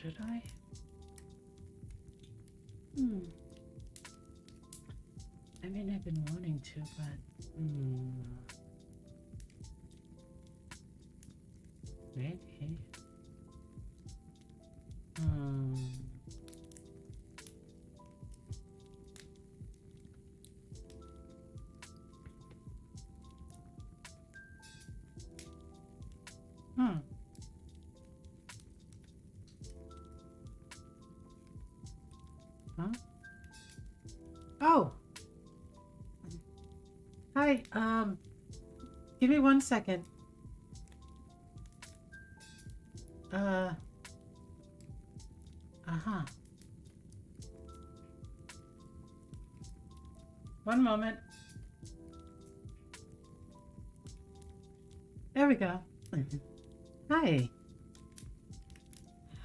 should I? I mean, I've been wanting to, but maybe. Huh? Oh! Hi, give me 1 second. Uh-huh. One moment. There we go. Hi.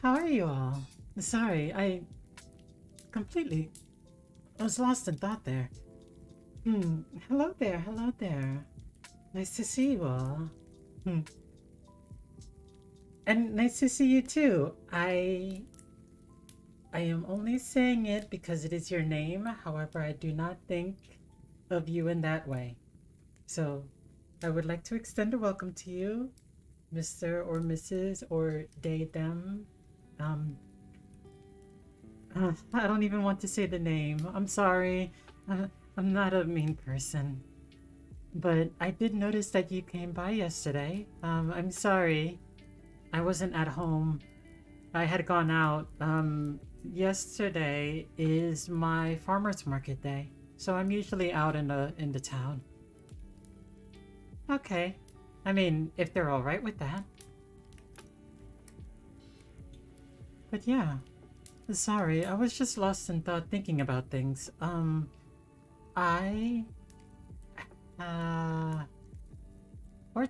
How are you all? Sorry, I was lost in thought there. Hello there, hello there. Nice to see you all. And nice to see you too. I am only saying it because it is your name. However, I do not think of you in that way. So, I would like to extend a welcome to you, Mr. or Mrs. or they, them. I don't even want to say the name. I'm sorry. I'm not a mean person. But I did notice that you came by yesterday. I'm sorry. I wasn't at home. I had gone out. Yesterday is my farmer's market day. So I'm usually out in the town. Okay. I mean, if they're alright with that. But yeah. Sorry, I was just lost in thought thinking about things. Or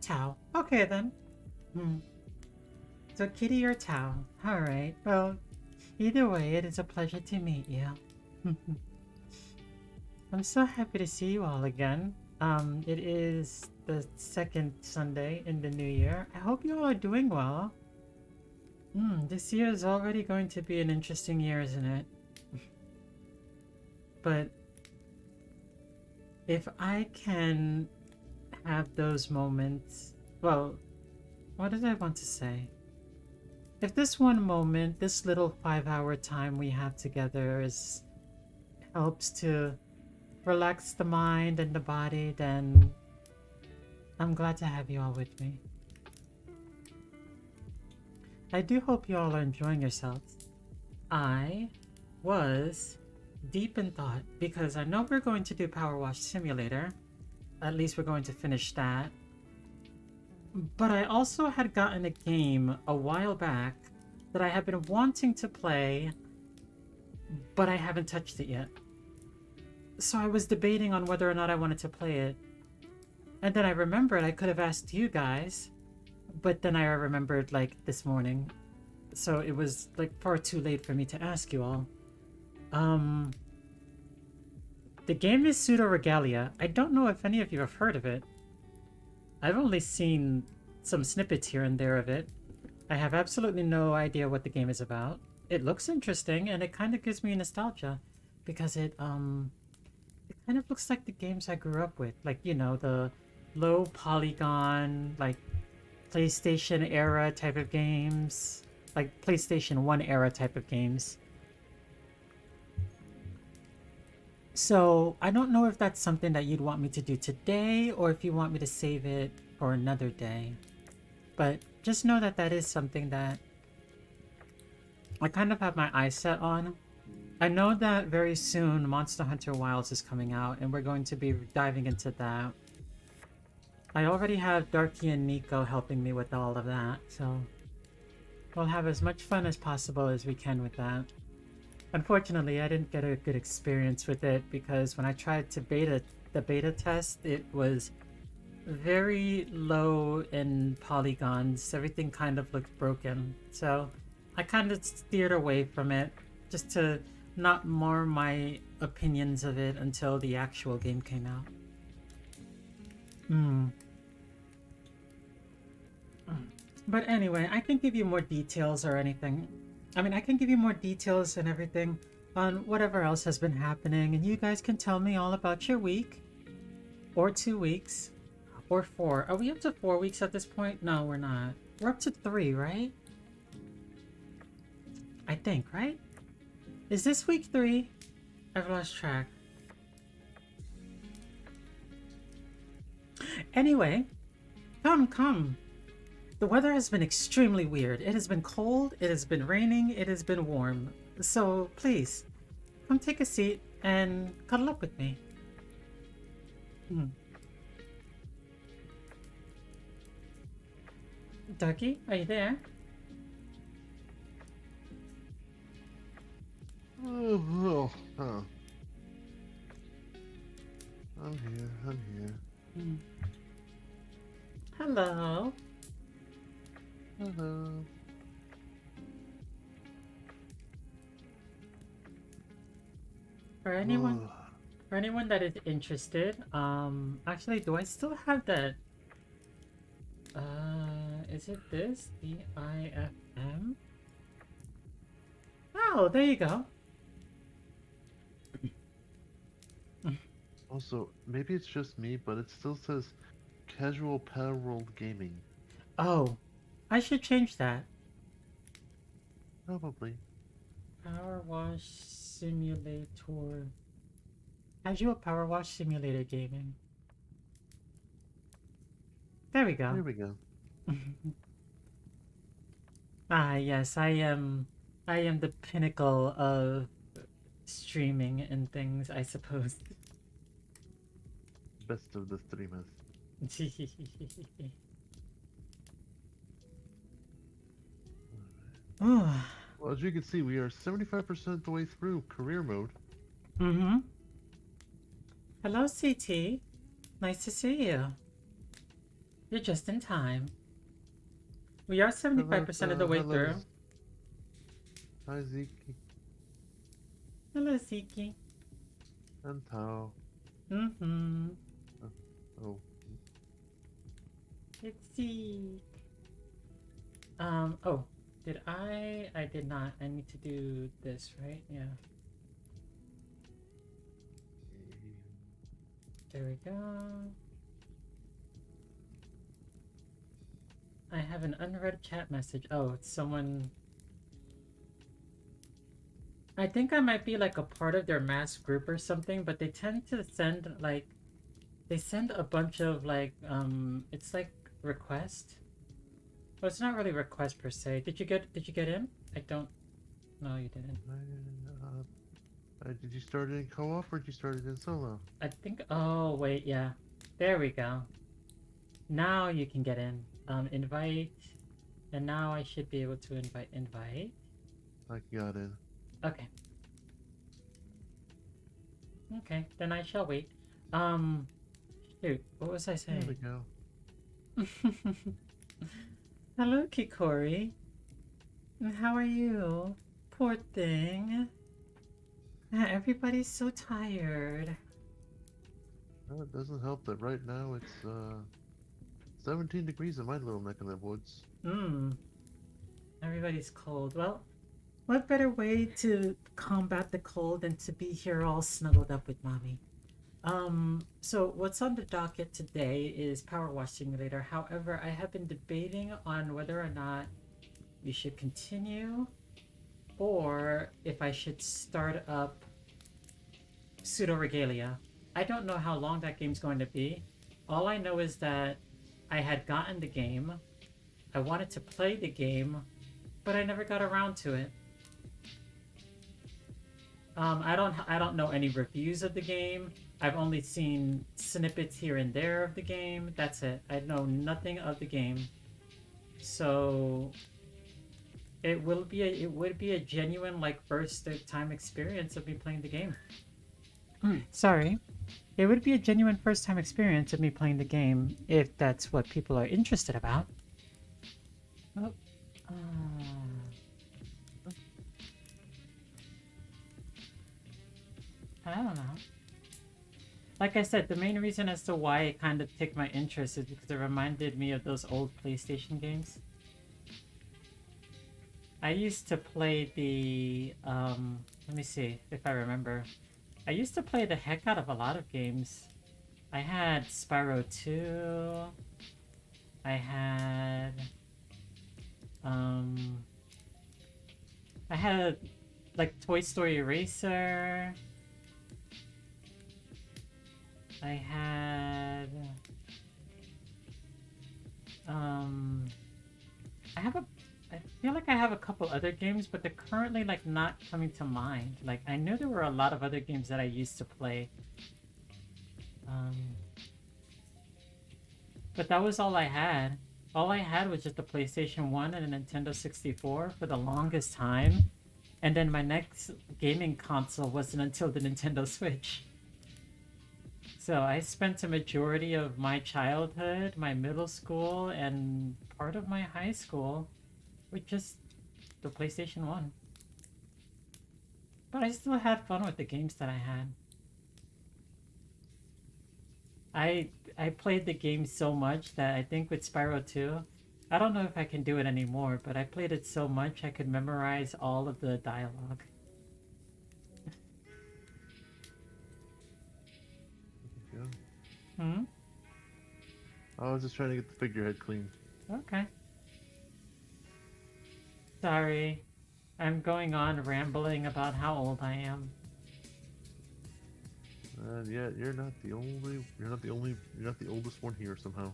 Tao. Okay then. So Kitty or Tao. Alright, well, either way, it is a pleasure to meet you. I'm so happy to see you all again. It is the second Sunday in the new year. I hope you all are doing well. This year is already going to be an interesting year, isn't it? But if I can have those moments, well, what did I want to say? If this one moment, this little 5-hour time we have together helps to relax the mind and the body, then I'm glad to have you all with me. I do hope you all are enjoying yourselves. I was deep in thought because I know we're going to do Powerwash Simulator. At least we're going to finish that. But I also had gotten a game a while back that I have been wanting to play, but I haven't touched it yet. So I was debating on whether or not I wanted to play it. And then I remembered I could have asked you guys, but then I remembered like this morning. So it was like far too late for me to ask you all. The game is Pseudo Regalia. I don't know if any of you have heard of it. I've only seen some snippets here and there of it. I have absolutely no idea what the game is about. It looks interesting and it kind of gives me nostalgia because it kind of looks like the games I grew up with. Like, you know, the low polygon, like PlayStation era type of games. Like PlayStation 1 era type of games. So, I don't know if that's something that you'd want me to do today or if you want me to save it for another day. But just know that that is something that I kind of have my eyes set on. I know that very soon Monster Hunter Wilds is coming out and we're going to be diving into that. I already have Darky and Nico helping me with all of that, so we'll have as much fun as possible as we can with that. Unfortunately, I didn't get a good experience with it because when I tried to the beta test, it was very low in polygons. Everything kind of looked broken. So I kind of steered away from it just to not mar my opinions of it until the actual game came out. But anyway, I can give you more details or anything. I mean, I can give you more details and everything on whatever else has been happening, and you guys can tell me all about your week, or 2 weeks, or 4. Are we up to 4 weeks at this point? No, we're not. We're up to 3, right? I think, right? Is this week 3? I've lost track. Anyway, come. The weather has been extremely weird. It has been cold, it has been raining, it has been warm. So please, come take a seat and cuddle up with me. Ducky, are you there? Oh, huh. I'm here. Hello. Hello. For anyone that is interested, actually, do I still have that? Is it this? DIFM? Oh, there you go. Also, maybe it's just me, but it still says casual Power World Gaming. Oh, I should change that. Probably. Powerwash Simulator. Casual Powerwash Simulator gaming. There we go. There we go. Ah, yes, I am the pinnacle of streaming and things, I suppose. Best of the streamers. Oh. Well, as you can see, we are 75% the way through career mode. Mm-hmm. Hello, CT. Nice to see you. You're just in time. We are 75% of the way through. Hi, Zeke. Hello, Ziki. And Tao. Mm-hmm. Oh. It's Zeke. Oh, did I? I did not. I need to do this, right? Yeah. There we go. I have an unread chat message. Oh, it's someone. I think I might be like a part of their mass group or something, but they tend to send like, they send a bunch of like, it's like request. Well, it's not really request per se. Did you get in? I don't. No, you didn't. Did you start it in co-op or did you start it in solo? I think. Oh wait, yeah. There we go. Now you can get in. Invite, and now I should be able to invite. I got in. Okay. Okay, then I shall wait. Shoot, what was I saying? There we go. Hello, Kikori. How are you? Poor thing. Everybody's so tired. Well, it doesn't help that right now it's 17 degrees in my little neck of the woods. Everybody's cold. Well, what better way to combat the cold than to be here all snuggled up with mommy? So what's on the docket today is Powerwash Simulator. However, I have been debating on whether or not we should continue or if I should start up Pseudo Regalia. I don't know how long that game's going to be. All I know is that I had gotten the game. I wanted to play the game, but I never got around to it. I don't know any reviews of the game. I've only seen snippets here and there of the game. That's it. I know nothing of the game. So it would be a genuine like first time experience of me playing the game. Sorry. It would be a genuine first time experience of me playing the game if that's what people are interested about. Oh. I don't know. Like I said, the main reason as to why it kind of piqued my interest is because it reminded me of those old PlayStation games. I used to play the let me see if I remember. I used to play the heck out of a lot of games. I had Spyro 2. I had um I had like Toy Story Racer. I had um I have a I feel like I have a couple other games, but they're currently like not coming to mind. Like I knew there were a lot of other games that I used to play. Um but that was all I had. All I had was just a PlayStation 1 and a Nintendo 64 for the longest time. And then my next gaming console wasn't until the Nintendo Switch. So I spent a majority of my childhood, my middle school, and part of my high school with just the PlayStation 1. But I still had fun with the games that I had. I played the game so much that I think with Spyro 2, I don't know if I can do it anymore, but I played it so much I could memorize all of the dialogue. Yeah. Hmm? I was just trying to get the figurehead clean. Okay. Sorry. I'm going on rambling about how old I am. And yeah, you're not the oldest one here somehow.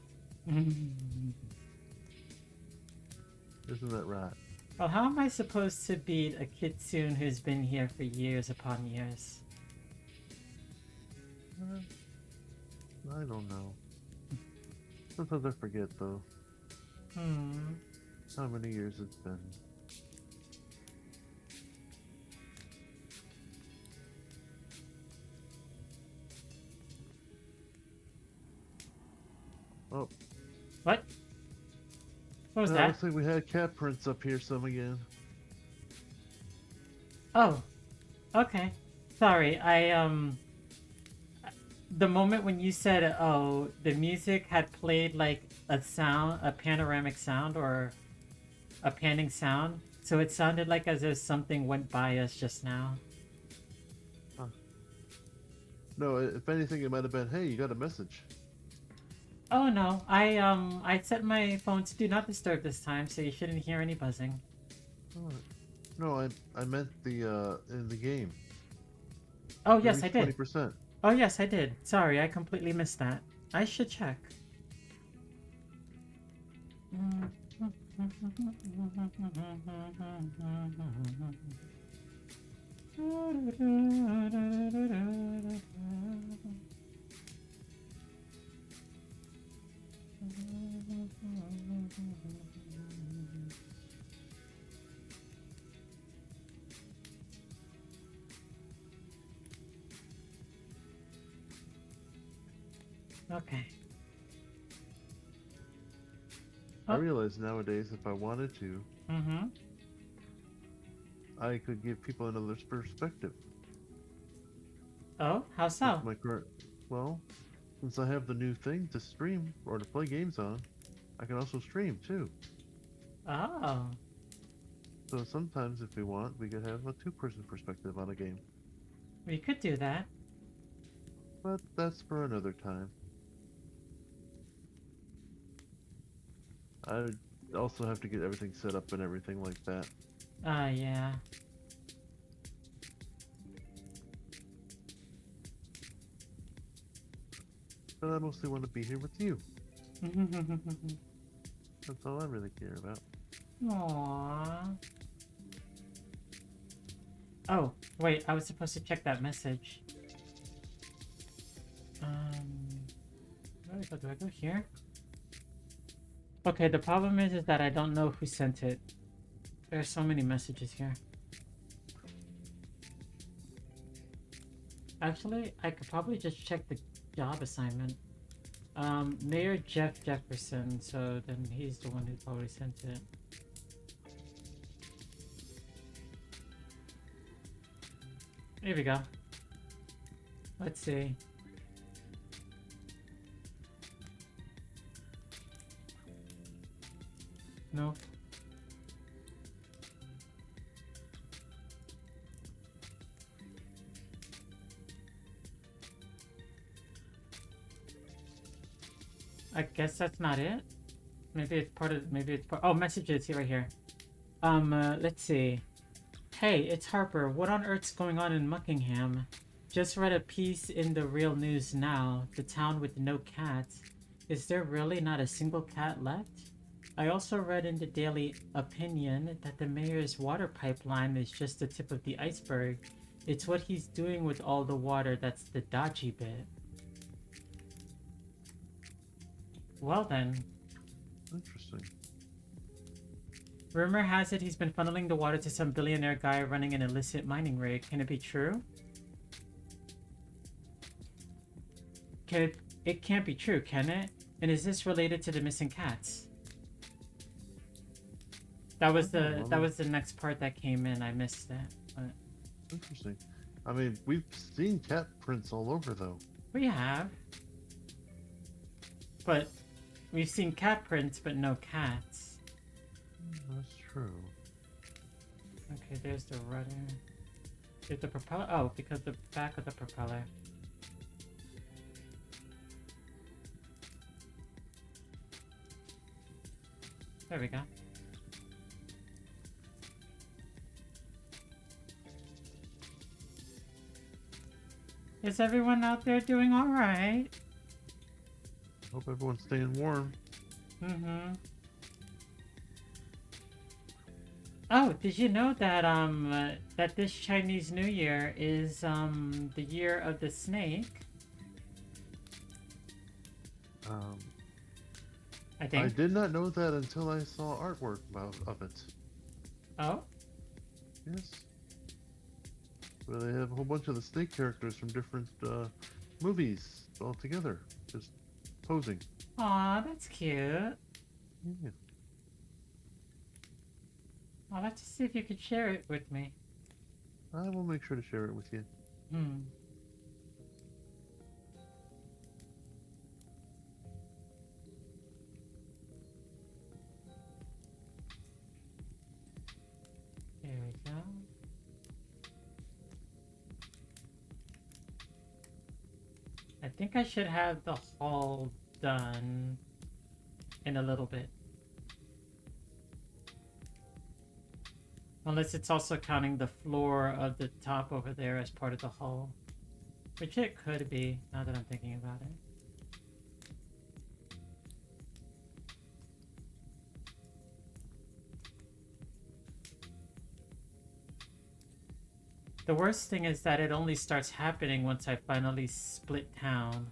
Isn't that right? Well, how am I supposed to beat a kitsune who's been here for years upon years? I don't know. Sometimes I forget though. How many years it's been. Oh. What? What was that? Looks like we had cat prints up here some again. Oh. Okay. Sorry, the moment when you said, oh, the music had played like a sound, a panoramic sound, or a panning sound, so it sounded like as if something went by us just now. Huh. No, if anything, it might have been, hey, you got a message. Oh no, I set my phone to do not disturb this time, so you shouldn't hear any buzzing. Oh, no, I meant the in the game. Oh yes, I did. 20%. Oh yes, I did. Sorry, I completely missed that. I should check. Okay. I realize nowadays if I wanted to, I could give people another perspective. Oh, how so? With my current, well, since I have the new thing to stream or to play games on, I can also stream too. Oh. So sometimes if we want, we could have a two-person perspective on a game. We could do that. But that's for another time. I also have to get everything set up and everything like that. Yeah. But I mostly want to be here with you. That's all I really care about. Aww. Oh, wait, I was supposed to check that message. Where do I go? Do I go here? Okay, the problem is that I don't know who sent it. There's so many messages here. Actually, I could probably just check the job assignment. Mayor Jeff Jefferson, so then he's the one who probably sent it. Here we go. Let's see. Nope. I guess that's not it. Maybe it's part of. Maybe it's part. Oh, messages here, right here. Let's see. Hey, it's Harper. What on earth's going on in Muckingham? Just read a piece in the Real News Now. The town with no cats. Is there really not a single cat left? I also read in the Daily Opinion that the mayor's water pipeline is just the tip of the iceberg. It's what he's doing with all the water that's the dodgy bit. Well then. Interesting. Rumor has it he's been funneling the water to some billionaire guy running an illicit mining rig. Can it be true? It can't be true, can it? And is this related to the missing cats? That was the next part that came in. I missed that. But interesting. I mean, we've seen cat prints all over, though. we have. But we've seen cat prints, but no cats. That's true. Okay, there's the rudder. There's the propeller. Oh, because the back of the propeller. There we go. Is everyone out there doing alright? Hope everyone's staying warm. Mm-hmm. Oh, did you know that that this Chinese New Year is the year of the snake? I think. I did not know that until I saw artwork of it. Oh? Yes. Where they have a whole bunch of the snake characters from different movies all together, just posing. Aw, that's cute. Yeah. I'll have to see if you could share it with me. I will make sure to share it with you. Hmm. There we go. I think I should have the hull done in a little bit. Unless it's also counting the floor of the top over there as part of the hull. Which it could be, now that I'm thinking about it. The worst thing is that it only starts happening once I finally split town.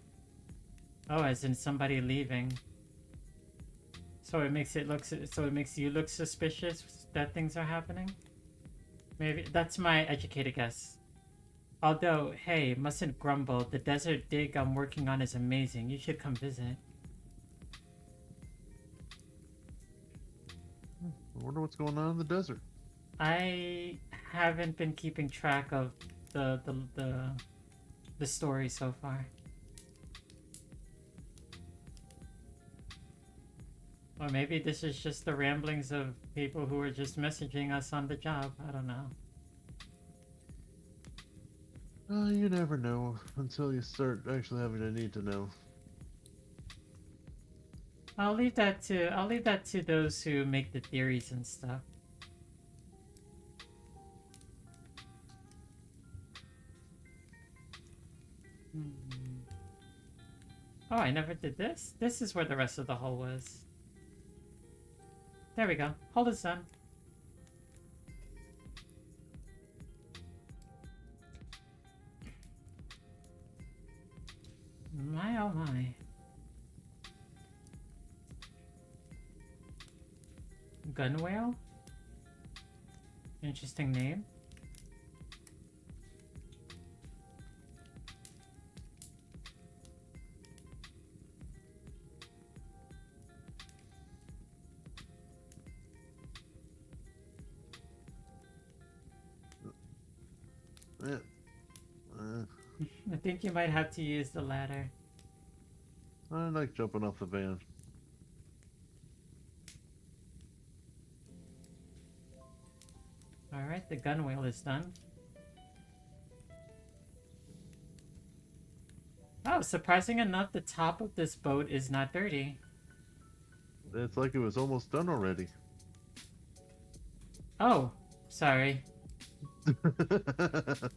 Oh, as in somebody leaving. So it makes you look suspicious that things are happening? Maybe that's my educated guess. Although, hey, mustn't grumble. The desert dig I'm working on is amazing. You should come visit. I wonder what's going on in the desert. I haven't been keeping track of the story so far. Or maybe this is just the ramblings of people who are just messaging us on the job. I don't know. You never know until you start actually having a need to know. I'll leave that to those who make the theories and stuff. Oh, I never did this. This is where the rest of the hull was. There we go. Hull is done. My oh my. Gun whale? Interesting name. Yeah. I think you might have to use the ladder. I like jumping off the van. Alright, the gun whale is done. Oh, surprising enough, the top of this boat is not dirty. It's like it was almost done already. Oh, sorry. It's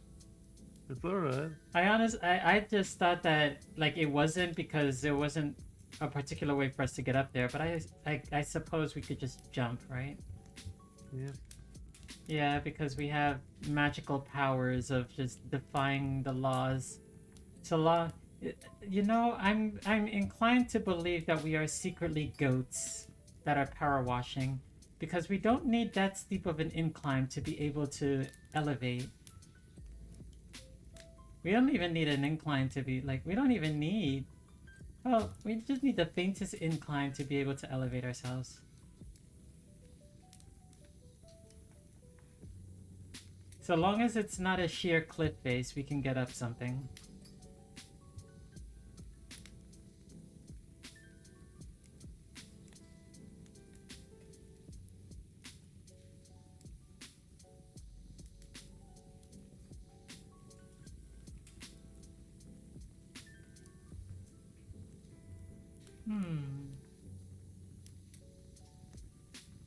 alright. I just thought that like it wasn't because there wasn't a particular way for us to get up there, but I suppose we could just jump, right? Yeah. Yeah, because we have magical powers of just defying the laws. So you know, I'm inclined to believe that we are secretly goats that are power washing, because we don't need that steep of an incline to be able to elevate. We don't even need an incline to be like, we don't even need. Oh, we just need the faintest incline to be able to elevate ourselves. So long as it's not a sheer cliff face, we can get up something.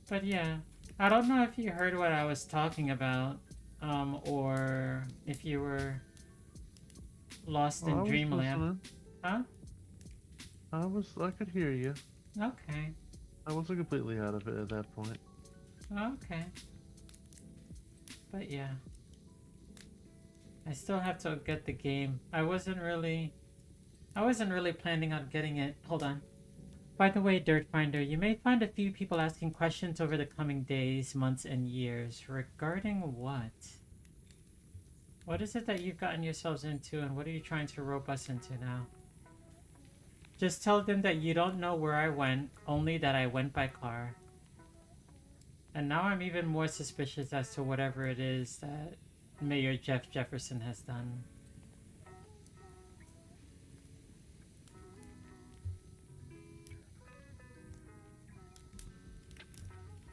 But yeah, I don't know if you heard what I was talking about, or if you were lost Oh, in I was dreamland. listening. Huh? I could hear you. Okay. I wasn't completely out of it at that point. Okay. But yeah. I still have to get the game. I wasn't really planning on getting it. Hold on. By the way, Dirt Finder, you may find a few people asking questions over the coming days, months, and years. Regarding what? What is it that you've gotten yourselves into, and what are you trying to rope us into now? Just tell them that you don't know where I went, only that I went by car. And now I'm even more suspicious as to whatever it is that Mayor Jeff Jefferson has done.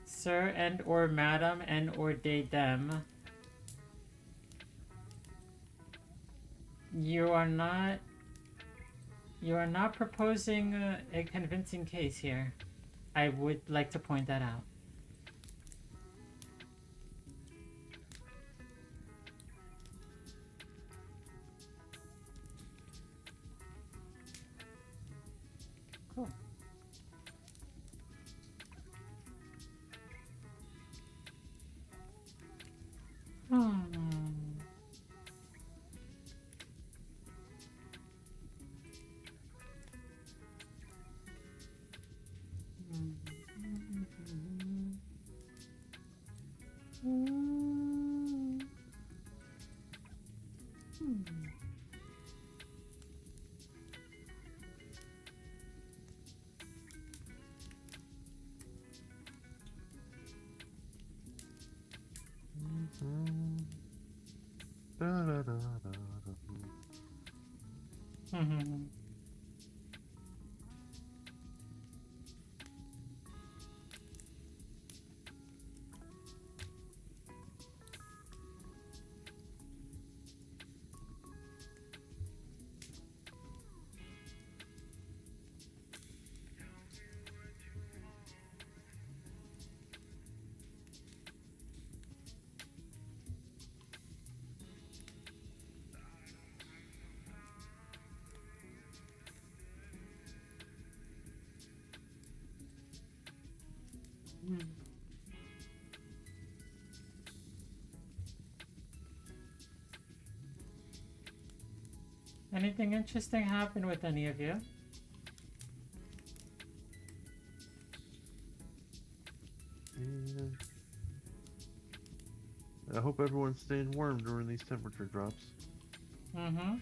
Sir and or madam and or they them. You are not proposing a convincing case here. I would like to point that out. Cool. Da, da, da, da, da. Anything interesting happen with any of you? Yeah. I hope everyone's staying warm during these temperature drops. Ooh,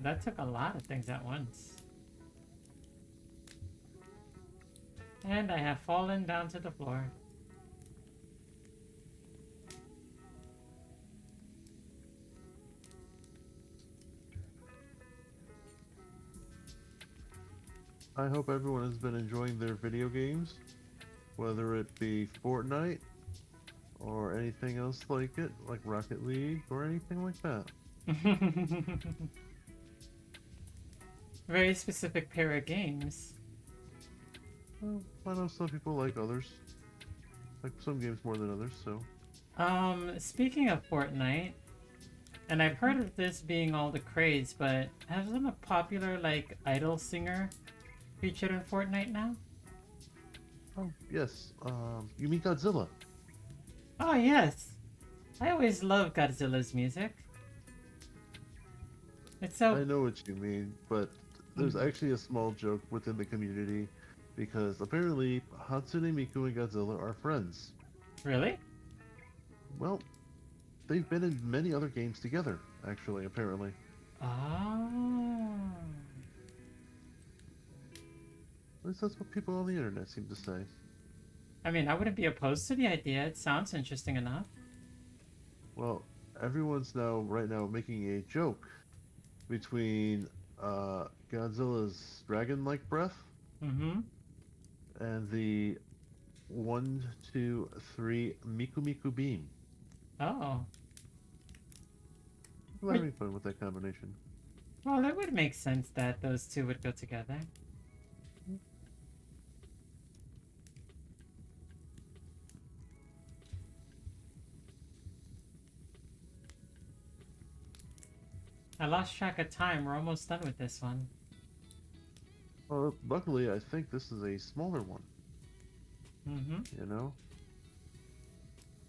that took a lot of things at once. And I have fallen down to the floor. I hope everyone has been enjoying their video games, whether it be Fortnite or anything else like it, like Rocket League or anything like that. Very specific pair of games. Well, I know some people like others, like some games more than others, so. Speaking of Fortnite, and I've heard of this being all the craze, but hasn't a popular, like, idol singer featured in Fortnite now? Oh, yes. You mean Godzilla? Oh, yes. I always love Godzilla's music. It's so... I know what you mean, but there's actually a small joke within the community because apparently Hatsune Miku and Godzilla are friends. Really? Well, they've been in many other games together, actually, apparently. Oh. At least that's what people on the internet seem to say. I mean, I wouldn't be opposed to the idea. It sounds interesting enough. Well, everyone's right now making a joke between Godzilla's dragon-like breath Mm-hmm. and the 1, 2, 3 Miku Miku beam. Oh. I'm having fun with that combination. Well, it would make sense that those two would go together. I lost track of time. We're almost done with this one. Well, luckily, I think this is a smaller one. Mm-hmm. You know?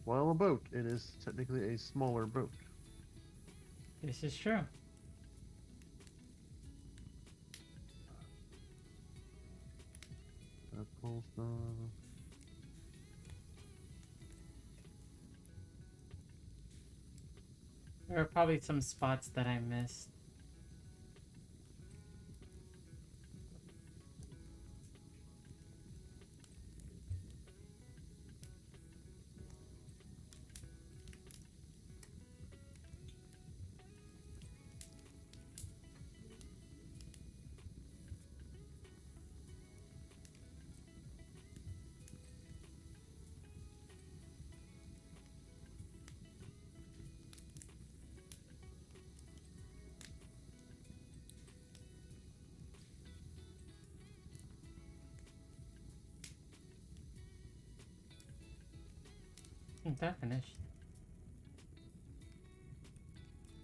While a boat, it is technically a smaller boat. This is true. That pulls down. There are probably some spots that I missed. That finished.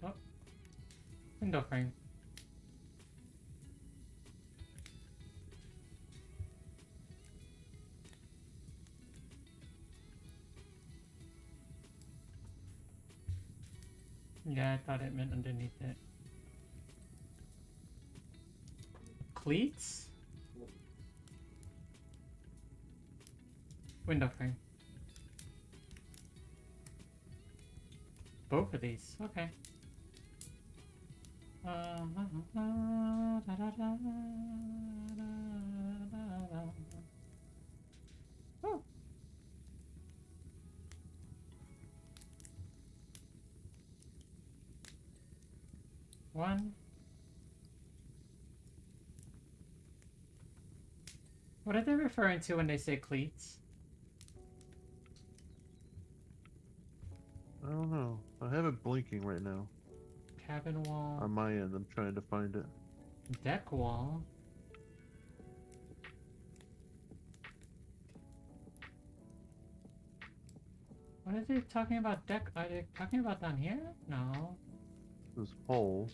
Oh, window frame. Yeah, I thought it meant underneath it. Cleats? Window frame. Both of these. Okay. Oh. One. What are they referring to when they say cleats? I don't know. I have it blinking right now. Cabin wall. On my end, I'm trying to find it. Deck wall. What are they talking about deck? Are they talking about down here? No. This hole.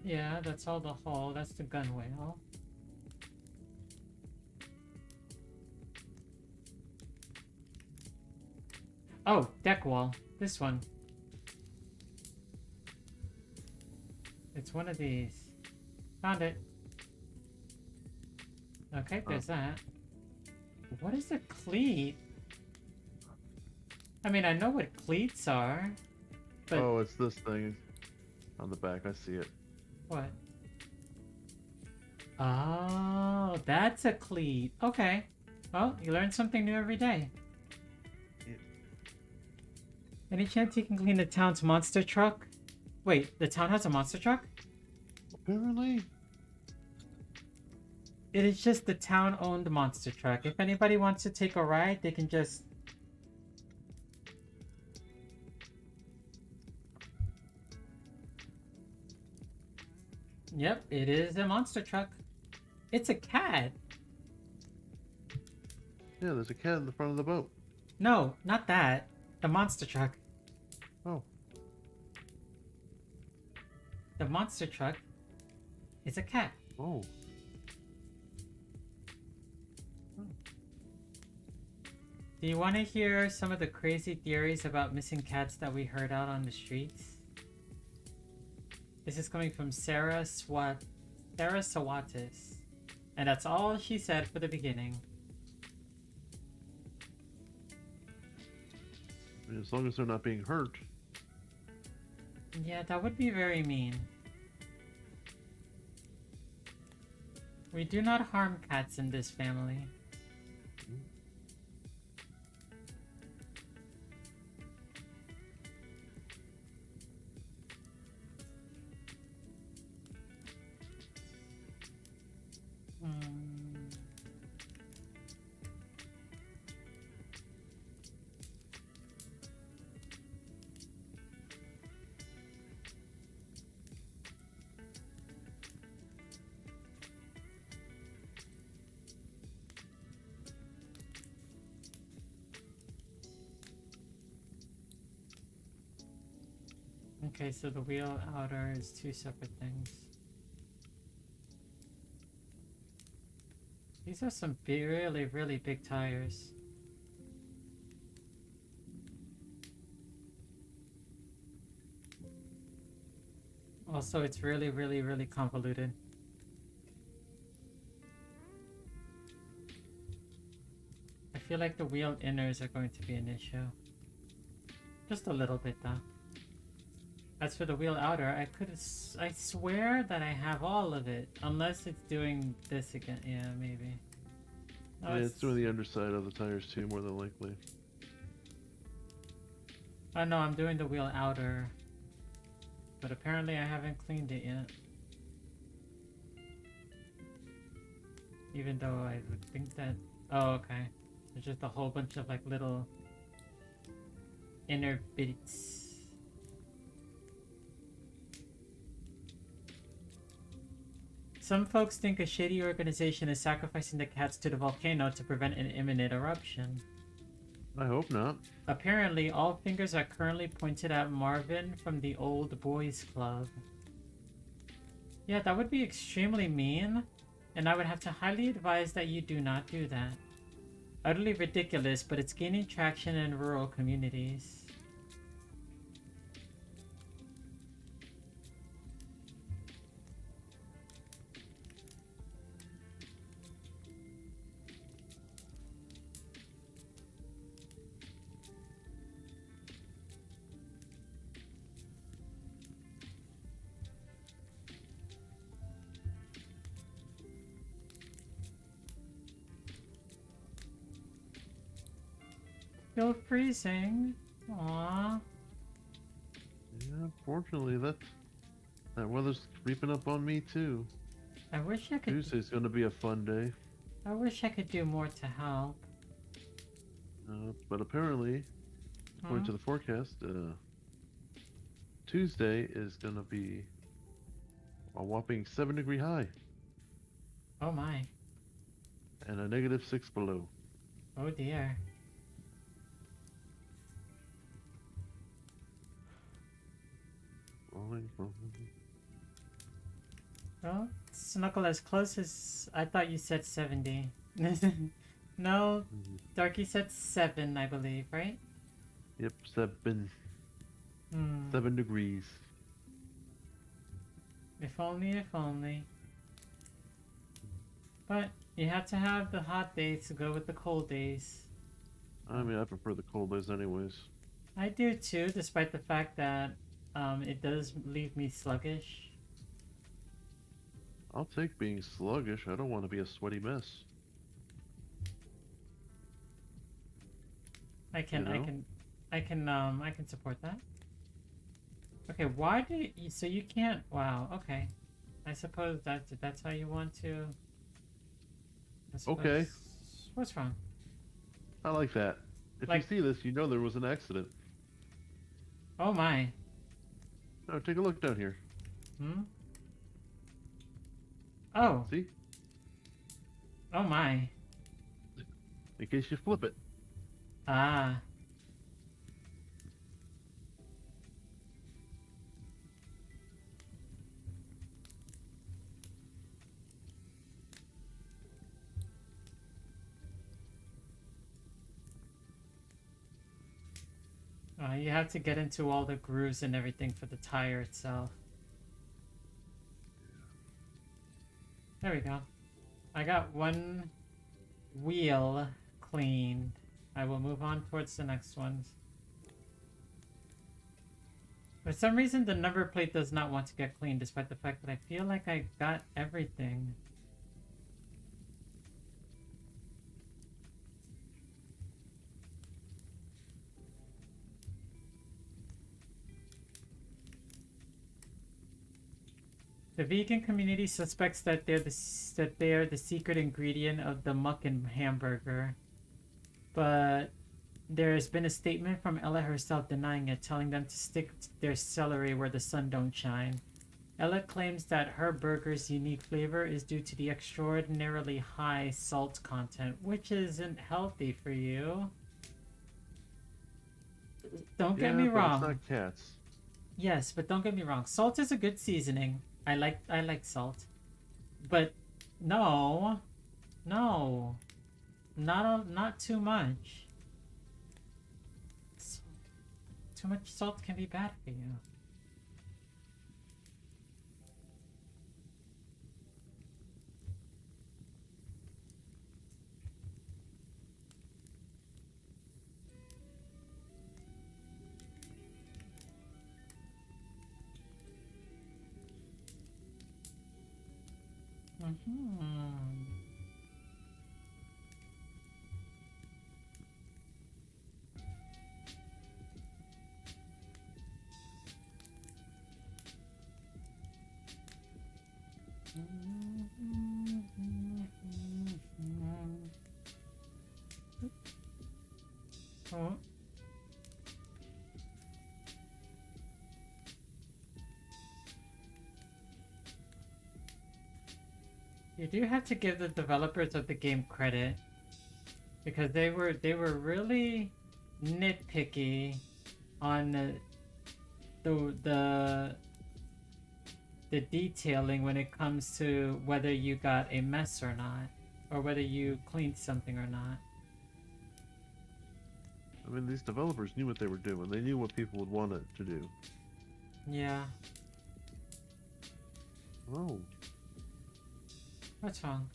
Yeah, that's all the hull. That's the gunwale. Oh, deck wall. This one. It's one of these. Found it. Okay, there's that. What is a cleat? I mean, I know what cleats are, but... Oh, it's this thing on the back. I see it. What? Oh, that's a cleat. Okay. Well, you learn something new every day. Yeah. Any chance you can clean the town's monster truck? Wait, the town has a monster truck? Apparently. It is just the town-owned monster truck. If anybody wants to take a ride, they can just Yep, it is a monster truck. It's a cat. Yeah, there's a cat in the front of the boat. No, not that. The monster truck. Oh. The monster truck is a cat. Oh. Do you want to hear some of the crazy theories about missing cats that we heard out on the streets? This is coming from Sarah Sawatis. And that's all she said for the beginning. I mean, as long as they're not being hurt. Yeah, that would be very mean. We do not harm cats in this family. Okay, so the wheel outer is two separate things. These are some really, really big tires. Also, it's really, really, really convoluted. I feel like the wheel inners are going to be an issue. Just a little bit, though. As for the wheel outer, I swear that I have all of it. Unless it's doing this again. Yeah, maybe. Yeah, it's doing the underside of the tires too, more than likely. Oh no, I'm doing the wheel outer. But apparently I haven't cleaned it yet. Even though I would think that... Oh, okay. There's just a whole bunch of like little inner bits. Some folks think a shady organization is sacrificing the cats to the volcano to prevent an imminent eruption. I hope not. Apparently, all fingers are currently pointed at Marvin from the Old Boys Club. Yeah, that would be extremely mean, and I would have to highly advise that you do not do that. Utterly ridiculous, but it's gaining traction in rural communities. Still freezing. Aww. Yeah, fortunately, that weather's creeping up on me too. I wish I could. Tuesday's gonna be a fun day. I wish I could do more to help. But apparently, according to the forecast, Tuesday is gonna be a whopping 7-degree high Oh my. and a -6 below. Oh dear. Well, Snuggle, as close as I thought you said 70. No, Darky said 7, I believe, right? Yep, 7 degrees. If only, if only. But you have to have the hot days to go with the cold days. I mean, I prefer the cold days anyways. I do too, despite the fact that it does leave me sluggish. I'll take being sluggish. I don't want to be a sweaty mess. I can support that. Okay, why do you, so you can't, wow, okay. I suppose that's how you want to. Okay. What's wrong? I like that. If you see this, you know there was an accident. Oh my. Oh, take a look down here. Oh. See? Oh my. In case you flip it. Ah. You have to get into all the grooves and everything for the tire itself. There we go. I got one wheel cleaned. I will move on towards the next ones. For some reason, the number plate does not want to get cleaned, despite the fact that I feel like I got everything. The vegan community suspects that they are the secret ingredient of the muckin hamburger, but there has been a statement from Ella herself denying it, telling them to stick their celery where the sun don't shine. Ella claims that her burger's unique flavor is due to the extraordinarily high salt content, which isn't healthy for you. Don't get me Yeah, but it's wrong. not cats. Yes, but don't get me wrong. Salt is a good seasoning. I like salt. But no. No. Not too much. Too much salt can be bad for you. Mm-hmm. Oh. You do have to give the developers of the game credit, because they were really nitpicky on the the the detailing when it comes to whether you got a mess or not, or whether you cleaned something or not. I mean, these developers knew what they were doing. They knew what people would want it to do. Yeah. Oh. What's wrong?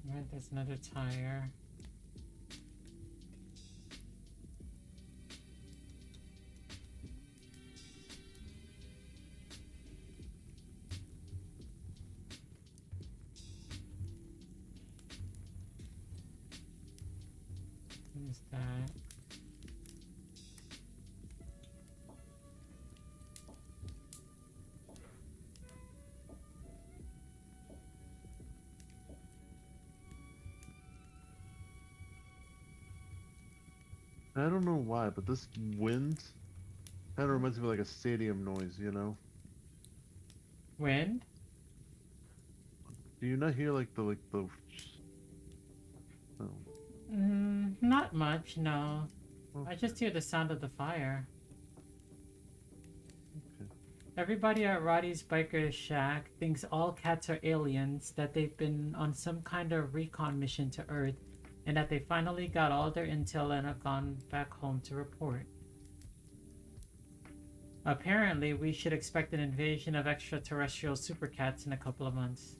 Right, there's another tire. There's that. I don't know why, but this wind kind of reminds me of like a stadium noise, you know? Wind? Do you not hear like the oh, Not much, no. I okay. just hear the sound of the fire. Okay. Everybody at Roddy's Biker Shack thinks all cats are aliens, that they've been on some kind of recon mission to Earth, and that they finally got all their intel and have gone back home to report. Apparently, we should expect an invasion of extraterrestrial supercats in a couple of months.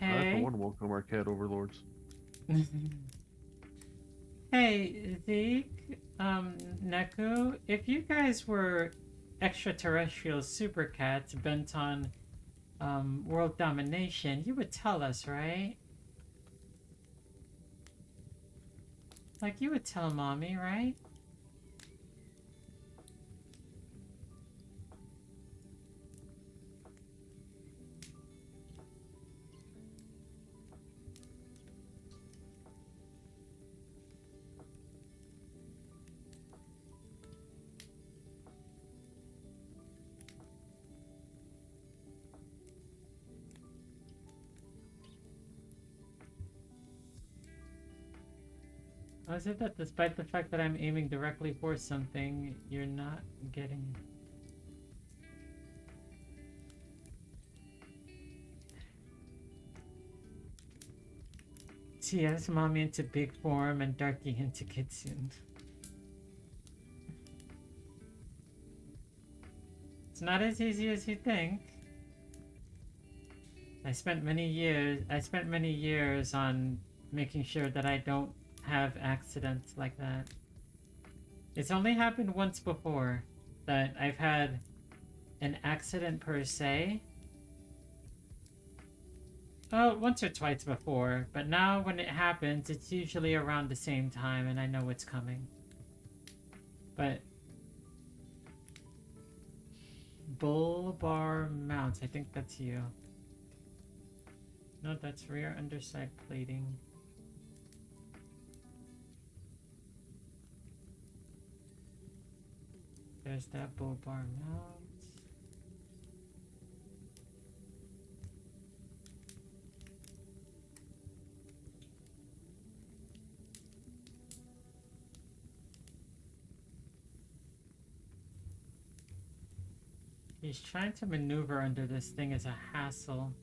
I for Hey. one welcome our cat overlords. Hey, Zeke, Neku, if you guys were extraterrestrial supercats bent on world domination, you would tell us, right? Like, you would tell mommy, right? Or is it that despite the fact that I'm aiming directly for something, you're not getting... TS mommy into big form and Darky into Kitsune. It's not as easy as you think. I spent many years on making sure that I don't have accidents like that. It's only happened once before that I've had an accident per se. Oh, once or twice before, but now when it happens, it's usually around the same time and I know it's coming. But bull bar mounts, I think that's you. No, that's rear underside plating. There's that bull bar mount. He's trying to maneuver under this thing is a hassle.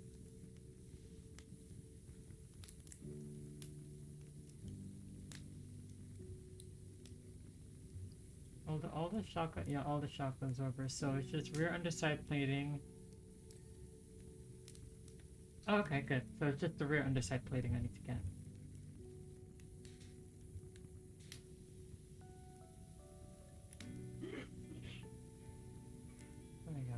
All the shotgun, yeah, all the shotguns over. So it's just rear underside plating. Oh, okay, good. So it's just the rear underside plating I need to get. There we go.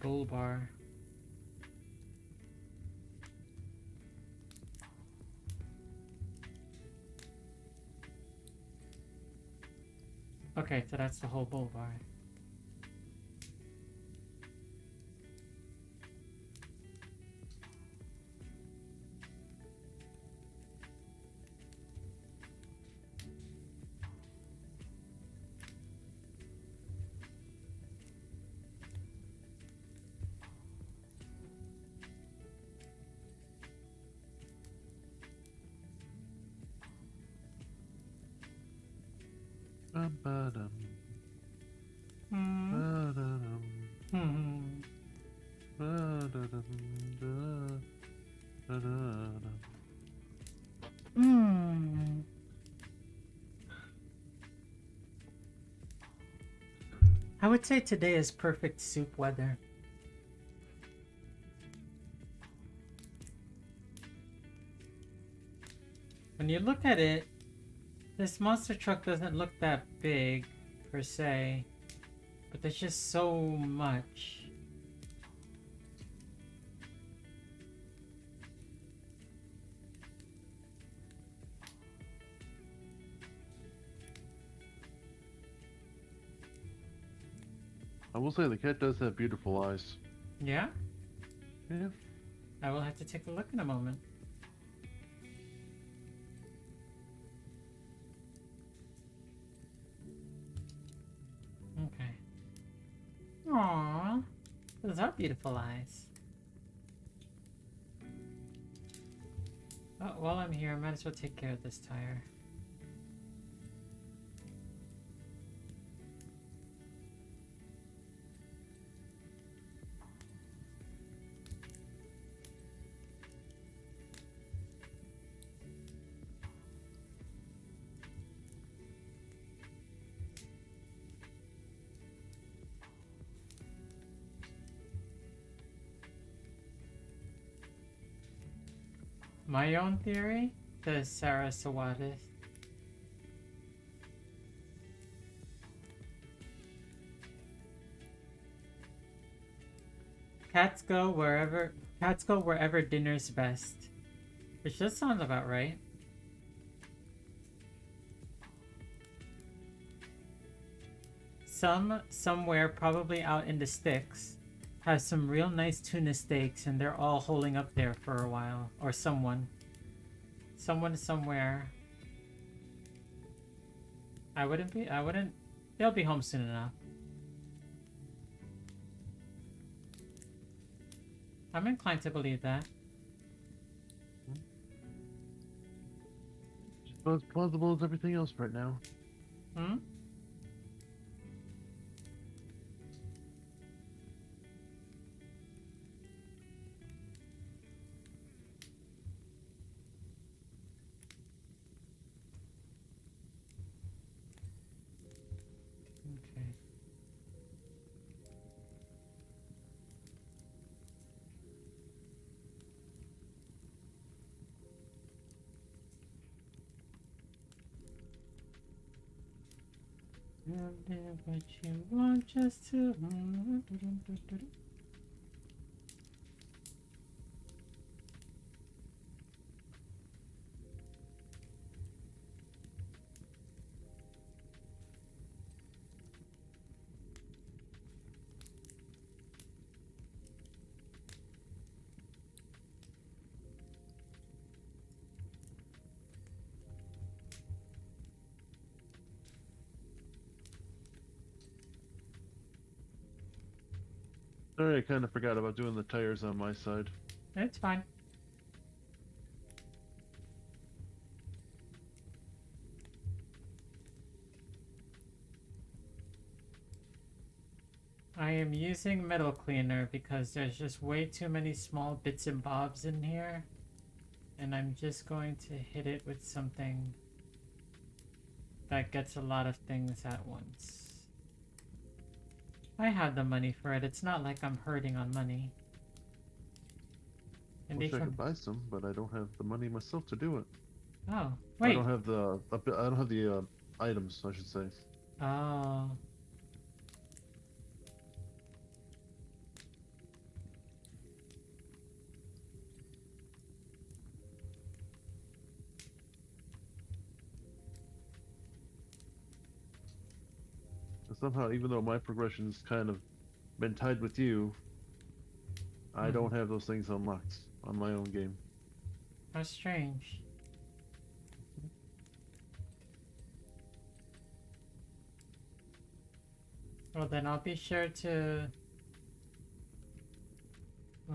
Bull bar. Okay, so that's the whole bull bar. Ba-ba-dum, Hmm. ba-da-dum, Hmm. ba-da-dum, da-da-dum. Hmm. I would say today is perfect soup weather. When you look at it, this monster truck doesn't look that big, per se, but there's just so much. I will say the cat does have beautiful eyes. Yeah? Yeah. I will have to take a look in a moment. Okay. Aww. Those are beautiful eyes. Oh, while I'm here, I might as well take care of this tire. My own theory? Says Sarah Sawadis. Cats go wherever dinner's best. Which does sound about right. Somewhere, probably out in the sticks, has some real nice tuna steaks, and they're all holding up there for a while. Or someone somewhere. I wouldn't, they'll be home soon enough. I'm inclined to believe that. Just about as plausible as everything else right now. Hmm? Okay. You'll do what you want just to. Sorry, I kind of forgot about doing the tires on my side. It's fine. I am using metal cleaner because there's just way too many small bits and bobs in here. And I'm just going to hit it with something that gets a lot of things at once. I have the money for it. It's not like I'm hurting on money. And Wish I could buy some, but I don't have the money myself to do it. Oh, wait. I don't have the items, I should say. Oh. And somehow, even though my progression's kind of been tied with you, I don't have those things unlocked on my own game. How strange. Well, then I'll be sure to.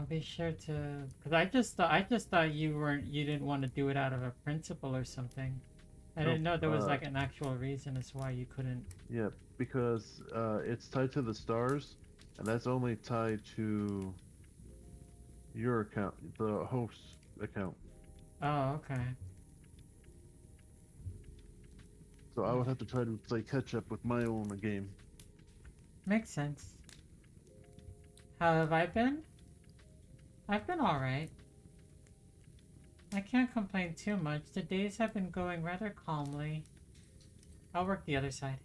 Because I just thought you didn't want to do it out of a principle or something. I didn't know there was like an actual reason as why you couldn't. Yeah, because it's tied to the stars, and that's only tied to your account, the host account. Oh, okay. So I would have to try to play catch up with my own game. Makes sense. How have I been? I've been alright. I can't complain too much. The days have been going rather calmly. I'll work the other side.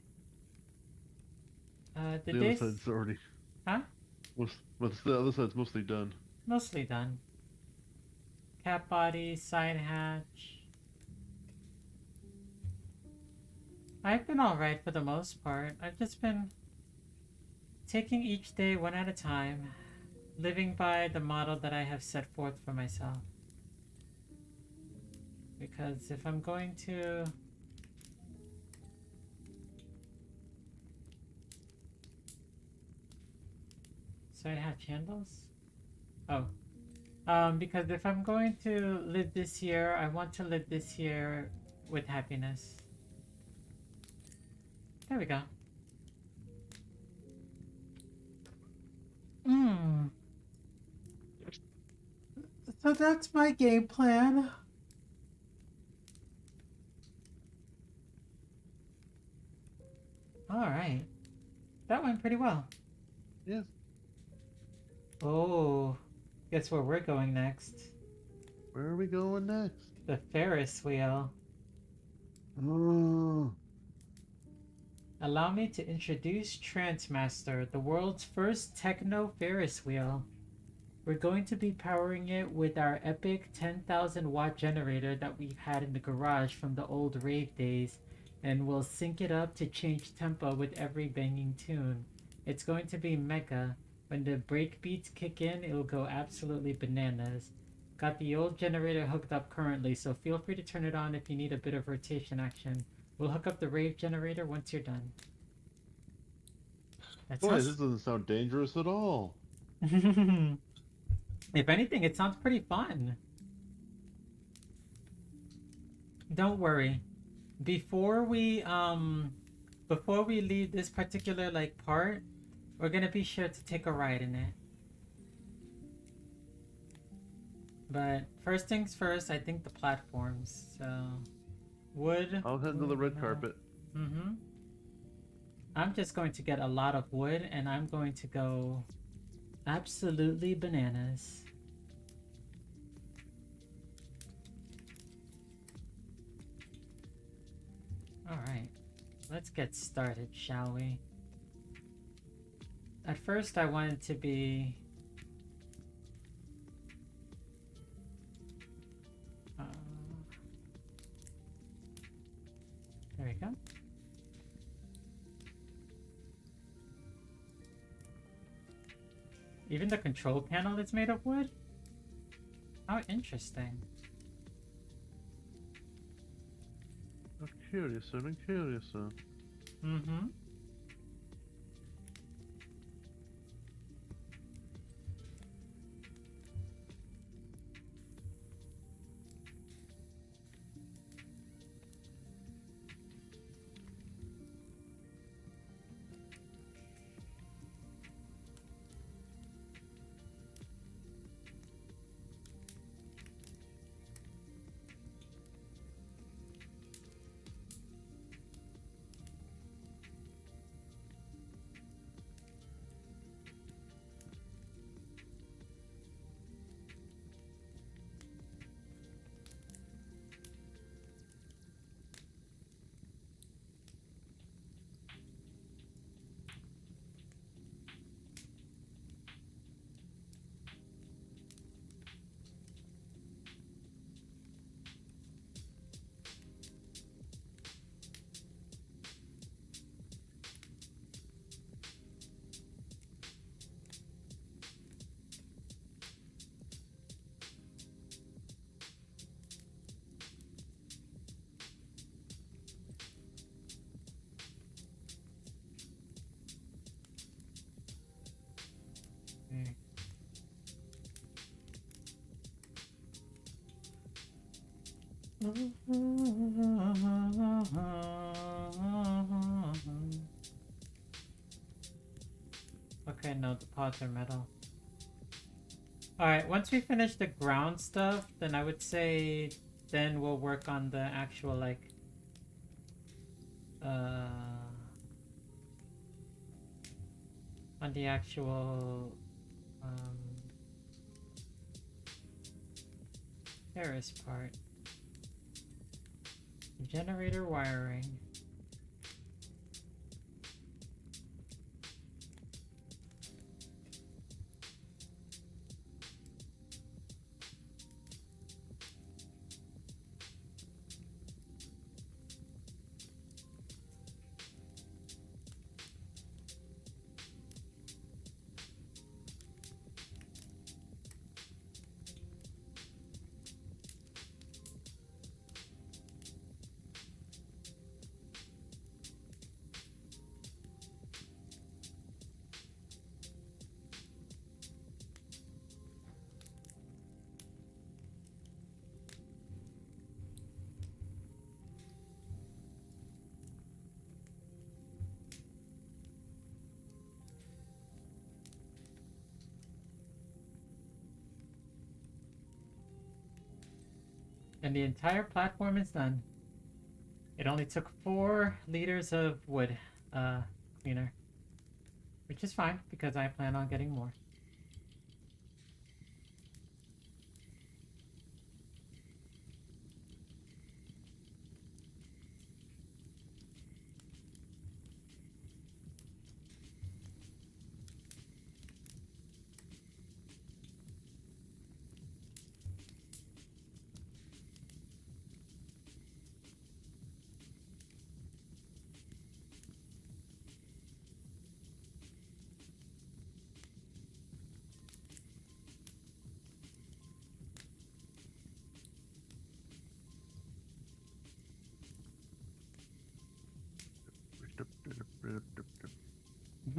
The other days... side's already... Huh? But the other side's mostly done. Mostly done. Cat body, side hatch. I've been alright for the most part. I've just been taking each day one at a time, living by the model that I have set forth for myself. Because if I'm going to... Side hatch handles? Oh. Because if I'm going to live this year, I want to live this year with happiness. There we go. So that's my game plan. Alright. That went pretty well. Yes. Oh. Guess where we're going next. Where are we going next? The Ferris wheel. Oh, Allow me to introduce Transmaster, the world's first techno Ferris wheel. We're going to be powering it with our epic 10,000 watt generator that we've had in the garage from the old rave days, and we'll sync it up to change tempo with every banging tune. It's going to be mega. When the break beats kick in, it'll go absolutely bananas. Got the old generator hooked up currently, so feel free to turn it on if you need a bit of rotation action. We'll hook up the rave generator once you're done. That boy, this sounds... doesn't sound dangerous at all. If anything, it sounds pretty fun. Don't worry. Before we leave this particular like part, we're gonna be sure to take a ride in it. But first things first, I think the platforms. So wood. I'll head to the red carpet. Mm-hmm. I'm just going to get a lot of wood and I'm going to go absolutely bananas. Alright, let's get started, shall we? At first I wanted to be... there we go. Even the control panel is made of wood? How interesting. I'm curious, I'm curious. Mm-hmm. Okay. Okay, no, the pods are metal. Alright, once we finish the ground stuff, then I would say then we'll work on the actual, like, on the actual, terrace part. Generator wiring. And the entire platform is done. It only took 4 liters of wood cleaner. Which is fine, because I plan on getting more.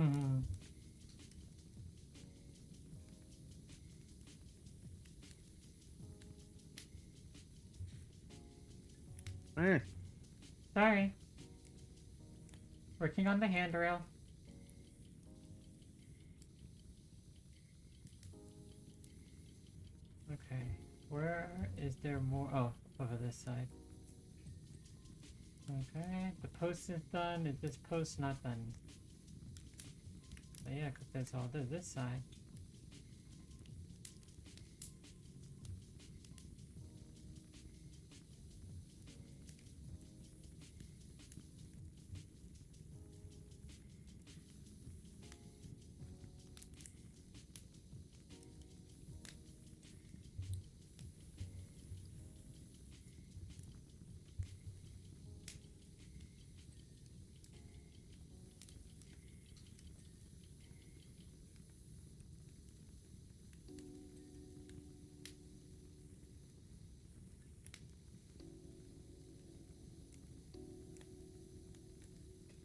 Hmm. Eh. Sorry. Working on the handrail. Okay. Where is there more? Oh, over this side. Okay. The post is done. Is this post not done? Oh, yeah, because there's all this side.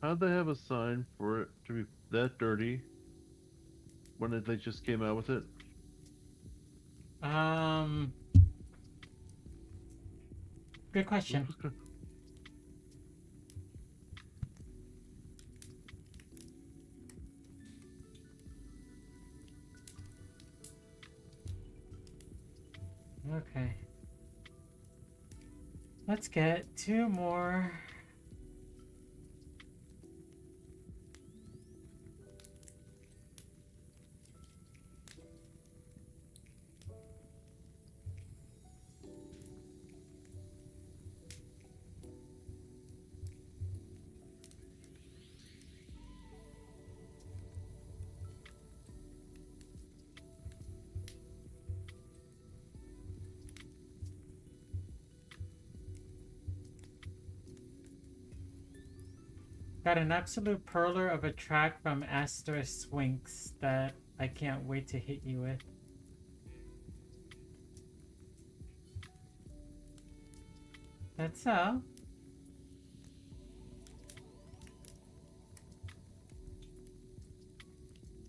How'd they have a sign for it to be that dirty when they just came out with it? Um, Good This question. was kind Okay. Let's get 2 more. Got an absolute perler of a track from Astor Swinks that I can't wait to hit you with. That's all.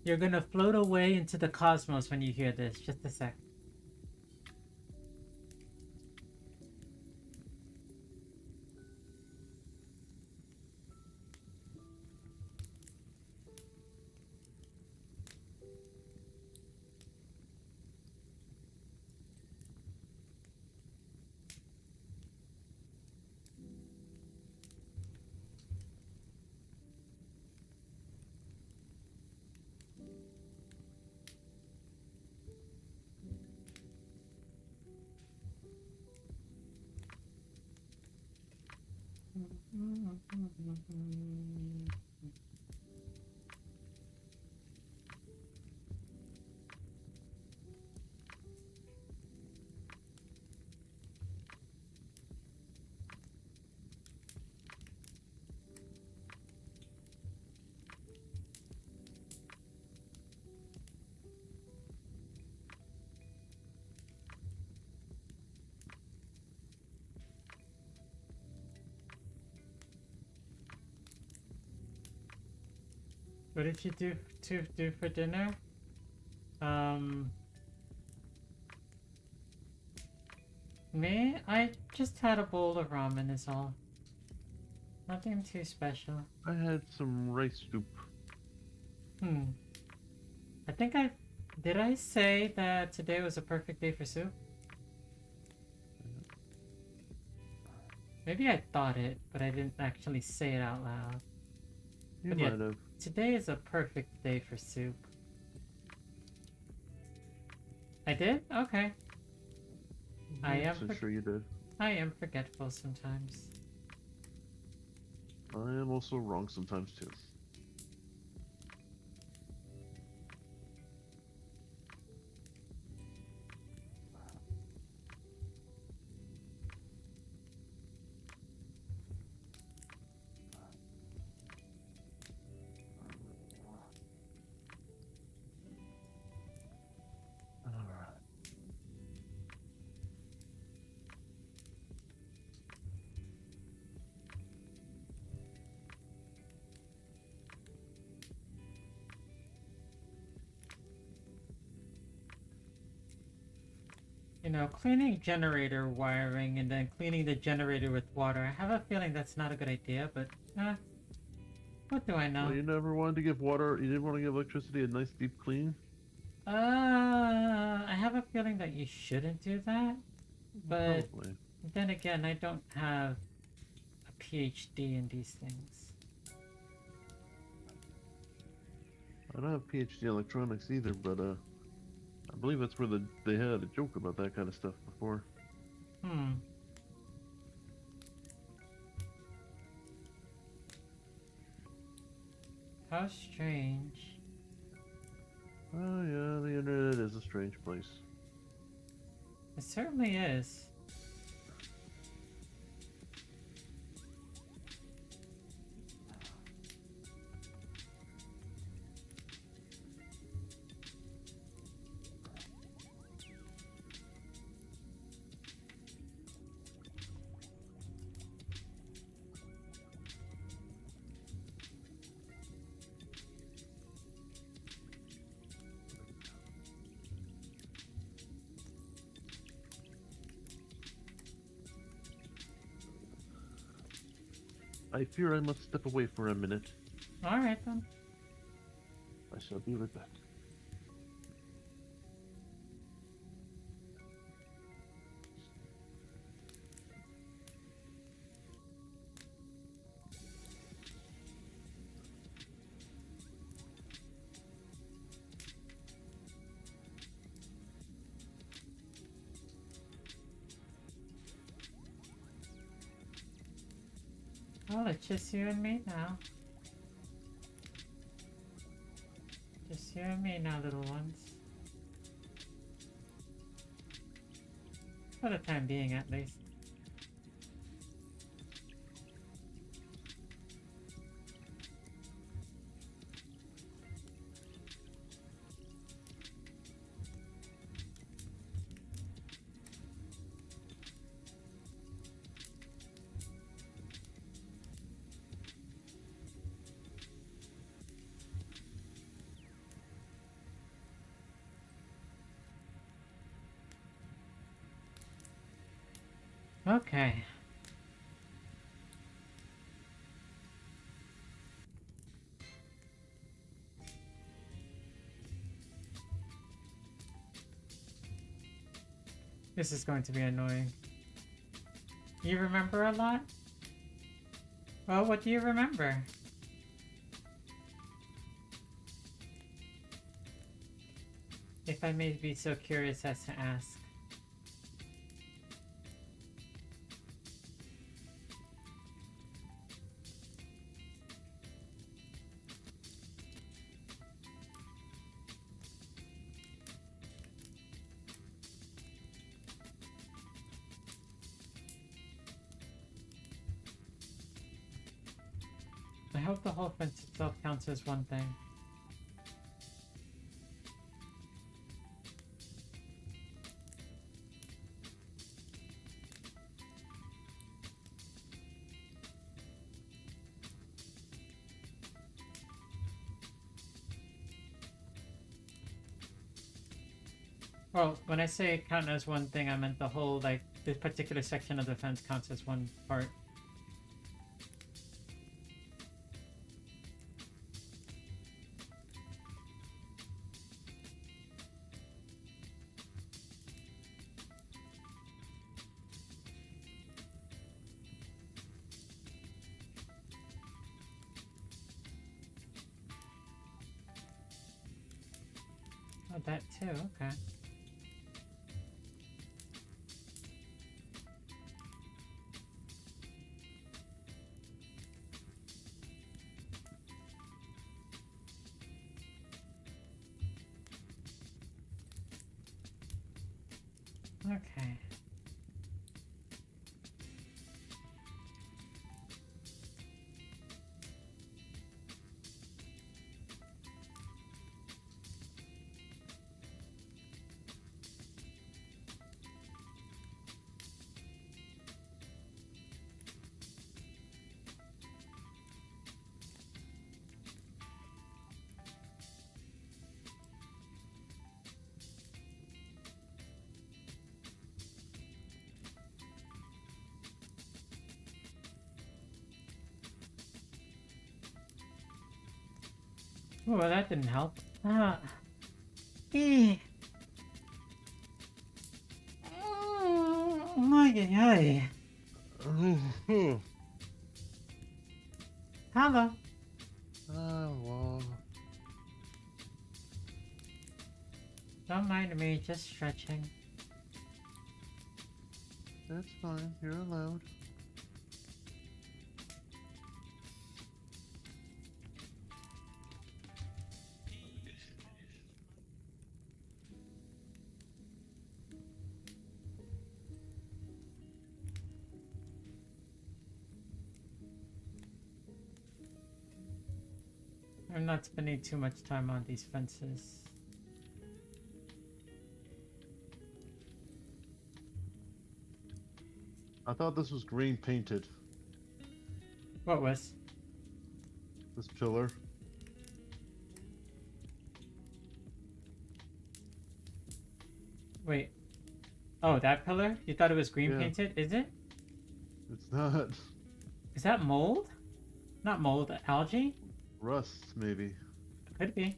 You're gonna float away into the cosmos when you hear this. Just a sec. What did you do for dinner? Um, Me? I just had a bowl of ramen is all. Nothing too special. I had some rice soup. Hmm. I think I... Did I say that today was a perfect day for soup? Maybe I thought it, but I didn't actually say it out loud. You But yeah, might have. today is a perfect day for soup. I did? Okay. I'm so sure you did. I am forgetful sometimes. I am also wrong sometimes too. Alright. You know, cleaning generator wiring and then cleaning the generator with water. I have a feeling that's not a good idea, but what do I know? Well, you never wanted to give water. You didn't want to give electricity a nice deep clean. I have a feeling that you shouldn't do that, but Probably. then again, I don't have a PhD in these things. I don't have a PhD in electronics either, but I believe that's where they had a joke about that kind of stuff before. Hmm. How strange. Oh yeah, the internet is a strange place. It certainly is. I fear I must step away for a minute. Alright then. I shall be right back. Well, it's just you and me now. Just you and me now, little ones. For the time being, at least. Okay. This is going to be annoying. You remember a lot? Well, what do you remember? If I may be so curious as to ask. I hope the whole fence itself counts as one thing. Well, when I say count as one thing, I meant the whole, like, this particular section of the fence counts as one part. Oh, that too, okay. Okay. Oh, well, that didn't help. Ah. Eh. Ay, ay, ay. Hello. Well, Don't mind me, just stretching. that's fine. You're allowed. I'm not spending too much time on these fences. I thought this was green painted. What was? This pillar. Wait. Oh, that pillar? You thought it was green Yeah. painted? Is it? It's not. Is that mold? Not mold, algae? Rust, maybe. Could be.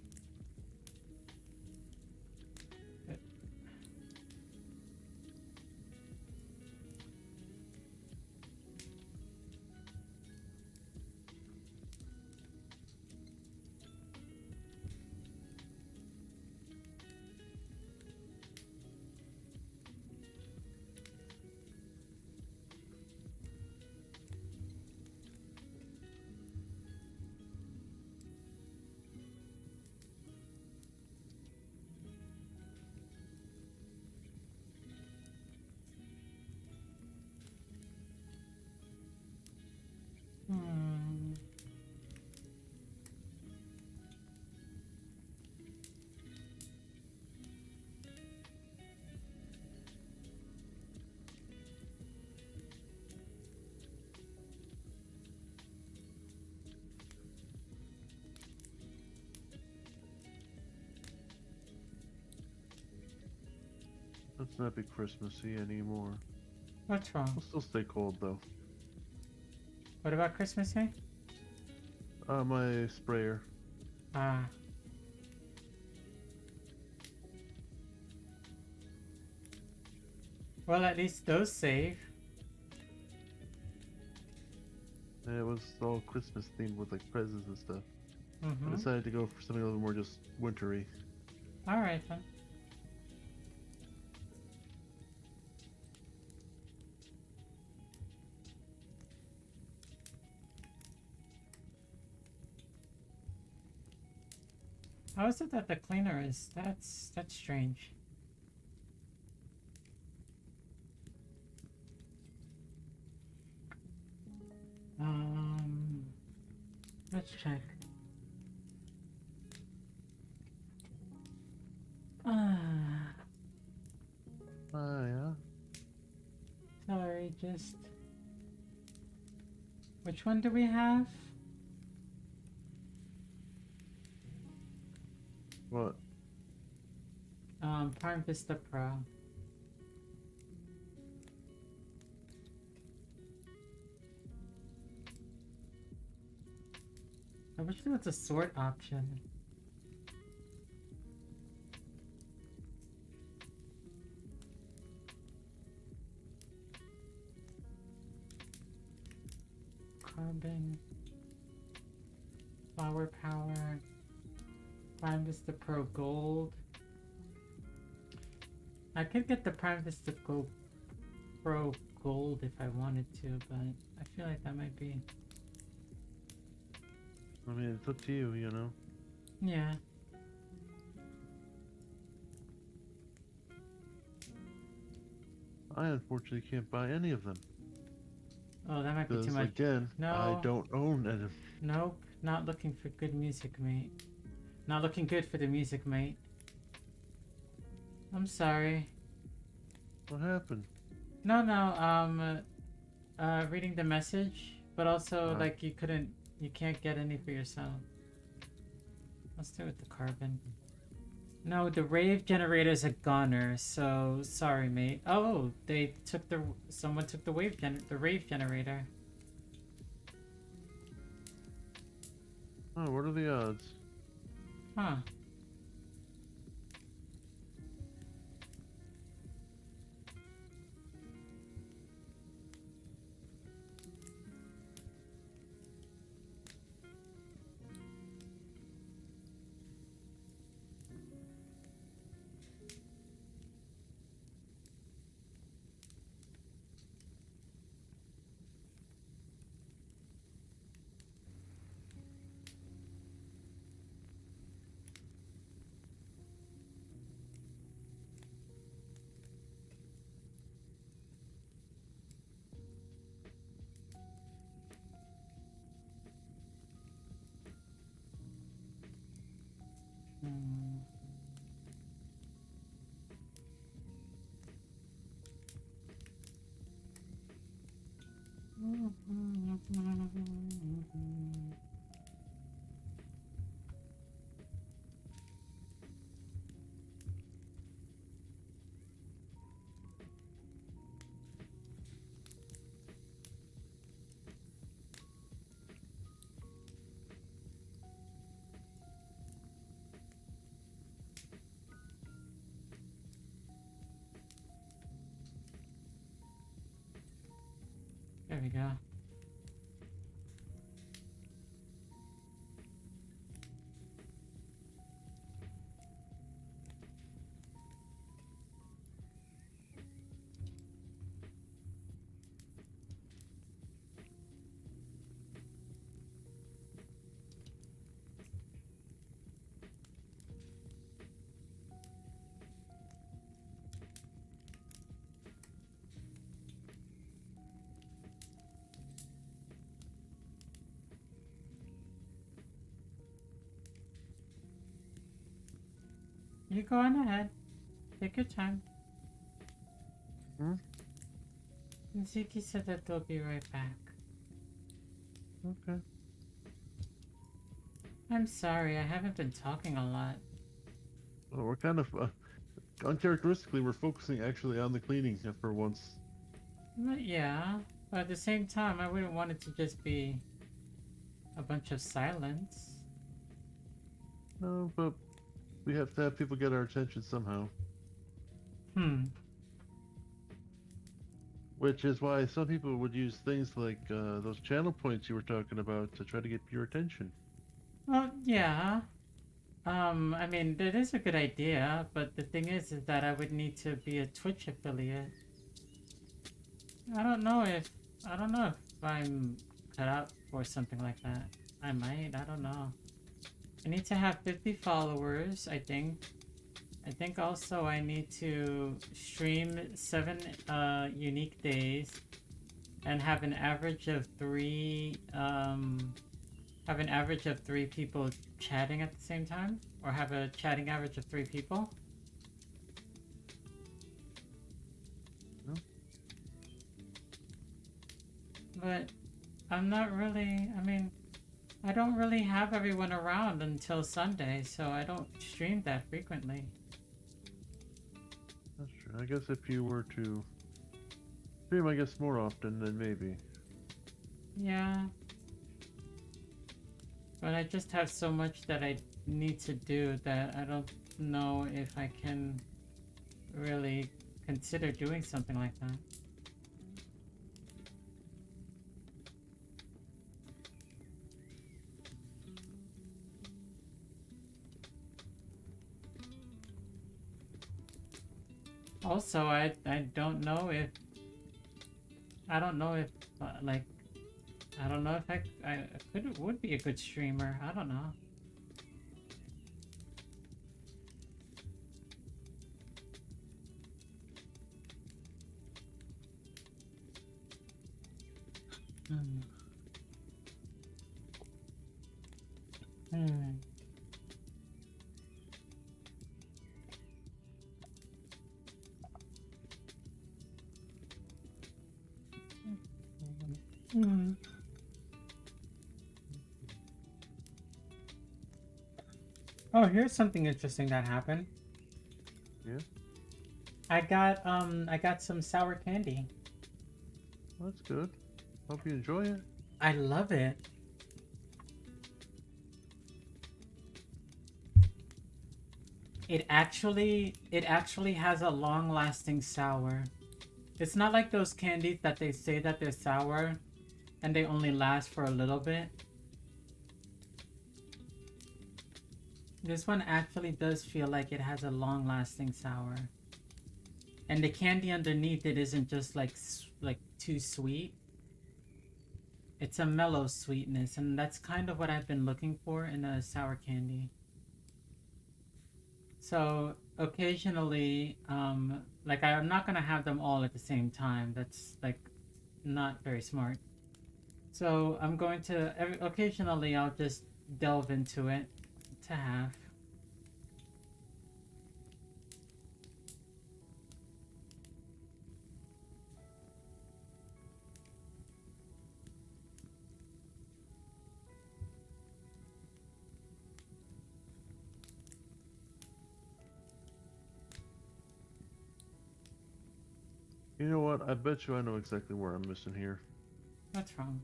Hmm. Let's not be Christmassy anymore. What's wrong? We'll still stay cold though. What about Christmas Day? My sprayer. Ah. Well, at least those save. It was all Christmas themed with like presents and stuff. I Mm-hmm. decided to go for something a little more just wintry. Alright then. How is it that the cleaner is? That's strange. Um, let's check. Ah, Yeah. sorry, just... Which one do we have? What? Prime Vista Pro. I wish there was a sort option. Carbon. Flower Power. Prime Vista Pro Gold. I could get the Prime Vista Pro Gold if I wanted to, but I feel like that might be... I mean, it's up to you, you know? Yeah. I unfortunately can't buy any of them. Oh, that might be too Because, much. again, No. I don't own any. Nope. Not looking for good music, mate. Not looking good for the music, mate. I'm sorry. What happened? No, reading the message, but also, like, you can't get any for yourself. Let's do it with the carbon. No, the rave generator's a goner, so sorry, mate. Oh, someone took the rave generator. Oh, what are the odds? Huh. Hmm. There we go. You go on ahead. Take your time. Hmm? Ziki said that they'll be right back. Okay. I'm sorry, I haven't been talking a lot. Well, we're kind of uncharacteristically, we're focusing actually on the cleaning for once. But yeah, but at the same time, I wouldn't want it to just be a bunch of silence. No, but we have to have people get our attention somehow. Hmm. Which is why some people would use things like those channel points you were talking about to try to get your attention. Well, yeah. I mean, that is a good idea, but the thing is that I would need to be a Twitch affiliate. I don't know if, I don't know if I'm cut out for something like that. I might, I don't know. I need to have 50 followers, I think. I think also I need to stream 7 unique days and have an average of 3 people chatting at the same time, or have a chatting average of 3 people. No? But I'm not really, I mean, I don't really have everyone around until Sunday, so I don't stream that frequently. That's true. I guess if you were to stream, I guess more often, then maybe. Yeah. But I just have so much that I need to do that I don't know if I can really consider doing something like that. Also, I don't know if like I don't know if I would be a good streamer. I don't know. Hmm. Hmm. Hmm. Oh, here's something interesting that happened. Yeah? I got some sour candy. Well, that's good. Hope you enjoy it. I love it. it actually has a long-lasting sour. It's not like those candies that they say that they're sour and they only last for a little bit. This one actually does feel like it has a long-lasting sour. And the candy underneath it isn't just like too sweet. It's a mellow sweetness, and that's kind of what I've been looking for in a sour candy. So occasionally, like I'm not gonna have them all at the same time. That's like not very smart. So I'm going to occasionally I'll just delve into it to have. You know what? I bet you I know exactly where I'm missing here. What's wrong?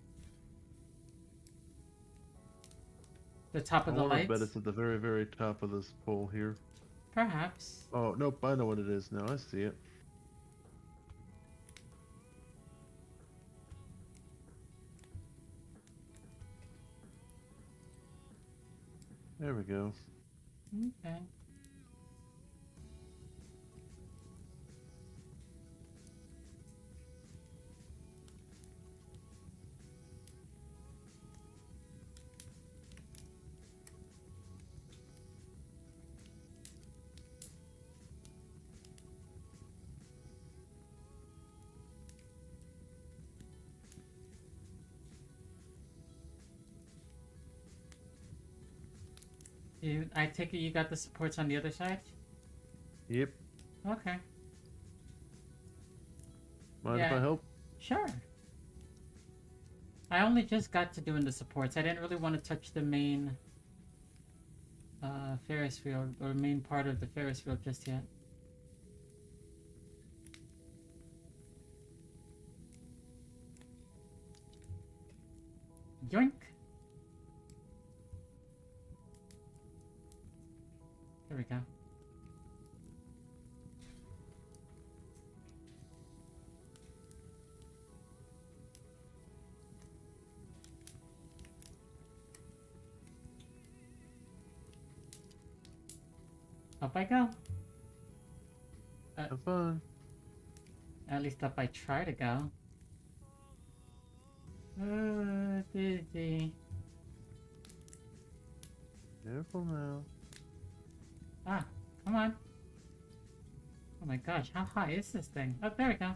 The top I of the want to bet lights? it's at the very, very top of this pole here. Perhaps. Oh, nope, I know what it is now. I see it. There we go. Okay. I take it you got the supports on the other side? Yep. Okay. Mind if Yeah, I help? sure. I only just got to doing the supports. I didn't really want to touch the main Ferris wheel or main part of the Ferris wheel just yet. Yoink! There we go. Up I go. Have fun. At least up I try to go. Dizzy. Careful now. Ah, come on. Oh my gosh, how high is this thing? Oh, there we go.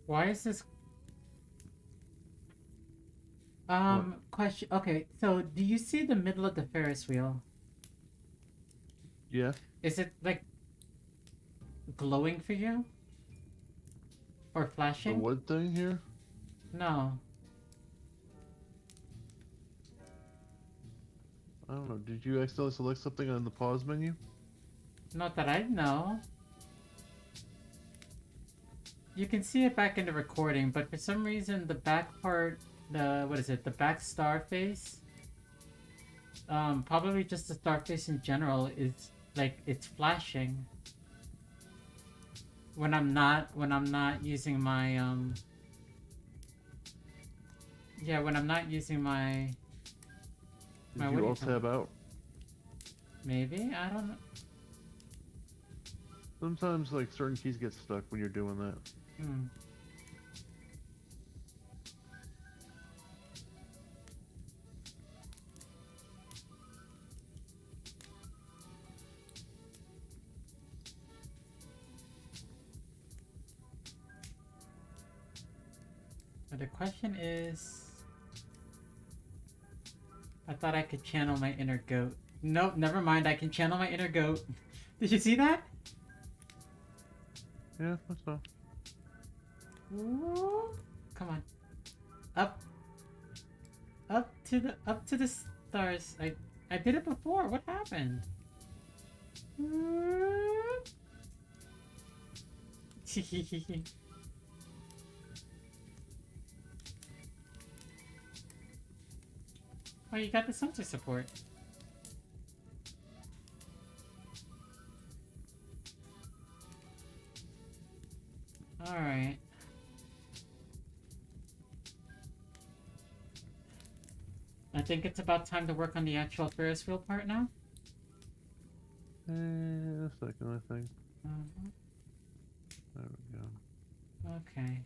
Why is this What? question? Okay, so do you see the middle of the Ferris wheel? Yeah. Is it like glowing for you? Or The flashing? wood thing here? No. I don't know. Did you accidentally select something on the pause menu? Not that I know. You can see it back in the recording, but for some reason the back part, what is it, the back star face? Probably just the star face in general is like it's flashing. When I'm not using my yeah, when I'm not using my Did what you do you alt call it? tab out? Maybe? I don't know. Sometimes like certain keys get stuck when you're doing that. Hmm. But the question is... I thought I could channel my inner goat. Nope, never mind. I can channel my inner goat. Did you see that? Yeah, that's all. Ooh. Come on. Up. Up to the stars. I did it before. What happened? Oh, you got the sensor support. Alright. I think it's about time to work on the actual Ferris wheel part now. A second, I think. There we go. Okay.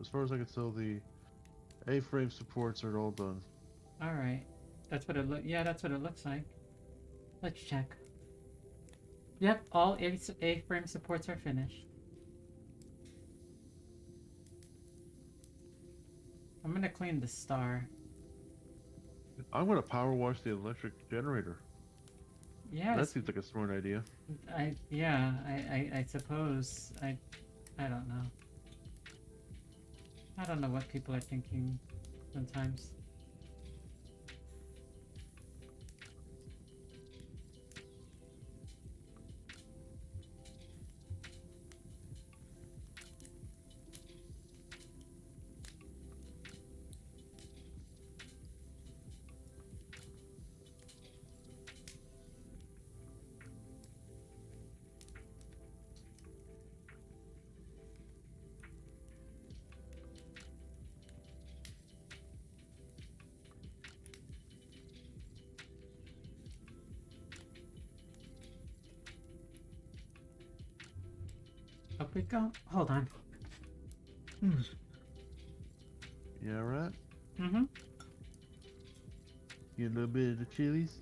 As far as I can tell, the A-frame supports are all done. Alright. That's what it yeah, that's what it looks like. Let's check. Yep, all A-frame supports are finished. I'm gonna clean the star. I'm gonna power wash the electric generator. Yeah, That seems like a smart idea. I suppose I don't know. I don't know what people are thinking sometimes. Up we go. Hold on. Yeah, right? Mm-hmm. You a little bit of the chilies?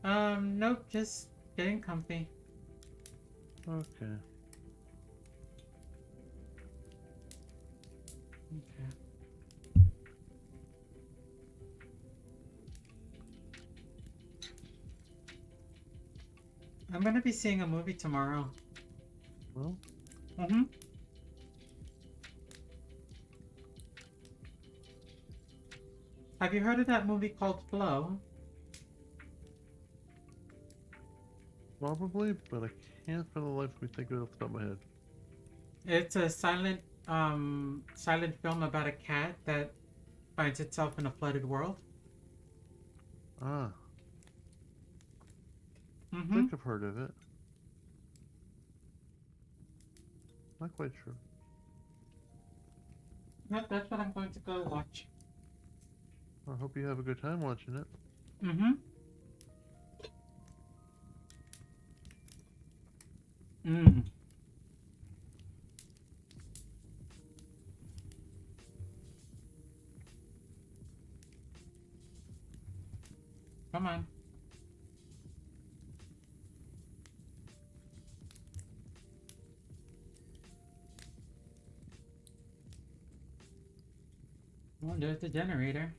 Nope, just getting comfy. Okay. Okay. I'm gonna be seeing a movie tomorrow. Well, Mm-hmm. Have you heard of that movie called Flow? probably, but I can't for the life of me think of it off the top of my head. It's a silent film about a cat that finds itself in a flooded world. Ah, I Mm-hmm. think I've heard of it. Not quite sure. Yep, that's what I'm going to go watch. I hope you have a good time watching it. Mm-hmm. Mm. Come on. Well, there's the generator.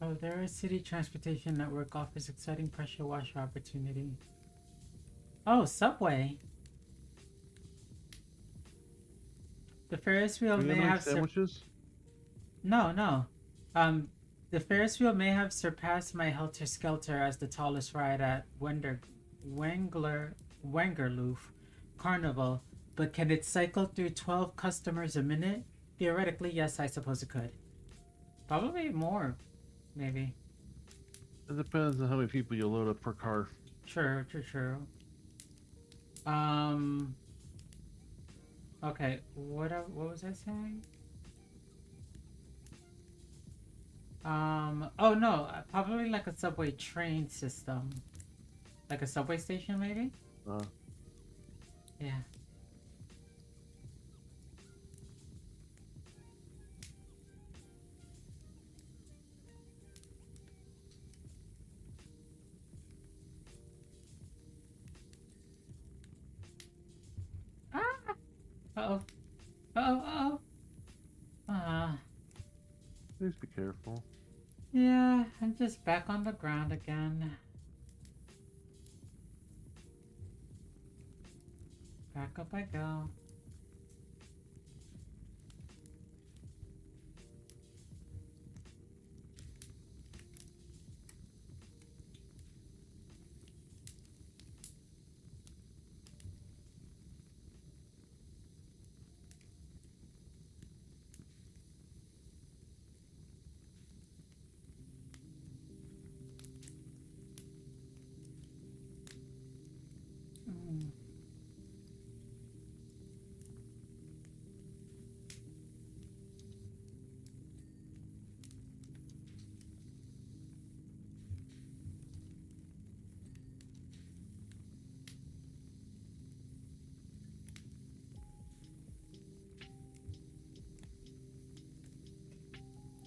Oh, there is City Transportation Network offers exciting pressure washer opportunity. Oh, Subway. The Ferris wheel Are you may gonna make have sandwiches? no, no. Um, the Ferris wheel may have surpassed my Helter Skelter as the tallest ride at Wengerloof Carnival, but can it cycle through 12 customers a minute? Theoretically, yes, I suppose it could. Probably more, maybe. It depends on how many people you load up per car. True, true, true. Um, okay, what was I saying? Oh no, probably like a subway train system. Like a subway station, maybe? Uh, Yeah. Ah! Uh-oh. Uh-oh, uh-oh. please be careful. Yeah, I'm just back on the ground again. Back up I go.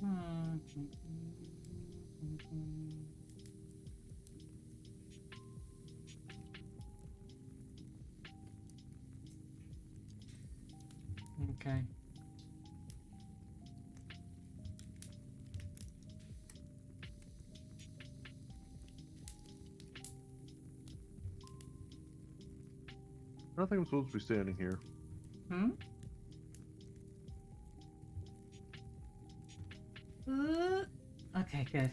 Mm, mm, mm. Okay. I don't think I'm supposed to be standing here. Hmm? Okay, good.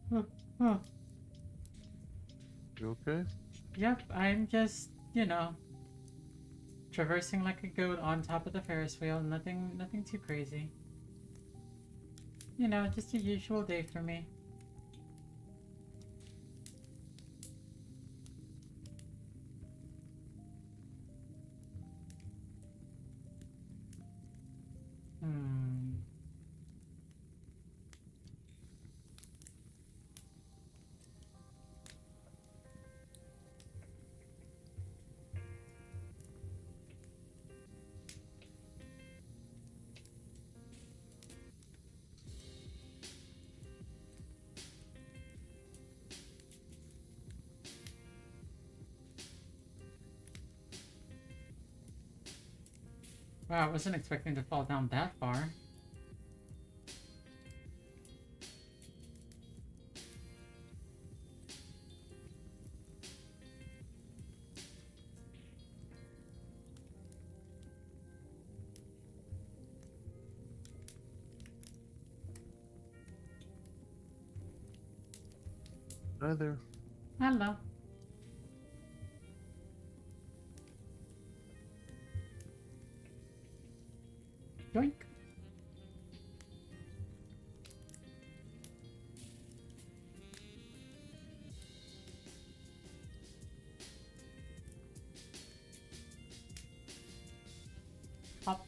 Oh, oh. You okay? Yep, I'm just, traversing like a goat on top of the Ferris wheel. Nothing too crazy. Just a usual day for me. Hmm. Wow, I wasn't expecting to fall down that far. Hi there. Hello. Yoink. Hop.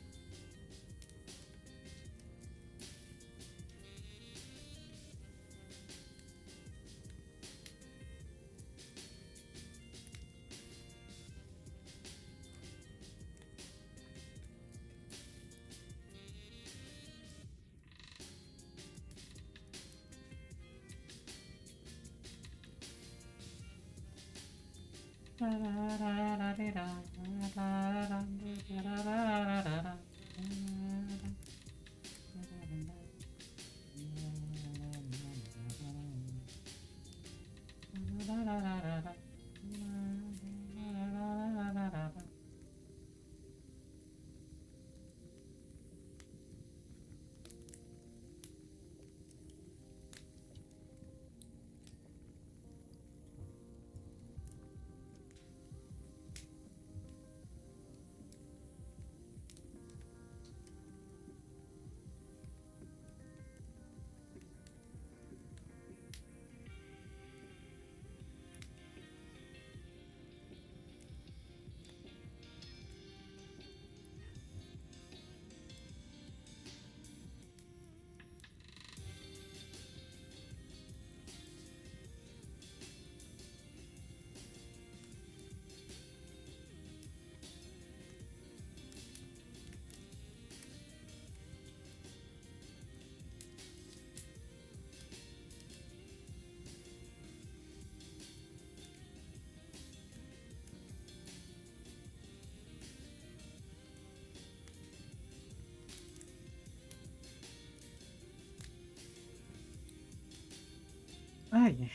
Ay.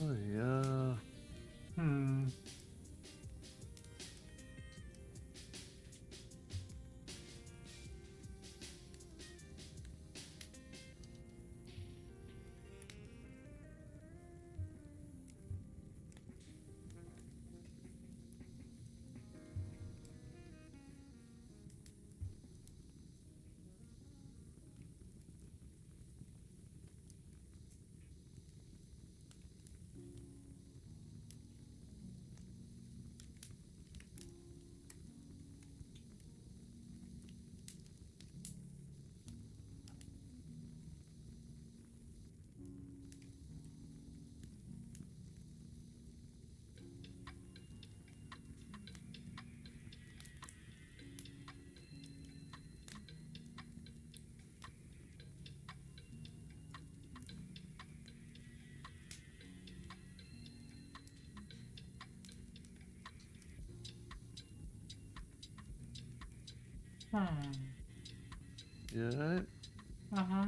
Oh, yeah. Hmm. Hmm. Yeah. Uh-huh.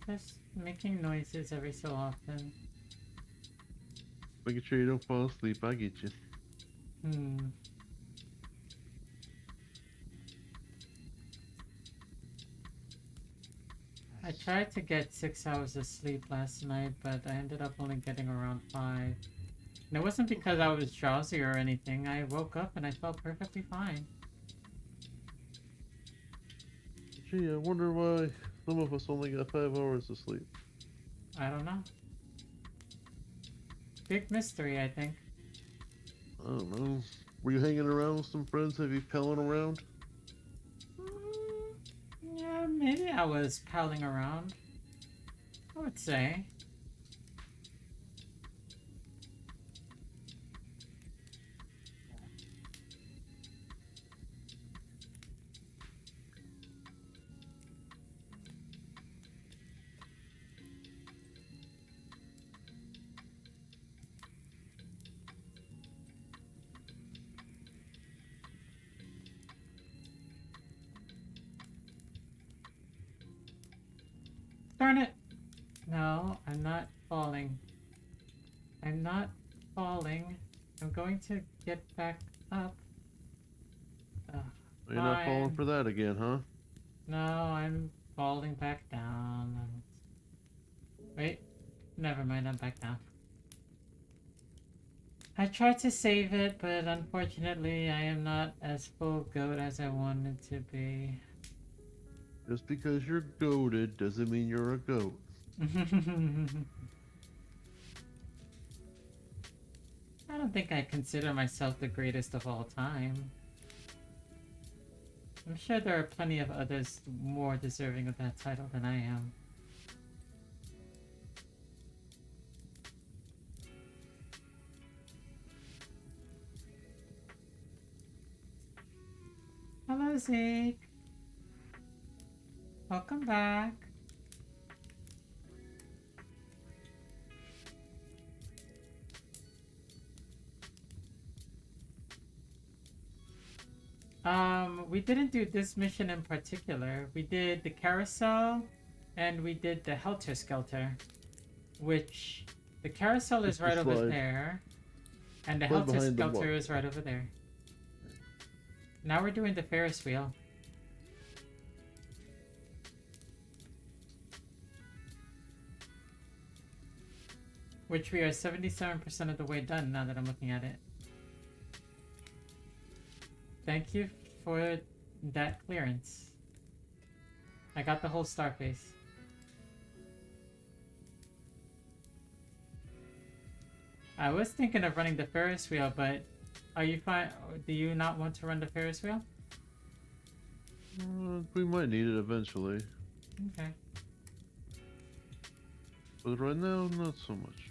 Just making noises every so often. Making sure you don't fall asleep. I get you. Hmm. I tried to get 6 hours of sleep last night, but I ended up only getting around 5. And it wasn't because I was drowsy or anything. I woke up and I felt perfectly fine. Gee, I wonder why some of us only got 5 hours of sleep. I don't know. Big mystery, I think. I don't know. Were you hanging around with some friends? Have you palling around? Yeah, maybe I was palling around. I would say. Darn it! No, I'm not falling. I'm not falling. I'm going to get back up. Ugh, You're not falling fine. for that again, huh? No, I'm falling back down. Wait, never mind, I'm back down. I tried to save it, but unfortunately I am not as full goat as I wanted to be. Just because you're goaded doesn't mean you're a goat. I don't think I consider myself the greatest of all time. I'm sure there are plenty of others more deserving of that title than I am. Hello, Zeke. Welcome back. We didn't do this mission in particular. We did the carousel, and we did the helter skelter, which the carousel is Just the right over slide. there, and the Slide helter behind the skelter wall. is right over there. Now we're doing the Ferris wheel. Which we are 77% of the way done now that I'm looking at it. Thank you for that clearance. I got the whole star face. I was thinking of running the Ferris wheel, but are you fine? Do you not want to run the Ferris wheel? We might need it eventually, Okay. but right now, not so much.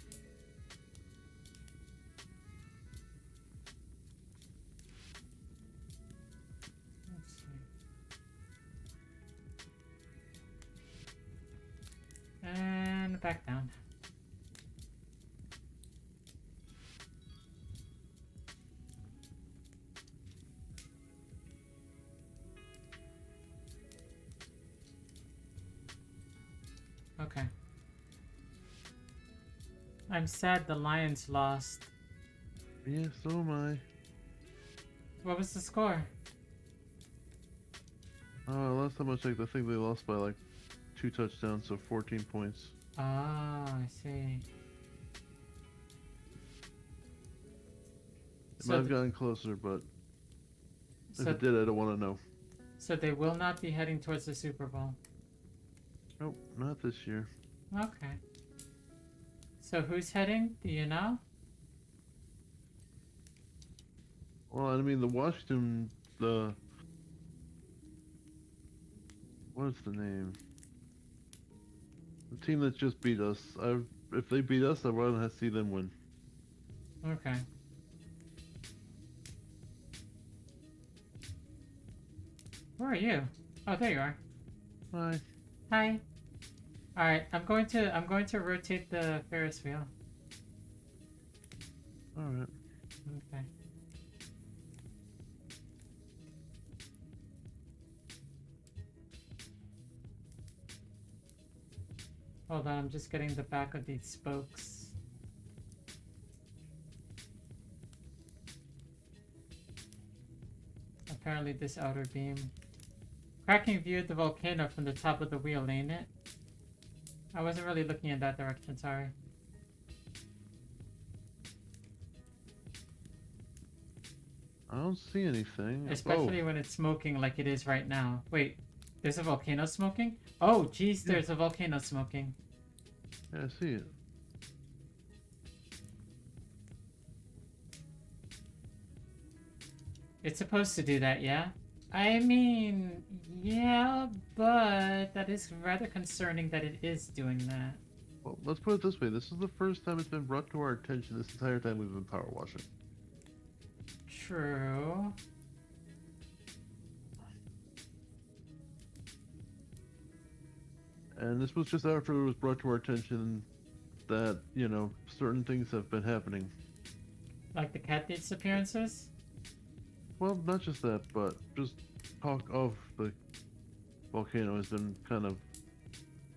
Let's see. And back down. Okay. I'm sad the Lions lost. Yeah, so am I. What was the score? Last time I checked, I think they lost by like 2 touchdowns, so 14 points. Ah, I see. It might have gotten closer, but if it did, I don't want to know. So they will not be heading towards the Super Bowl. Nope, not this year. Okay. So who's heading? Do you know? Well, I mean, what is the name? The team that just beat us. If they beat us, I'd rather see them win. Okay. Where are you? Oh, there you are. Hi. Hi. All right, I'm going to rotate the Ferris wheel. All right. Okay. Hold on, I'm just getting the back of these spokes. Apparently this outer beam. Cracking view of the volcano from the top of the wheel, ain't it? I wasn't really looking in that direction, sorry. I don't see anything. Especially when it's smoking like it is right now. Wait, there's a volcano smoking? Oh, geez, Yeah. there's a volcano smoking. Yeah, I see it. It's supposed to do that, yeah? I mean, yeah, but that is rather concerning that it is doing that. Well, let's put it this way. This is the first time it's been brought to our attention this entire time we've been power washing. True. And this was just after it was brought to our attention that, you know, certain things have been happening. Like the cat disappearances? Well, not just that, but just talk of the volcano has been kind of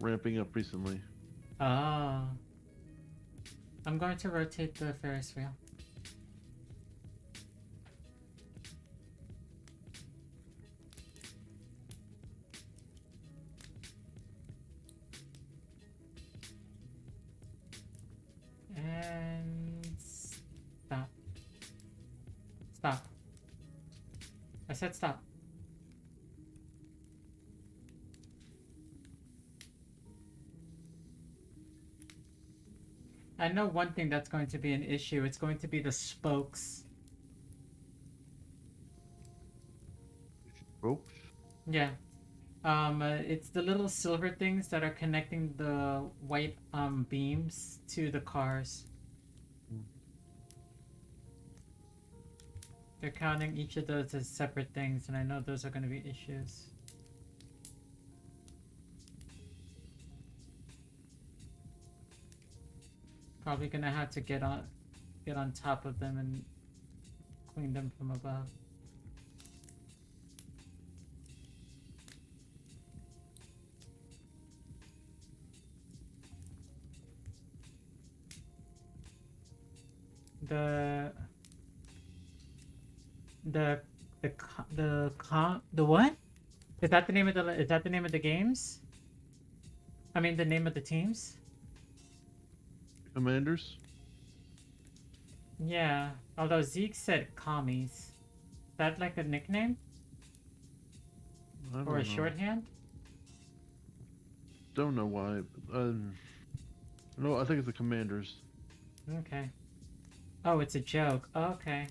ramping up recently. Oh. I'm going to rotate the Ferris wheel. And stop. Stop. I said stop. I know one thing that's going to be an issue. It's going to be the spokes. Ropes? Yeah. It's the little silver things that are connecting the white beams to the cars. Hmm. They're counting each of those as separate things, and I know those are going to be issues. Probably gonna have to get on top of them and clean them from above. The the the what? Is that the name of the games? I mean the name of the teams? Commanders? Yeah. Although Zeke said commies. Is that like a nickname? I Or a don't know. shorthand? Don't know why. No, I think it's the Commanders. Okay. Oh, it's a joke. Okay.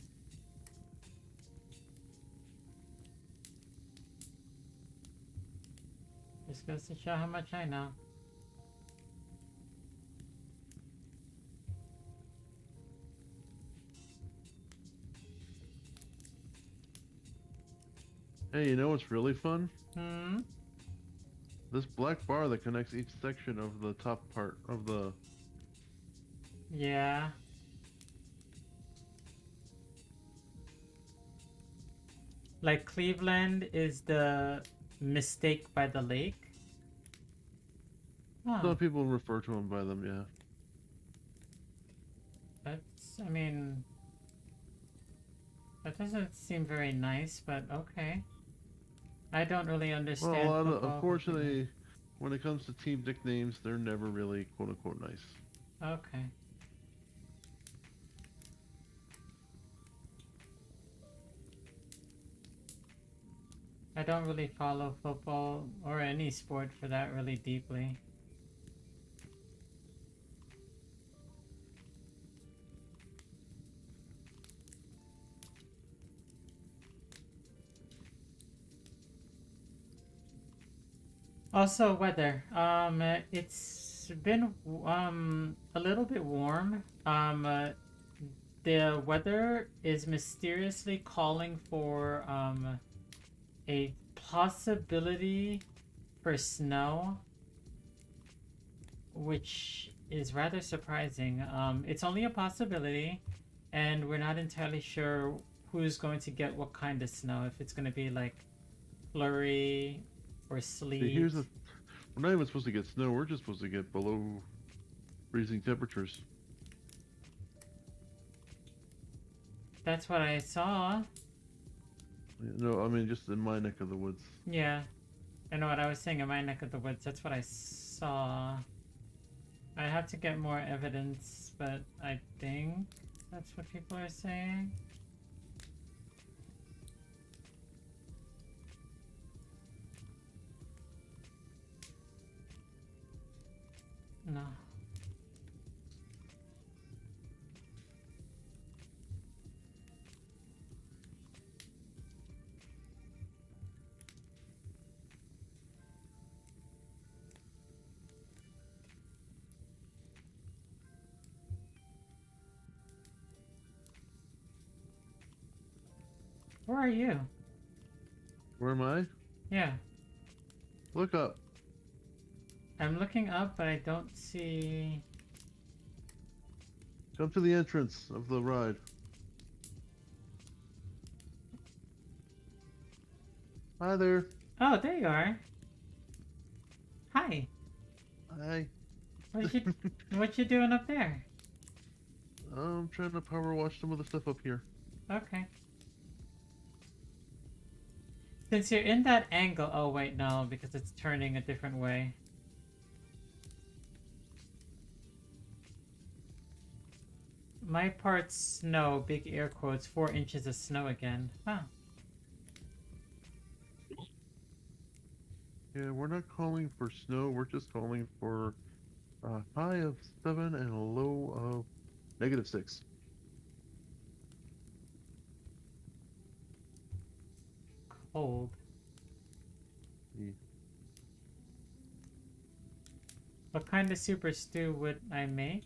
Just goes to show how much I know. Hey, you know what's really fun? Hmm? This black bar that connects each section of the top part of the... Yeah. Like Cleveland is the mistake by the lake. Huh. Some people refer to them by them, yeah. That's, I mean, that doesn't seem very nice, but okay. I don't really Well, a understand lot of... football completely. Unfortunately, when it comes to team nicknames, they're never really quote-unquote nice. Okay. I don't really follow football or any sport for that really deeply. Also, weather. It's been a little bit warm. The weather is mysteriously calling for a possibility for snow, which is rather surprising. It's only a possibility, and we're not entirely sure who's going to get what kind of snow. If it's going to be like flurry or See, sleet. here's the... We're not even supposed to get snow, we're just supposed to get below freezing temperatures. That's what I saw. No, I mean, just in my neck of the woods. Yeah, I know what I was saying in my neck of the woods. That's what I saw. I have to get more evidence, but I think that's what people are saying. No. Where are you? Where am I? Yeah. Look up. I'm looking up, but I don't see... Come to the entrance of the ride. Hi there. Oh, there you are. Hi. Hi. What you doing up there? I'm trying to power wash some of the stuff up here. Okay. Since you're in that angle... Oh, wait, no, because it's turning a different way. My part's snow, big air quotes, 4 inches of snow again. Huh. Yeah, we're not calling for snow. We're just calling for a high of 7 and a low of -6. Cold. Yeah. What kind of super stew would I make?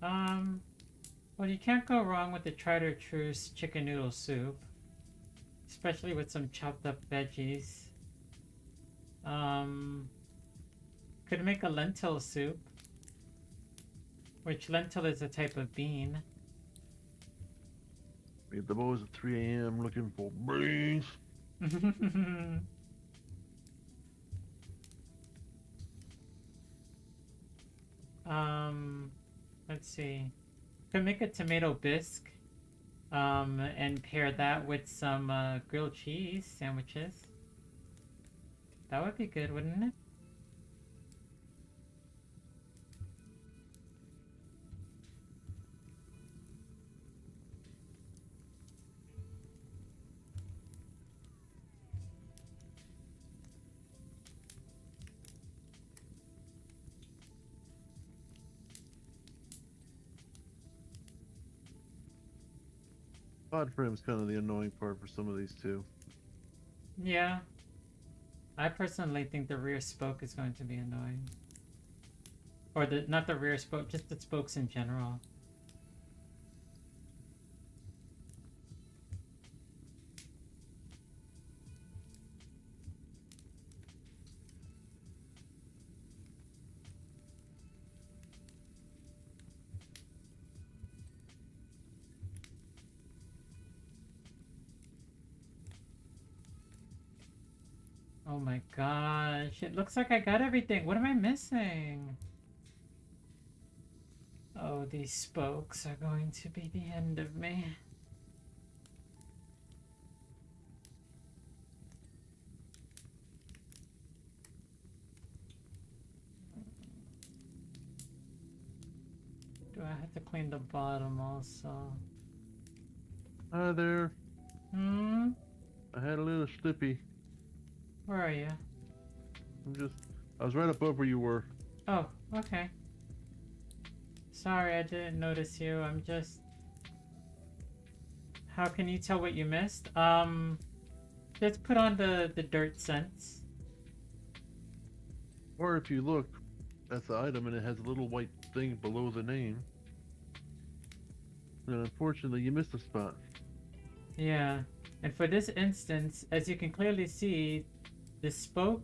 Well, you can't go wrong with the tried or true chicken noodle soup. Especially with some chopped up veggies. Um, could make a lentil soup. Which lentil is a type of bean. We get the boys at 3 a.m. looking for beans. um, let's see. Could make a tomato bisque. And pair that with some grilled cheese sandwiches. That would be good, wouldn't it? Pod frame's kind of the annoying part for some of these too. Yeah. I personally think the rear spoke is going to be annoying. Or not the rear spoke, just the spokes in general. Oh my gosh, it looks like I got everything. What am I missing? Oh, these spokes are going to be the end of me. Do I have to clean the bottom also? Hi there. Hmm? I had a little slippy. Where are you? I was right above where you were. Oh, okay. Sorry, I didn't notice you. I'm just... How can you tell what you missed? Just put on the dirt sense. Or if you look at the item and it has a little white thing below the name, then unfortunately you missed a spot. Yeah. And for this instance, as you can clearly see, this spoke,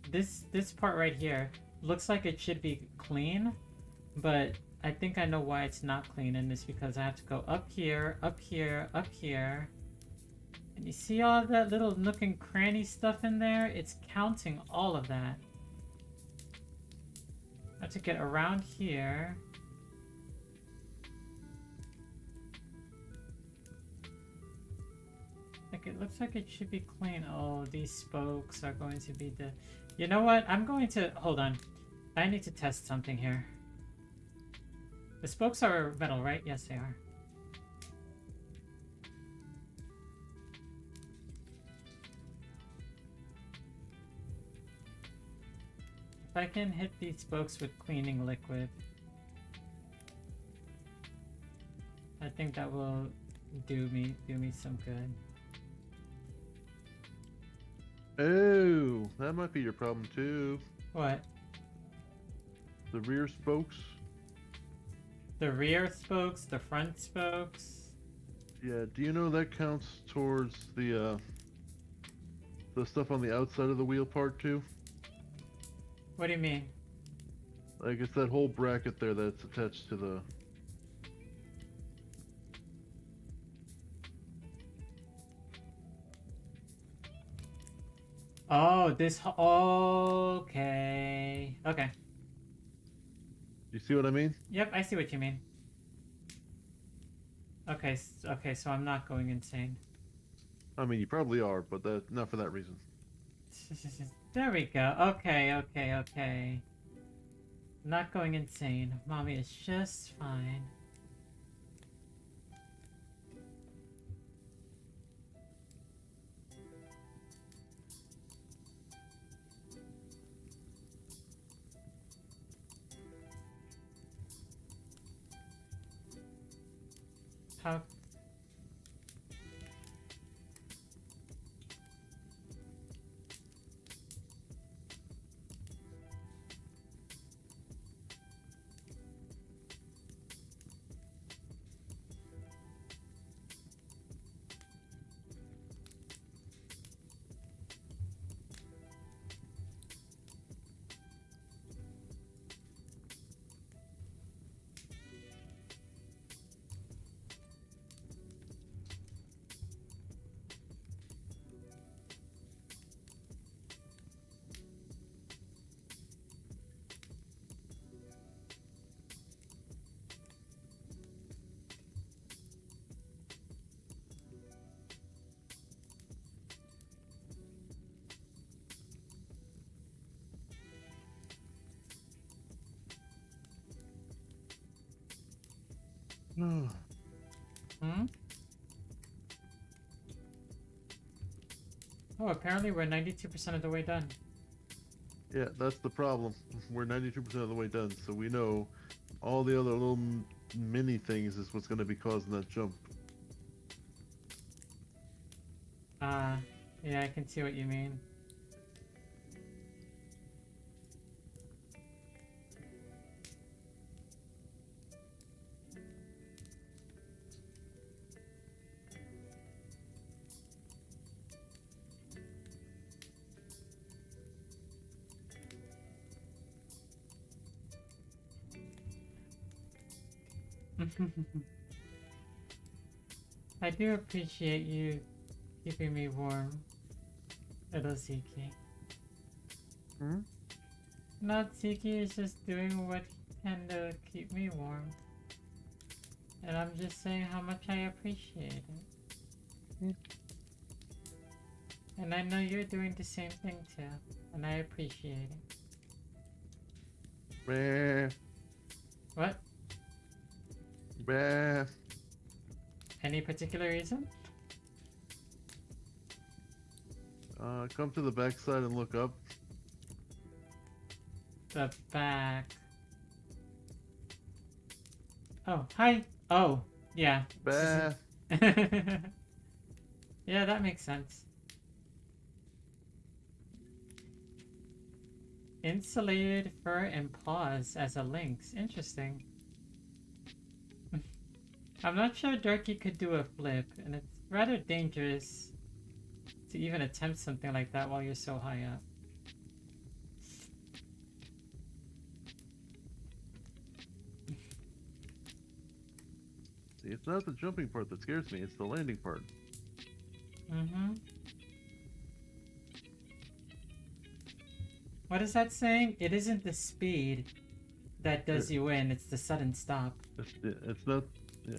this part right here, looks like it should be clean, but I think I know why it's not clean, and it's because I have to go up here, up here, up here. And you see all that little nook and cranny stuff in there? It's counting all of that. I have to get around here. Like, it looks like it should be clean. Oh, these spokes are going to be the... You know what? I'm going to... Hold on. I need to test something here. The spokes are metal, right? Yes, they are. If I can hit these spokes with cleaning liquid, I think that will do me some good. Oh, that might be your problem too. What? The rear spokes. The rear spokes, the front spokes. Yeah, do you know that counts towards the stuff on the outside of the wheel part too? What do you mean? Like it's that whole bracket there that's attached to the... Oh, this... Okay. Okay. You see what I mean? Yep, I see what you mean. Okay, okay, so I'm not going insane. I mean, you probably are, but not for that reason. There we go. Okay, okay, okay. Not going insane. Mommy is just fine. How... Hmm? Oh, apparently we're 92% of the way done. Yeah, that's the problem. We're 92% of the way done, so we know all the other little mini things is what's going to be causing that jump. Yeah, I can see what you mean. I do appreciate you keeping me warm, little Ziki. Hmm? Not Ziki is just doing what he can to keep me warm. And I'm just saying how much I appreciate it. Hmm. And I know you're doing the same thing too. And I appreciate it. Bah, What? bah. Any particular reason? Come to the backside and look up. The back. Oh, hi. Oh, yeah. Bah. Yeah, that makes sense. Insulated fur and paws as a lynx. Interesting. I'm not sure Darky could do a flip, and it's rather dangerous to even attempt something like that while you're so high up. See, it's not the jumping part that scares me, it's the landing part. Mm-hmm. What is that saying? It isn't the speed that does you in, it's the sudden stop. It's not, yeah.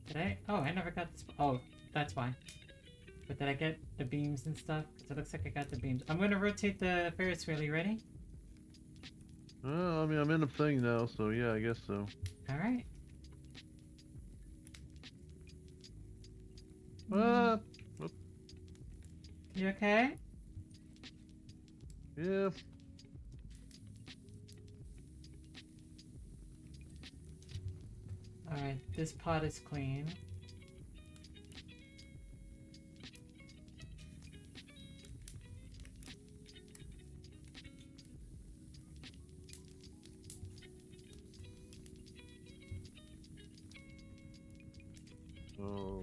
Did I? Oh, I never got this. Oh, that's why. But did I get the beams and stuff? Because it looks like I got the beams. I'm going to rotate the Ferris wheel. You ready? I mean, I'm in a thing now, so yeah, I guess so. Alright. Whoop. You okay? Yeah. Alright, this pot is clean. Oh,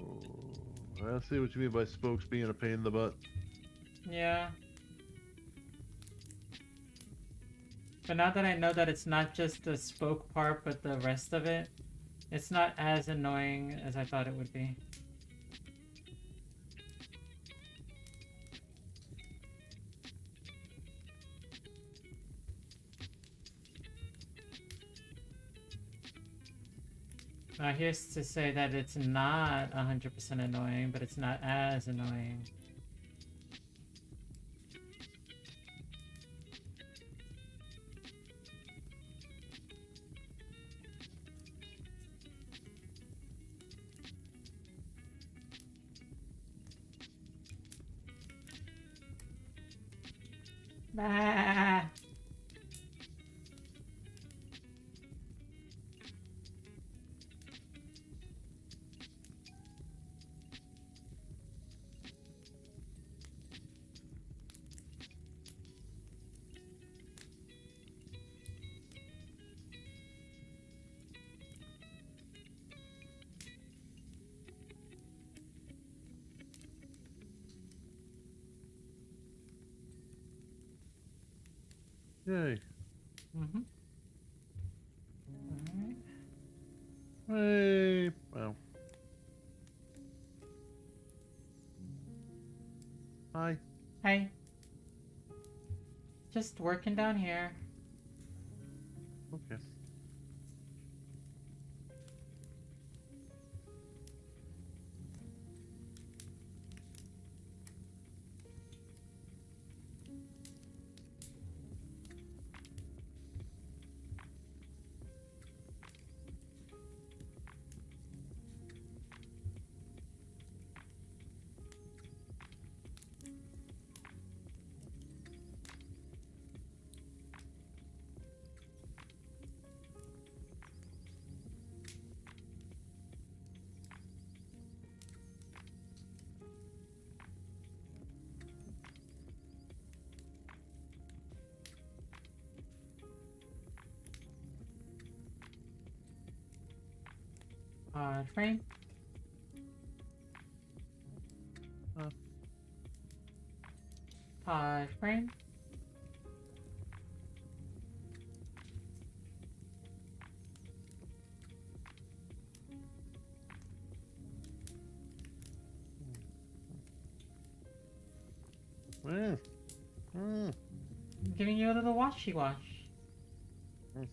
I see what you mean by spokes being a pain in the butt. Yeah. But now that I know that it's not just the spoke part, but the rest of it, it's not as annoying as I thought it would be. Now here's to say that it's not 100% annoying, but it's not as annoying. Bah! Yay. Mm-hmm. Alright. Hey. Wow. Hi. Hey. Just working down here. Okay. Frame. Uh, Frame. mm, mm, I'm giving you a little washy wash. mm.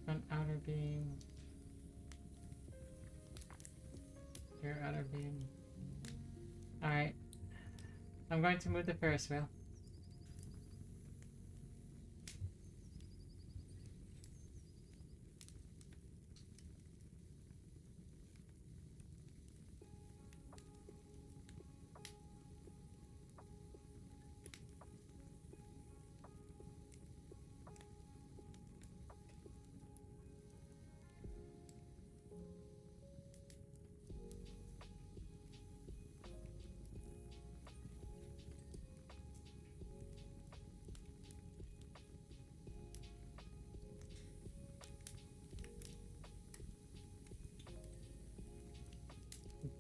Front outer beam. Rear outer beam. Alright. I'm going to move the Ferris wheel.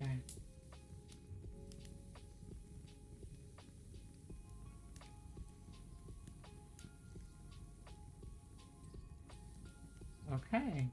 Okay. Okay.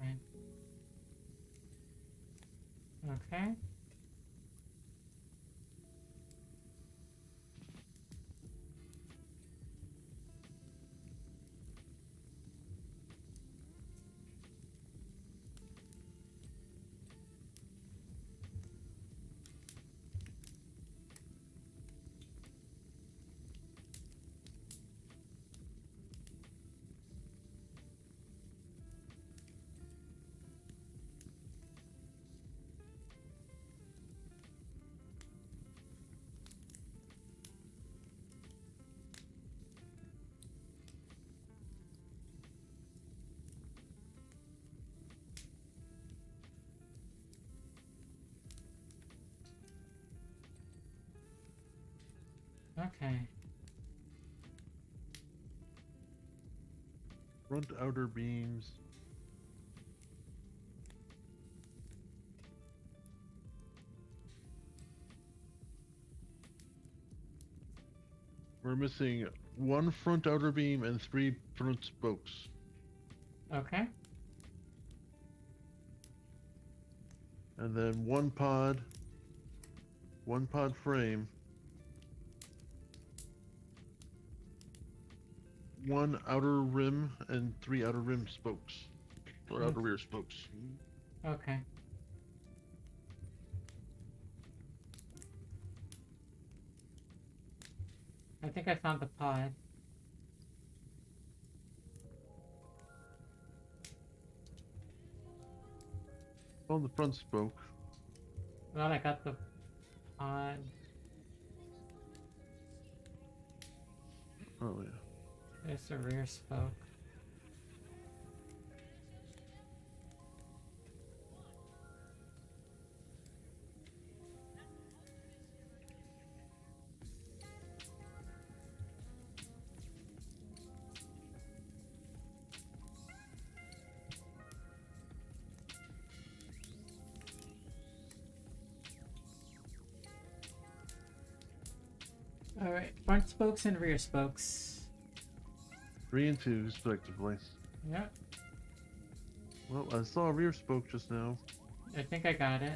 Right. Okay. Okay. Front outer beams. We're missing one front outer beam and 3 front spokes. Okay. And then one pod frame, one outer rim, and 3 outer rim spokes. Or outer rear spokes. Okay. I think I found the pod. On the front spoke. Well, I got the pod. Oh yeah. There's the rear spoke. Alright, front spokes and rear spokes. 3 and 2, respectively. Yep, Well, I saw a rear spoke just now. I think I got it.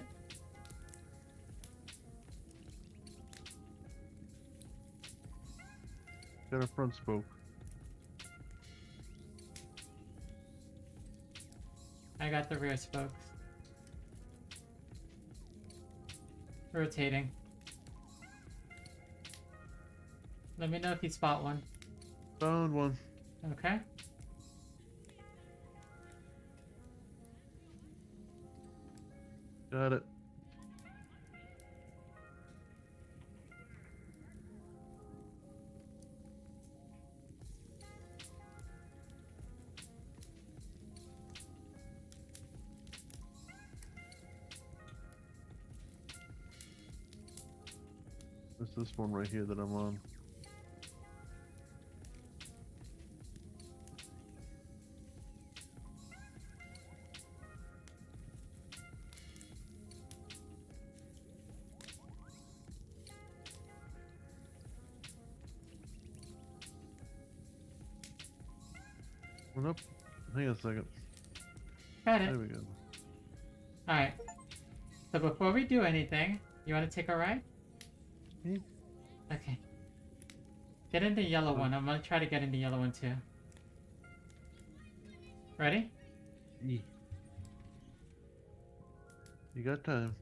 Got a front spoke. I got the rear spokes. Rotating. Let me know if you spot one. Found one. Okay. Got it. It's this one right here that I'm on. Oh, nope. Hang on a second. Got it. There we go. Alright. So before we do anything, you want to take a ride? Hmm? Okay. Get in the yellow one. I'm gonna try to get in the yellow one too. Ready? You got time.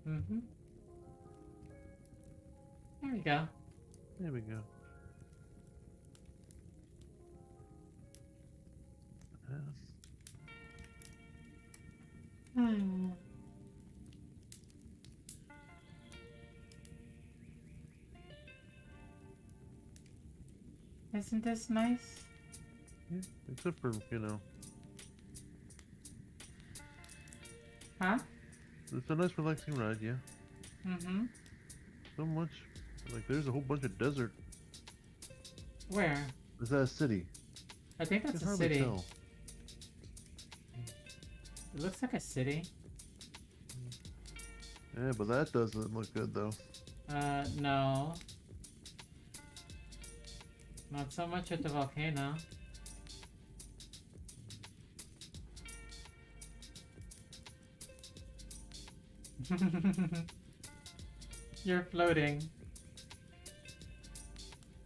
Mm-hmm. There we go. There we go. Hmm. Isn't this nice? Yeah, except for, you know, Huh? it's a nice relaxing ride, yeah. Mm-hmm. So much. Like, there's a whole bunch of desert. Where? Is that a city? I think I that's can a hardly city. tell. It looks like a city. Yeah, but that doesn't look good, though. No. Not so much with the volcano. You're floating.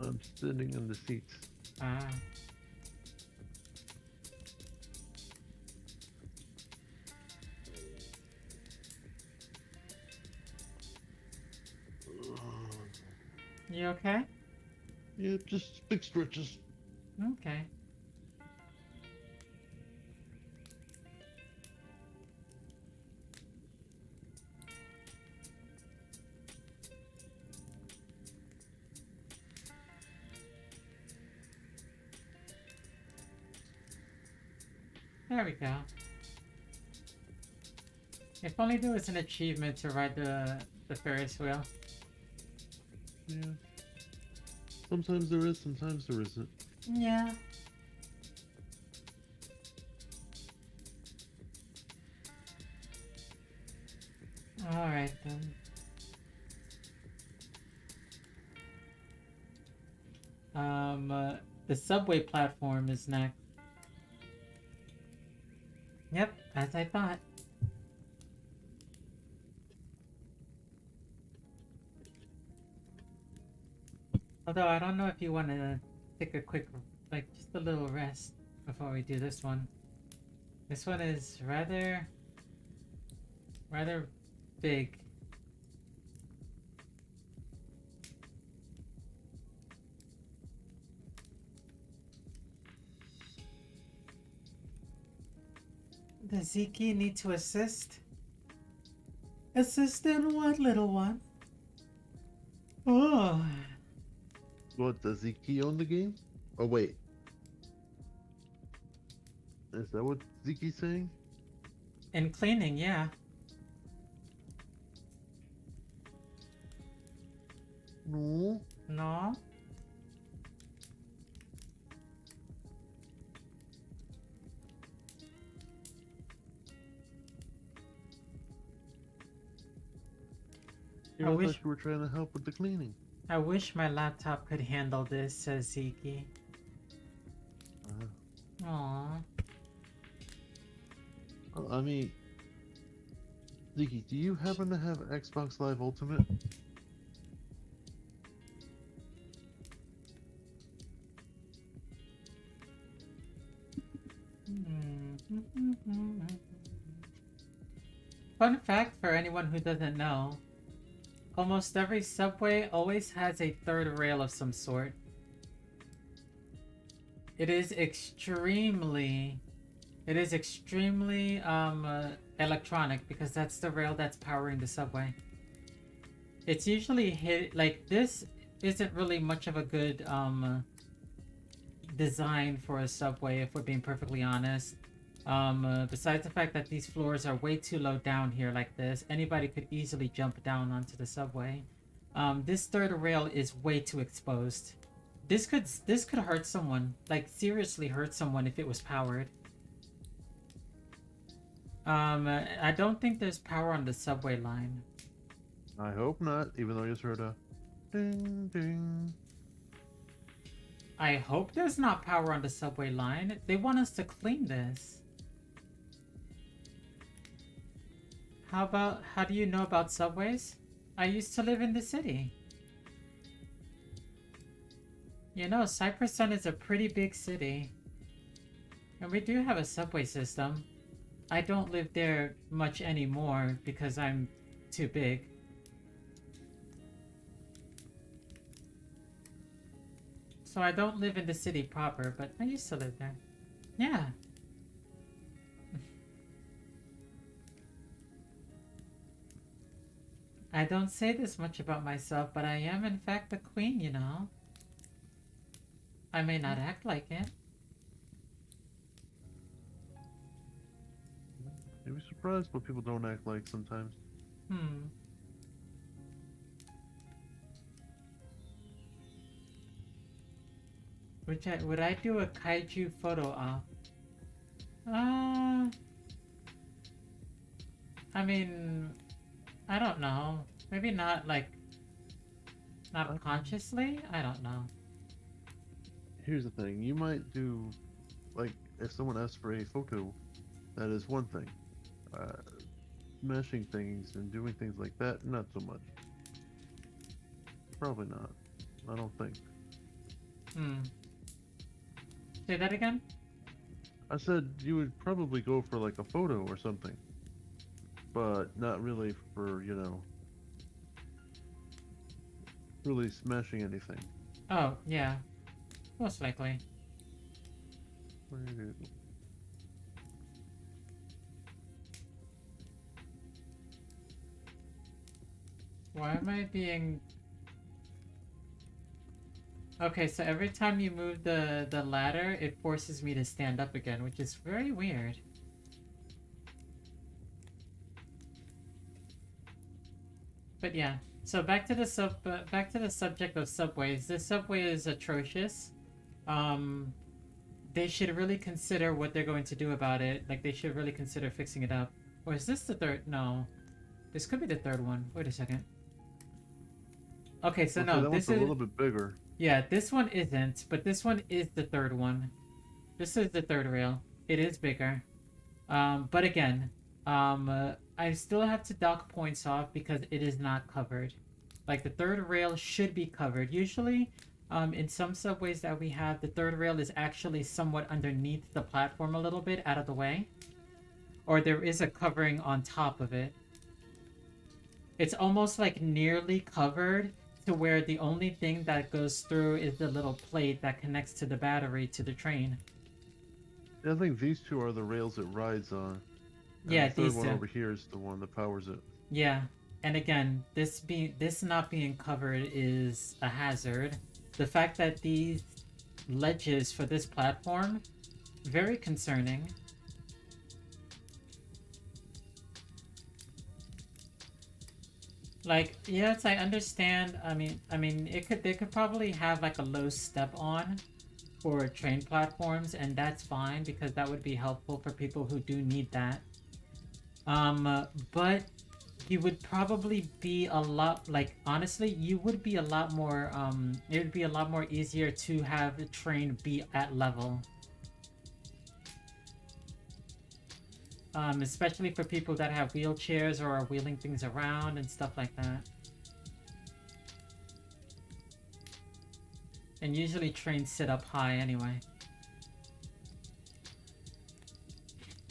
I'm sitting in the seats. Ah. You okay? Yeah, just big stretches. Okay. There we go. If only there was an achievement to ride the Ferris wheel. Yeah. Sometimes there is, sometimes there isn't. Yeah. Alright then. The subway platform is next. Yep, as I thought. Although I don't know if you want to take a quick, like just a little rest before we do this one. This one is rather big. Does Ziki need to assist? Assist in what, little one? Oh. What, does Ziki own the game? Oh, wait. Is that what Ziki's saying? In cleaning, yeah. No. No? Here, I I wish. thought you were trying to help with the cleaning. I wish my laptop could handle this, says Ziki. Aww. Well, I mean, Ziggy, do you happen to have Xbox Live Ultimate? Fun fact for anyone who doesn't know, almost every subway always has a third rail of some sort. It is extremely electronic because that's the rail that's powering the subway. It's usually hit like this isn't really much of a good design for a subway, if we're being perfectly honest. Besides the fact that these floors are way too low down here like this, anybody could easily jump down onto the subway. This third rail is way too exposed. This could hurt someone, like seriously hurt someone if it was powered. I don't think there's power on the subway line. I hope not, even though I just heard a ding ding. I hope there's not power on the subway line. They want us to clean this. How do you know about subways? I used to live in the city. You know, Cypress Sun is a pretty big city. And we do have a subway system. I don't live there much anymore because I'm too big. So I don't live in the city proper, but I used to live there. Yeah. I don't say this much about myself, but I am in fact a queen, you know. I may not act like it. You'd be surprised what people don't act like sometimes. Would I do a kaiju photo op? I mean, I don't know. Maybe not like, not consciously? I don't know. Here's the thing, you might do, like, if someone asks for a photo, that is one thing. Smashing things and doing things like that, not so much. Probably not. I don't think. Say that again? I said you would probably go for like a photo or something. But not really for, you know, really smashing anything. Oh, yeah. Most likely. Why am I being... Okay, so every time you move the ladder, it forces me to stand up again, which is very weird. But yeah, so back to the subject of subways. This subway is atrocious. They should really consider what they're going to do about it. Like, they should really consider fixing it up. Or is this the third? No. This could be the third one. Wait a second. Okay, so okay, no, that this one's is... a little bit bigger. Yeah, this one isn't, but this one is the third one. This is the third rail. It is bigger. But again, I still have to dock points off because it is not covered. Like, the third rail should be covered. Usually, in some subways that we have, the third rail is actually somewhat underneath the platform a little bit, out of the way. Or there is a covering on top of it. It's almost like nearly covered to where the only thing that goes through is the little plate that connects to the battery to the train. I think these two are the rails it rides on. And Yeah, the third these one two. over here is the one that powers it. Yeah, and again, this not being covered is a hazard. The fact that these ledges for this platform, very concerning. Like, yes, I understand. I mean, they could probably have like a low step on for train platforms, and that's fine because that would be helpful for people who do need that. But you would probably be a lot, like, honestly, you would be a lot more, it would be a lot more easier to have the train be at level. Especially for people that have wheelchairs or are wheeling things around and stuff like that. And usually trains sit up high anyway.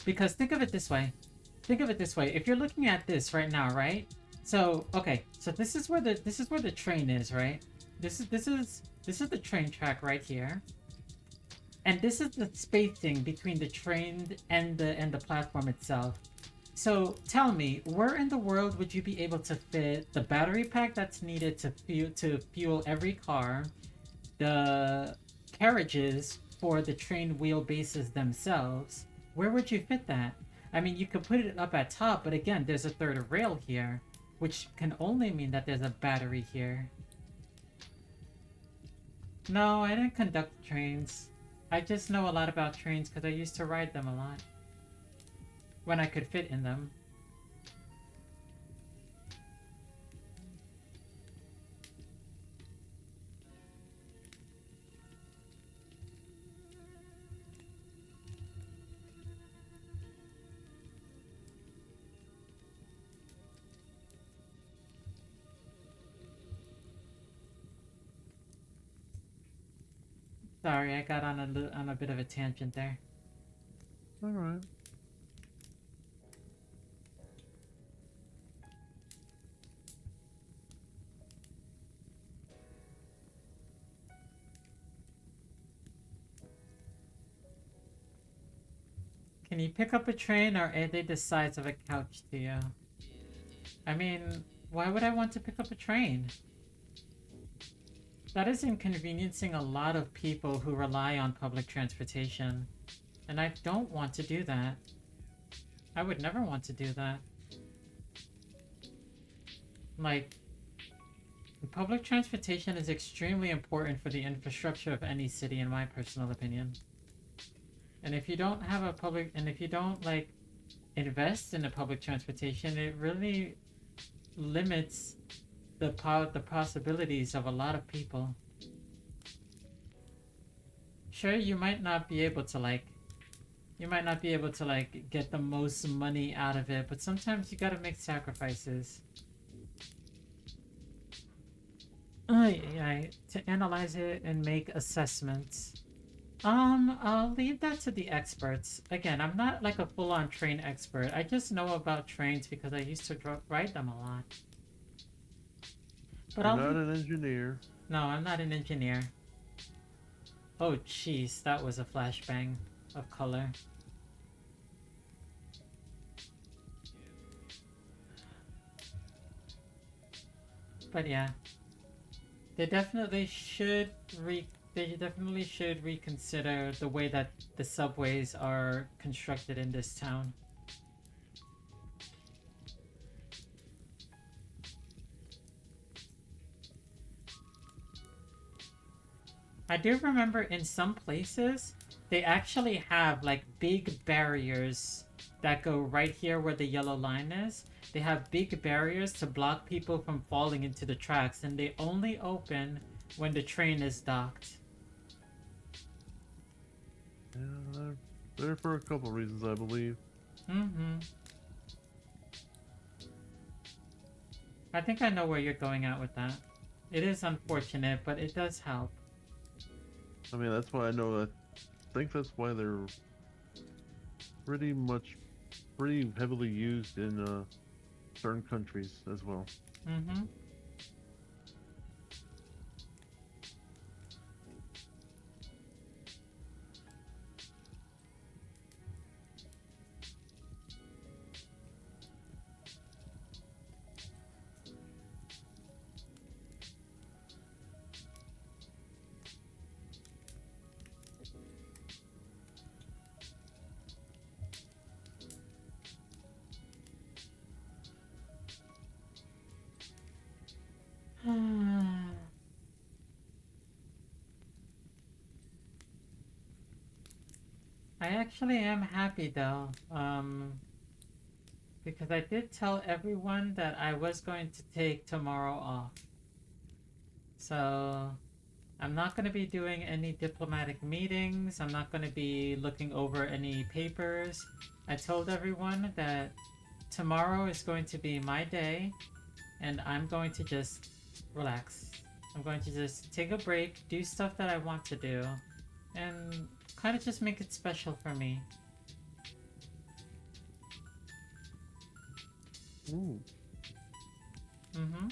Because think of it this way. Think of it this way. If you're looking at this right now, right? So, okay. So this is where the train is, right? This is the train track right here. And this is the spacing between the train and the platform itself. So tell me, where in the world would you be able to fit the battery pack that's needed to fuel every car, the carriages for the train wheelbases themselves? Where would you fit that? I mean, you could put it up at top, but again, there's a third rail here, which can only mean that there's a battery here. No, I didn't conduct trains. I just know a lot about trains because I used to ride them a lot. When I could fit in them. Sorry, I got on a bit of a tangent there. All right. Can you pick up a train, or are they the size of a couch to you? I mean, why would I want to pick up a train? That is inconveniencing a lot of people who rely on public transportation. And I don't want to do that. I would never want to do that. Like, public transportation is extremely important for the infrastructure of any city, in my personal opinion. And if you don't have a public, and if you don't, like, invest in the public transportation, it really limits the possibilities of a lot of people. Sure, you might not be able to, like, get the most money out of it, but sometimes you gotta make sacrifices. To analyze it and make assessments. I'll leave that to the experts. Again, I'm not like a full-on train expert. I just know about trains because I used to ride them a lot. But You're not an engineer. No, I'm not an engineer. Oh, jeez, that was a flashbang of color. But yeah, they definitely should reconsider the way that the subways are constructed in this town. I do remember in some places they actually have like big barriers that go right here where the yellow line is. They have big barriers to block people from falling into the tracks, and they only open when the train is docked. Yeah, they're there for a couple reasons, I believe. Mm-hmm. I think I know where you're going at with that. It is unfortunate, but it does help. I mean, that's why I know that. I think that's why they're pretty heavily used in certain countries as well. Mm-hmm. I actually am happy though, because I did tell everyone that I was going to take tomorrow off. So I'm not going to be doing any diplomatic meetings. I'm not going to be looking over any papers. I told everyone that tomorrow is going to be my day and I'm going to just relax. I'm going to just take a break, do stuff that I want to do, and kind of just make it special for me. Ooh. Mm-hmm.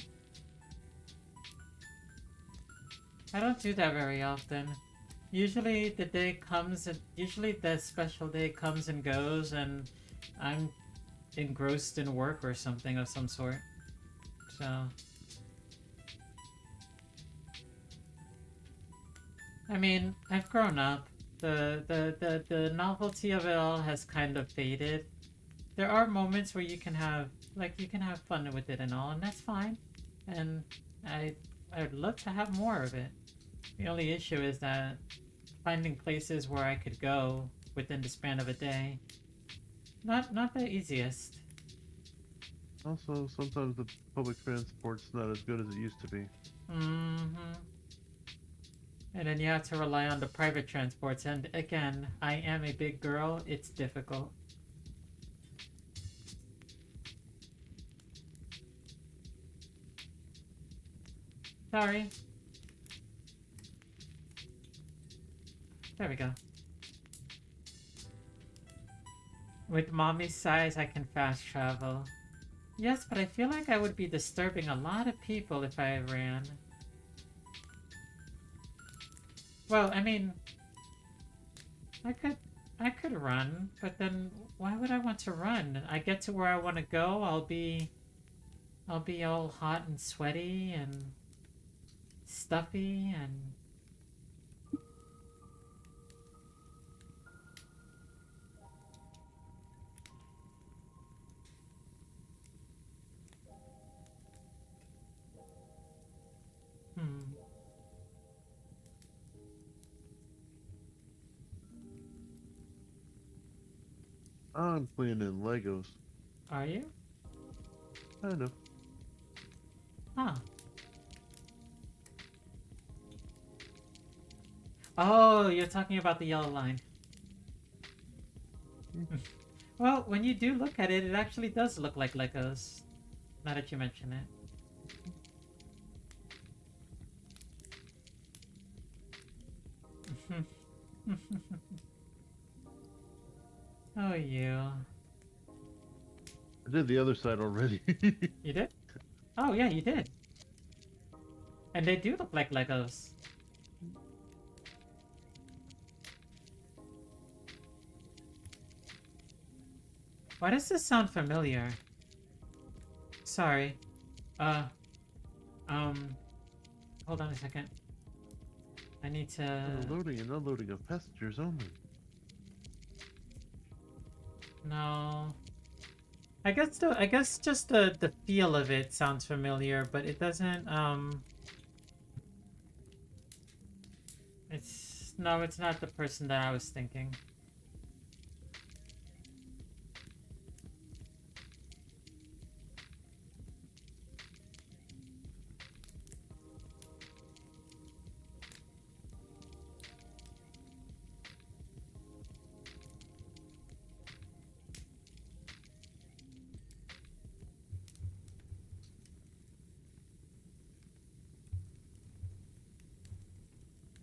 I don't do that very often. Usually the day comes and usually the special day comes and goes and I'm engrossed in work or something of some sort. So I mean, I've grown up. The novelty of it all has kind of faded. There are moments where you can have fun with it and all, and that's fine. And I'd love to have more of it. The only issue is that finding places where I could go within the span of a day, not the easiest. Also, sometimes the public transport's not as good as it used to be. Mm-hmm. And then you have to rely on the private transports, and again, I am a big girl, it's difficult. Sorry. There we go. With mommy's size, I can fast travel. Yes, but I feel like I would be disturbing a lot of people if I ran. Well, I mean, I could run, but then why would I want to run? I get to where I want to go, I'll be all hot and sweaty and stuffy and hmm. I'm playing in Legos. Are you? Kind of. Huh. Oh, you're talking about the yellow line. Well, when you do look at it, it actually does look like Legos. Now that you mention it. Oh, you. I did the other side already. You did? Oh, yeah, you did. And they do look like Legos. Why does this sound familiar? Sorry. Uh, hold on a second. I need to... Loading and unloading of passengers only. No. I guess just the feel of it sounds familiar, but it doesn't, no, it's not the person that I was thinking.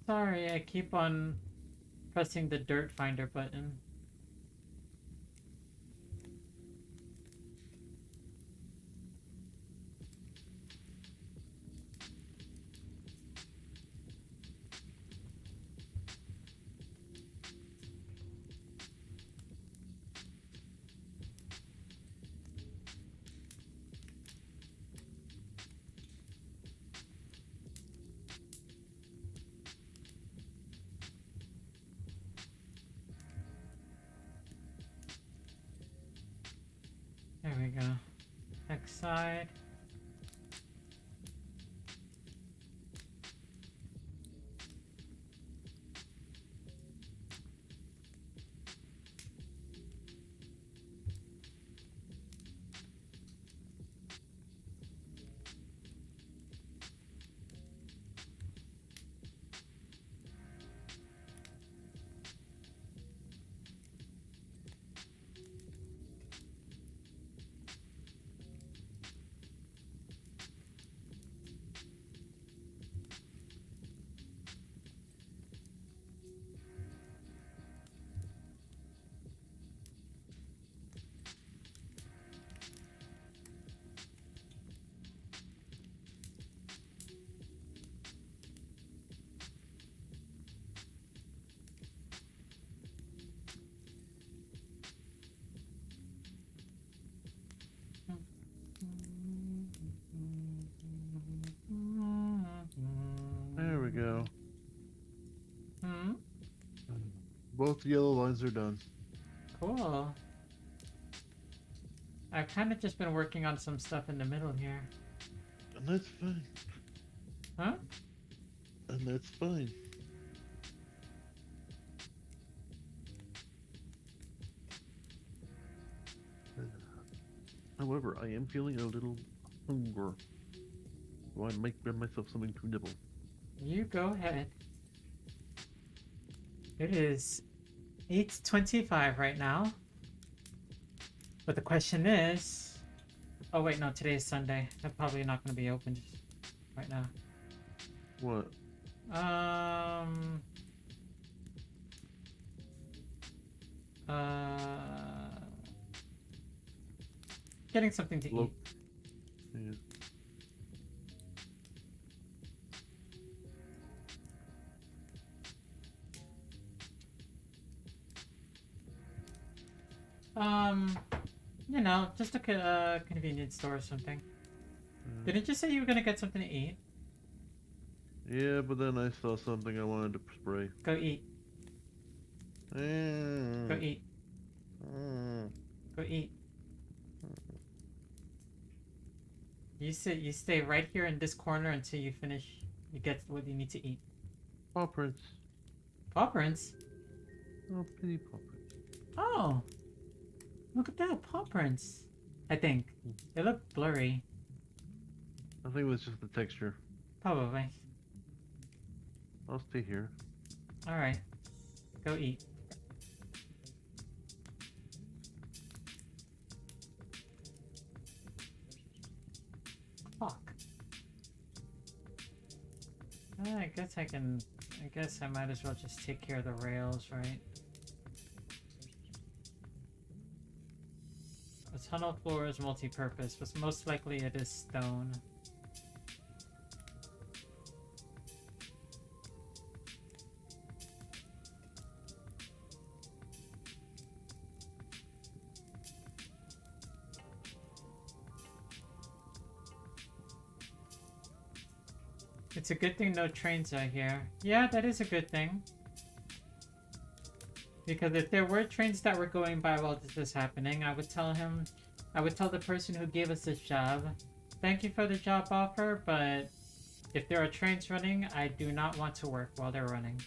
Sorry, I keep on pressing the dirt finder button. There we go. Next side. Both yellow lines are done. Cool. I've kind of just been working on some stuff in the middle here. And that's fine. Huh? And that's fine. However, I am feeling a little hunger. So I might grab myself something to nibble. You go ahead. It is 8:25 right now. But the question is... Oh wait, no, today is Sunday. They're probably not going to be open right now. What? Getting something to eat. Yeah. You know, just a convenience store or something. Didn't you say you were gonna get something to eat? Yeah, but then I saw something I wanted to spray. Go eat. Mm. Go eat. Mm. Go eat. You stay right here in this corner until you finish. You get what you need to eat. Paw prints. Paw prints? Oh, pretty paw prints. Oh! Look at that, paw prints. I think. They look blurry. I think it was just the texture. Probably. I'll stay here. Alright. Go eat. Fuck. I guess I might as well just take care of the rails, right? The tunnel floor is multi-purpose, but most likely it is stone. It's a good thing no trains are here. Yeah, that is a good thing. Because if there were trains that were going by while this was happening, I would tell the person who gave us this job, thank you for the job offer, but if there are trains running, I do not want to work while they're running.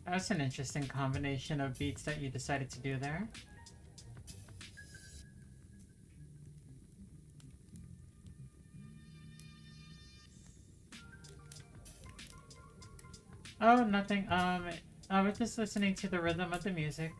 That's an interesting combination of beats that you decided to do there. Oh, nothing. I was just listening to the rhythm of the music.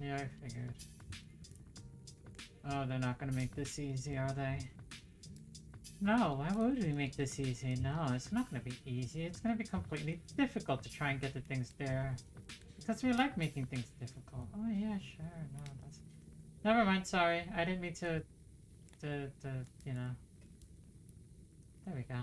Yeah, I figured. Oh, they're not gonna make this easy, are they? No, why would we make this easy? No, it's not gonna be easy. It's gonna be completely difficult to try and get the things there. Because we like making things difficult. Oh yeah, sure. No, that's... Never mind, sorry. I didn't mean to, you know. There we go.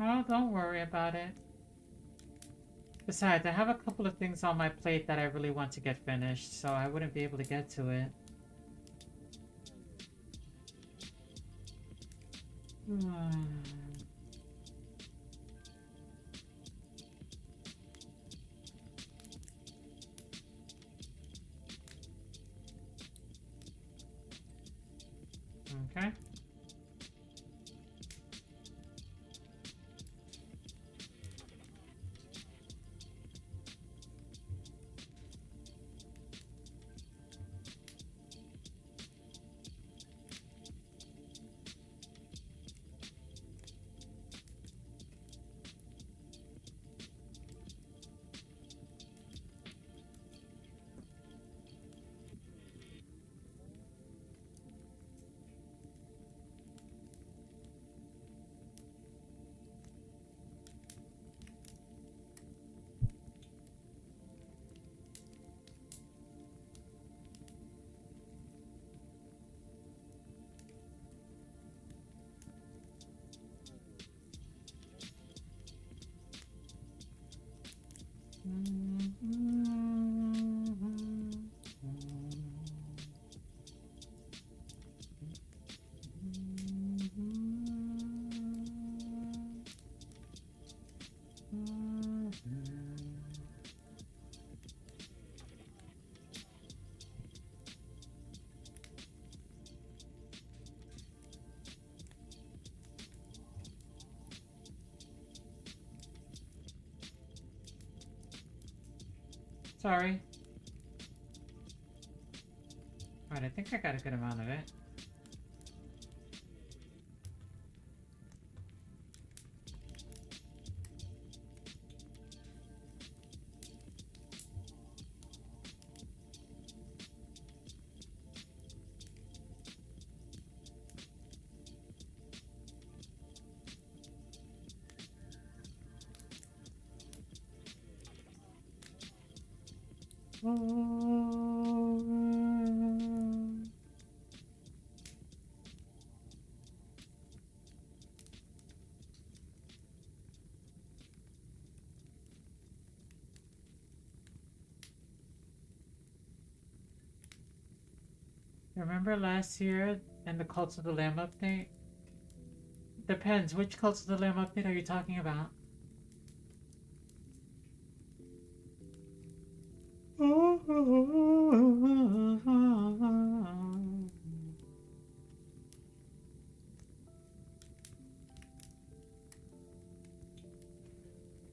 Oh, don't worry about it. Besides, I have a couple of things on my plate that I really want to get finished, so I wouldn't be able to get to it. Okay. Sorry. Alright, I think I got a good amount of it. Remember last year and the Cult of the Lamb update? Depends, which Cult of the Lamb update are you talking about?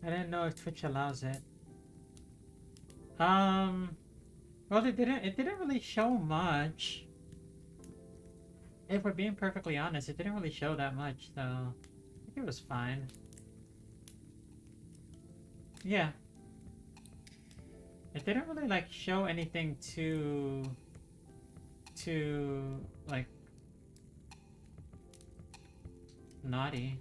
I didn't know if Twitch allows it. Well, it didn't really show much. If we're being perfectly honest, it didn't really show that much, so I think it was fine. Yeah. It didn't really like show anything too like naughty.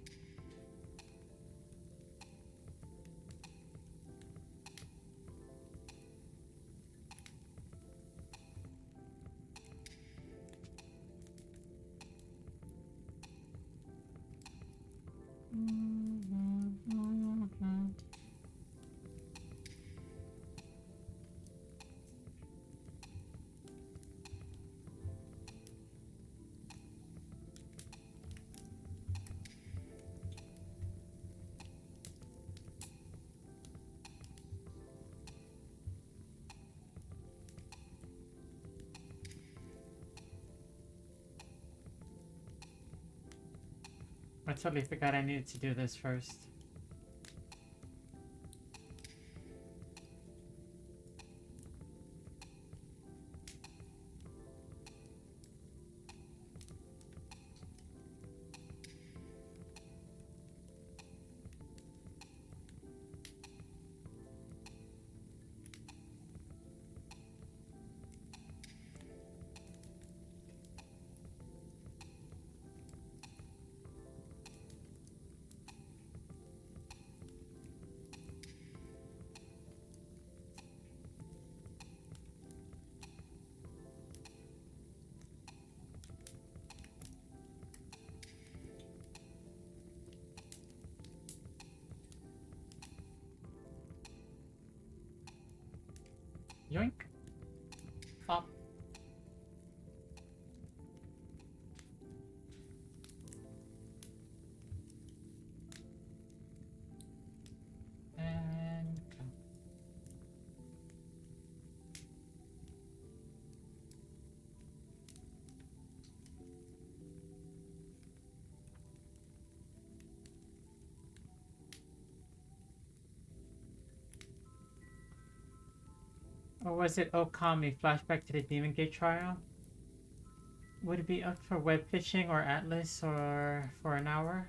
I totally forgot I needed to do this first. Yoink. Up. And go. Or was it Okami flashback to the Demon Gate trial? Would it be up for web fishing or Atlas or for an hour?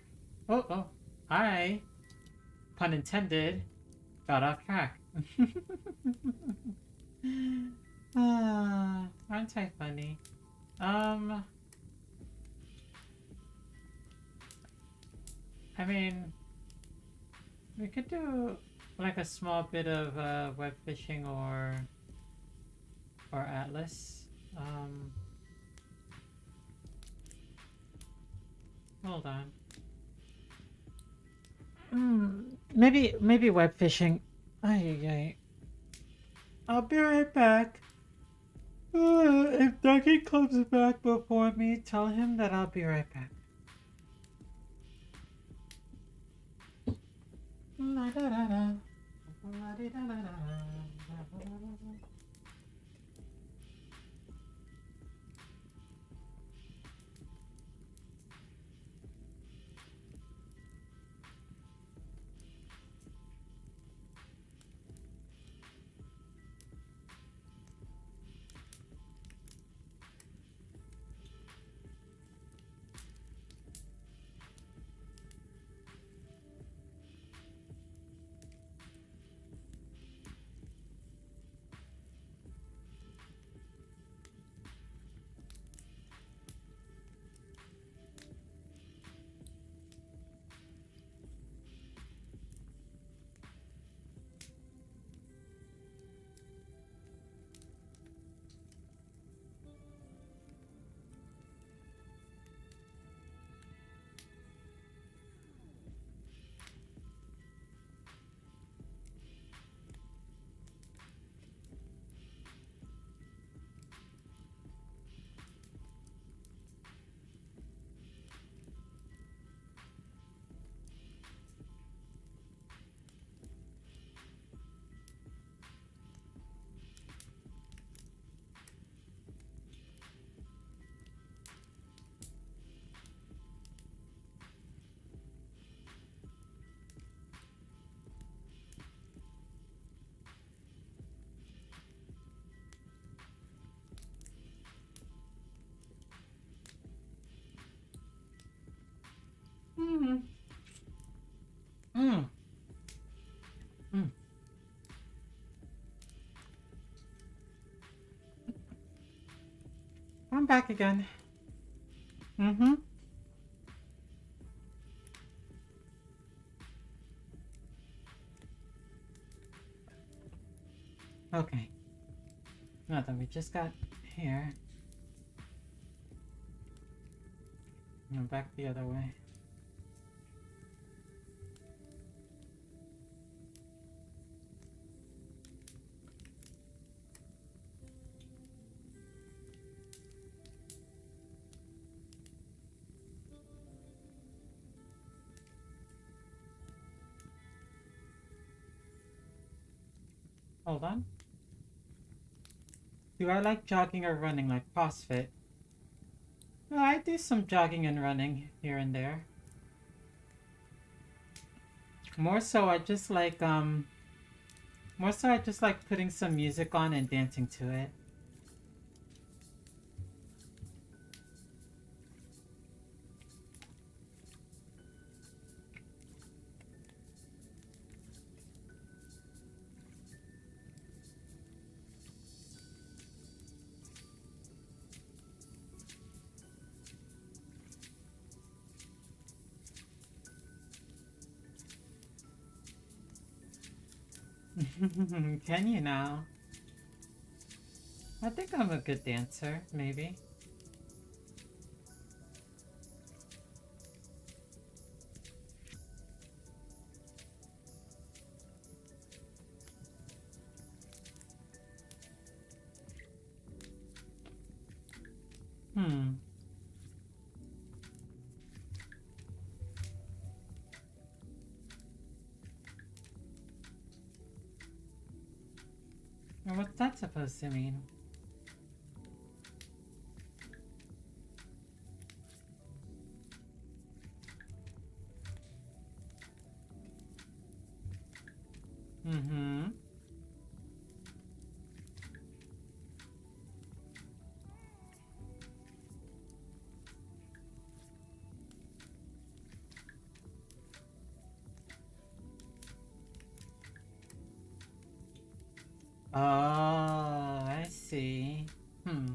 Oh, I, pun intended, got off track. Aren't I funny? I mean, we could do like a small bit of web fishing or Atlas. Hold on. Maybe web fishing. Ay. I'll be right back. If Ducky comes back before me, tell him that I'll be right back. La da da da. La di da da da. Mm. I'm back again. Okay. Now that we just got here. Now back the other way. Hold on. Do I like jogging or running like CrossFit? Well, I do some jogging and running here and there. More so I just like putting some music on and dancing to it. Can you now? I think I'm a good dancer, maybe. And what's that supposed to mean? Mm-hmm. Oh, I see. Hmm.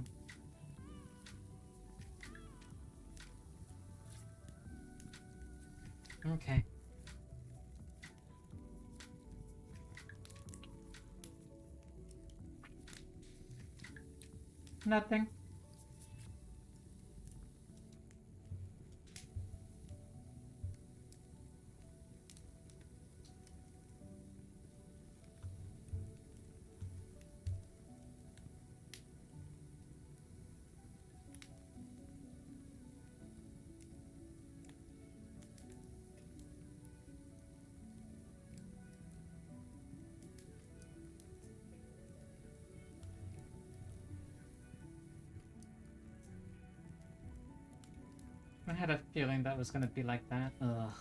Okay. Nothing. I had a feeling that was gonna be like that. Ugh.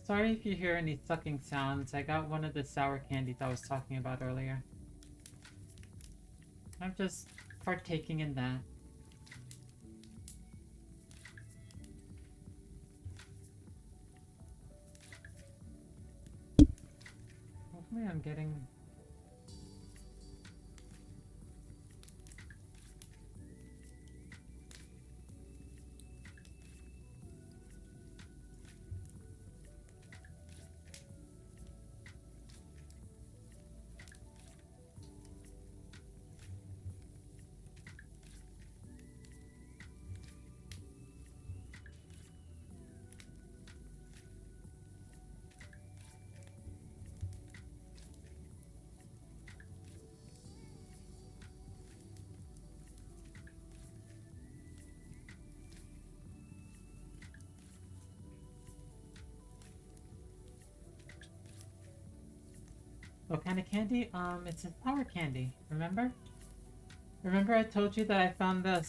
Sorry if you hear any sucking sounds. I got one of the sour candies I was talking about earlier. I'm just partaking in that. Hopefully I'm getting... What kind of candy? It's a sour candy. Remember? Remember I told you that I found the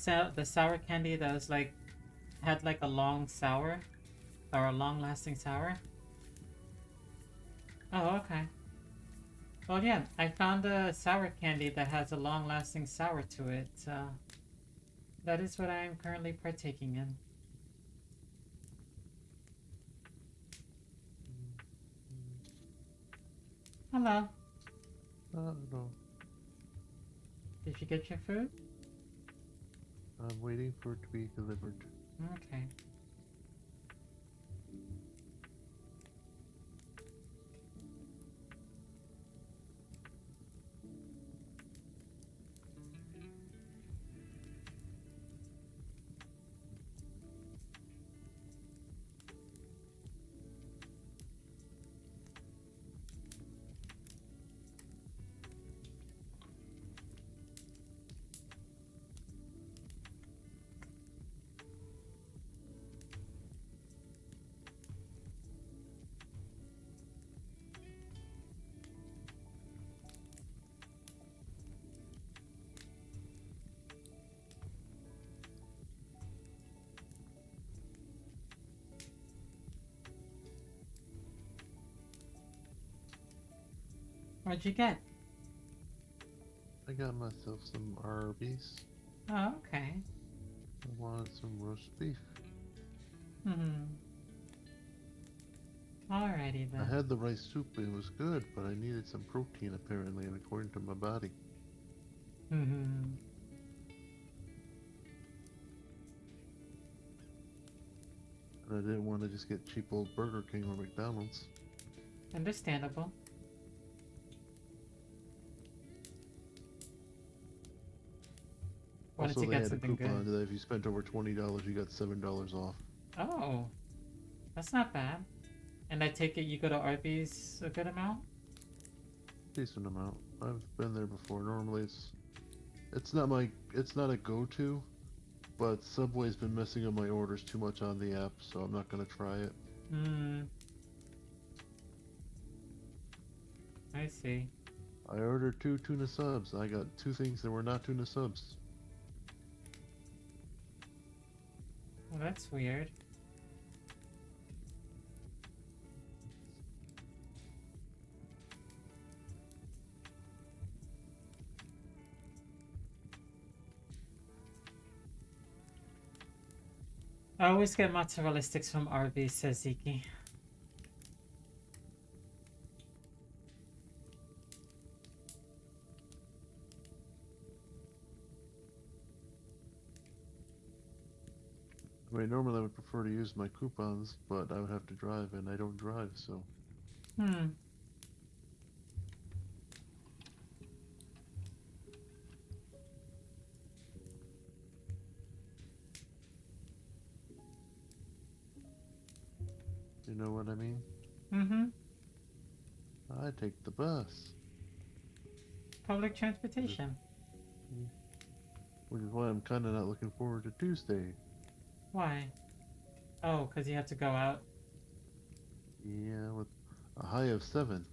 sour candy that was like had like a long sour or a long lasting sour? Oh, okay. Well, yeah, I found a sour candy that has a long lasting sour to it. That is what I am currently partaking in. Hello. No. Did you get your food? I'm waiting for it to be delivered. Okay. What'd you get? I got myself some Arby's. Oh, okay. I wanted some roast beef. Hmm. Alrighty I then. had the rice soup, it was good, but I needed some protein apparently, and according to my body. Hmm. And I didn't want to just get cheap old Burger King or McDonald's. Understandable. Wanted Also, to they get had a something good. coupon that if you spent over $20, you got $7 off. Oh, that's not bad. And I take it you go to Arby's a good amount? Decent amount. I've been there before. Normally, it's not a go-to, but Subway's been messing up my orders too much on the app, so I'm not gonna try it. Hmm. I see. I ordered 2 tuna subs. I got 2 things that were not tuna subs. Well, that's weird. I always get mozzarella sticks from Arby's, says Ziki. I mean, normally I would prefer to use my coupons, but I would have to drive, and I don't drive, so. Hmm. You know what I mean? Mm-hmm. I take the bus. Public Which is, transportation. which is why I'm kinda not looking forward to Tuesday. Why? Oh, because you have to go out. Yeah, with a high of 7.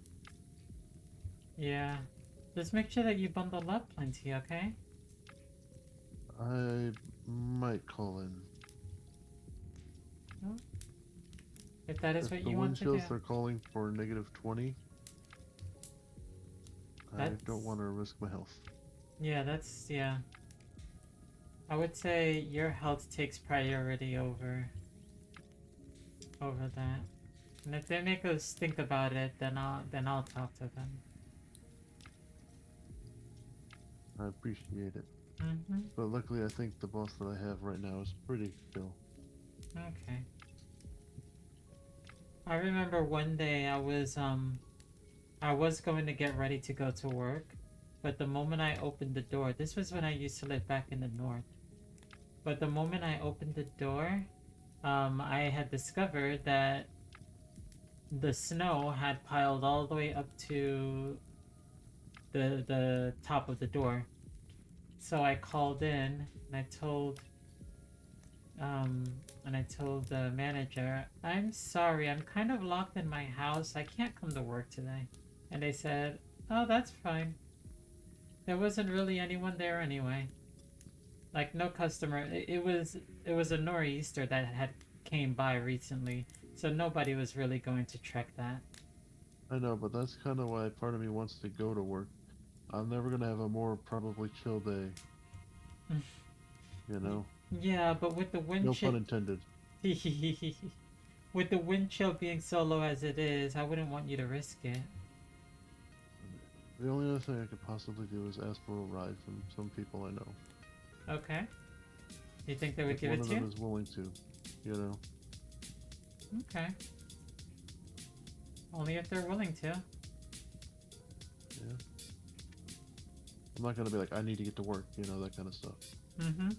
Yeah. Just make sure that you bundle up plenty, okay? I might call in. Well, if that is If what the you want wind to do. chills are calling for -20, I don't That's... want to risk my health. Yeah, that's... Yeah. I would say your health takes priority over that. And if they make us think about it, then I'll talk to them. I appreciate it. Mm-hmm. But luckily, I think the boss that I have right now is pretty chill. Okay. I remember one day I was going to get ready to go to work, but the moment I opened the door, this was when I used to live back in the north. But the moment I opened the door, I had discovered that the snow had piled all the way up to the top of the door. So I called in and um I told the manager, "I'm sorry, I'm kind of locked in my house. I can't come to work today." And they said, "Oh, that's fine. There wasn't really anyone there anyway. Like no customer. It was a nor'easter that had came by recently, so nobody was really going to trek that." I know, but that's kind of why part of me wants to go to work. I'm never gonna have a more probably chill day. You know? Yeah, but with the wind No chill, pun intended. with the wind chill being so low as it is, I wouldn't want you to risk it. The only other thing I could possibly do is ask for a ride from some people I know. Okay. You think they would If give one it of to them you? is willing to, you know? Okay. Only if they're willing to. Yeah. I'm not gonna be like, I need to get to work, you know, that kind of stuff. Mm-hmm.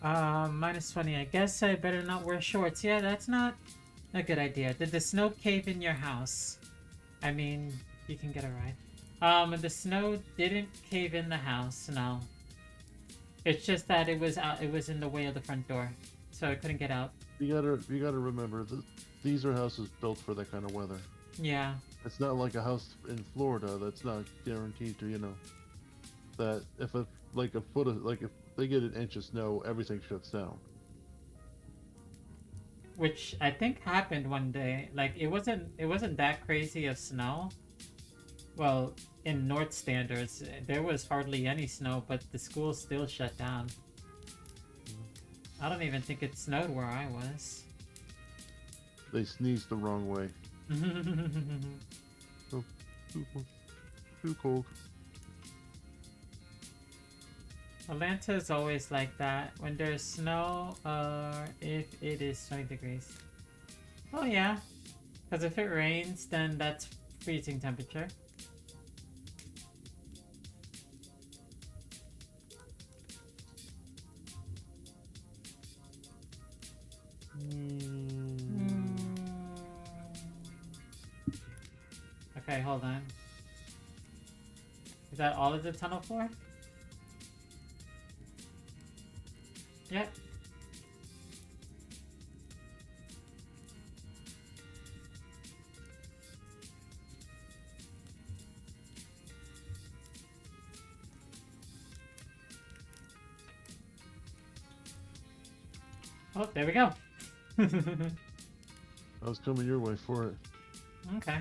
-20. I guess I better not wear shorts. Yeah, that's not a good idea. Did the snow cave in your house? I mean, you can get a ride. The snow didn't cave in the house, no. It's just that it was out, it was in the way of the front door, so I couldn't get out. You gotta remember that these are houses built for that kind of weather. Yeah. It's not like a house in Florida that's not guaranteed to, you know, that if a like a foot of like if they get an inch of snow, everything shuts down. which I think happened one day. Like it wasn't that crazy of snow. Well, in North standards, there was hardly any snow, but the school still shut down. I don't even think it snowed where I was. They sneezed the wrong way. Oh, too cold. Atlanta is always like that when there's snow, or if it is 20 degrees. Oh yeah, because if it rains, then that's freezing temperature. Okay, hold on. Is that all of the tunnel floor? Yep. Oh, there we go. I was coming your way for it. Okay.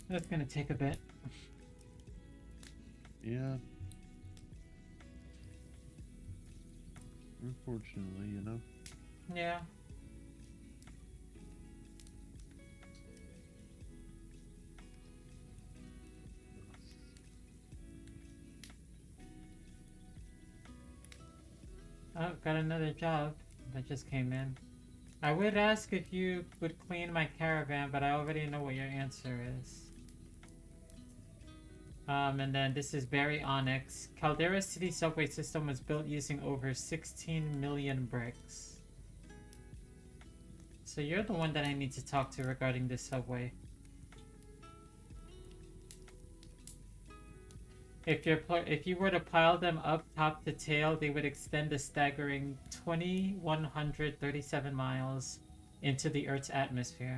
That's gonna take a bit. Yeah. Unfortunately, you know. Yeah. Oh, got another job that just came in. I would ask if you would clean my caravan, but I already know what your answer is. And then this is Barry Onyx. Caldera City subway system was built using over 16 million bricks. So you're the one that I need to talk to regarding this subway. If you were to pile them up top to tail, they would extend a staggering 2,137 miles into the Earth's atmosphere.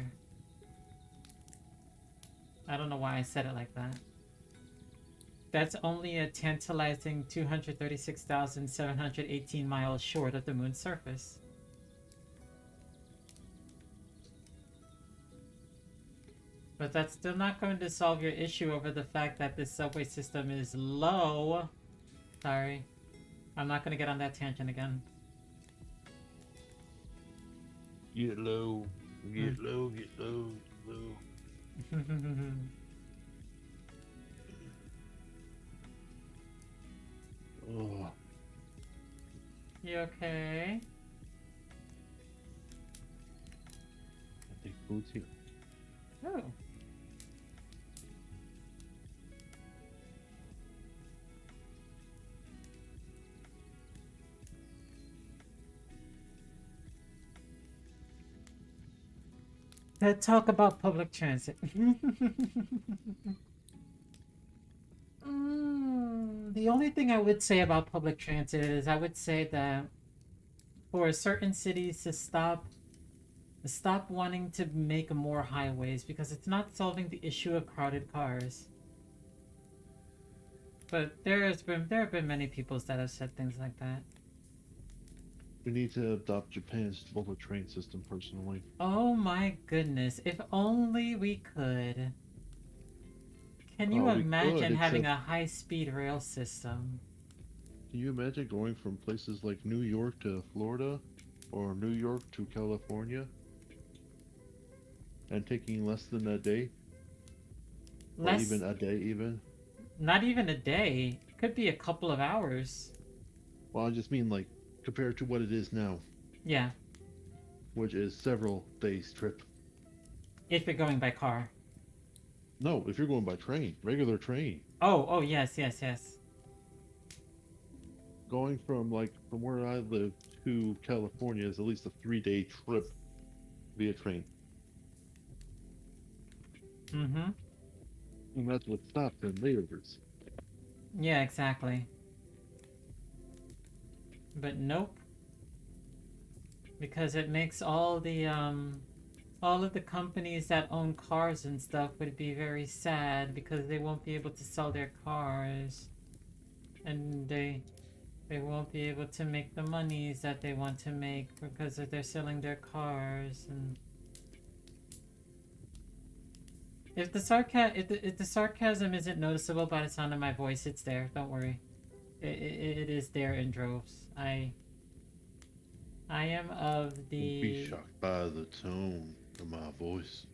I don't know why I said it like that. That's only a tantalizing 236,718 miles short of the moon's surface. But that's still not going to solve your issue over the fact that this subway system is low. Sorry. I'm not going to get on that tangent again. Get low. Get low, get low, get low. Oh. You okay? I think food's here. Oh. Let's talk about public transit. The only thing I would say about public transit is I would say that for certain cities to stop wanting to make more highways because it's not solving the issue of crowded cars. But there have been many people that have said things like that. We need to adopt Japan's bullet train system personally. Oh my goodness, if only we could. Can you Oh, we imagine could, having except a high-speed rail system? Can you imagine going from places like New York to Florida or New York to California and taking less than a day or even Less, a day even? not even a day. It could be a couple of hours. Well, I just mean like compared to what it is now, Yeah, which is several days trip. if you're going by car. No, if you're going by train, regular train, Oh, yes, yes, yes. going from where I live to California is at least a 3 day trip via train. Mm-hmm. And that's with stops and layovers. Yeah, exactly. But nope, because it makes all of the companies that own cars and stuff would be very sad because they won't be able to sell their cars, and they won't be able to make the monies that they want to make because they're selling their cars. And if the sarcasm isn't noticeable by the sound of my voice, it's there. Don't worry, it is there in droves. I am of Don't be the. shocked by the tone of my voice.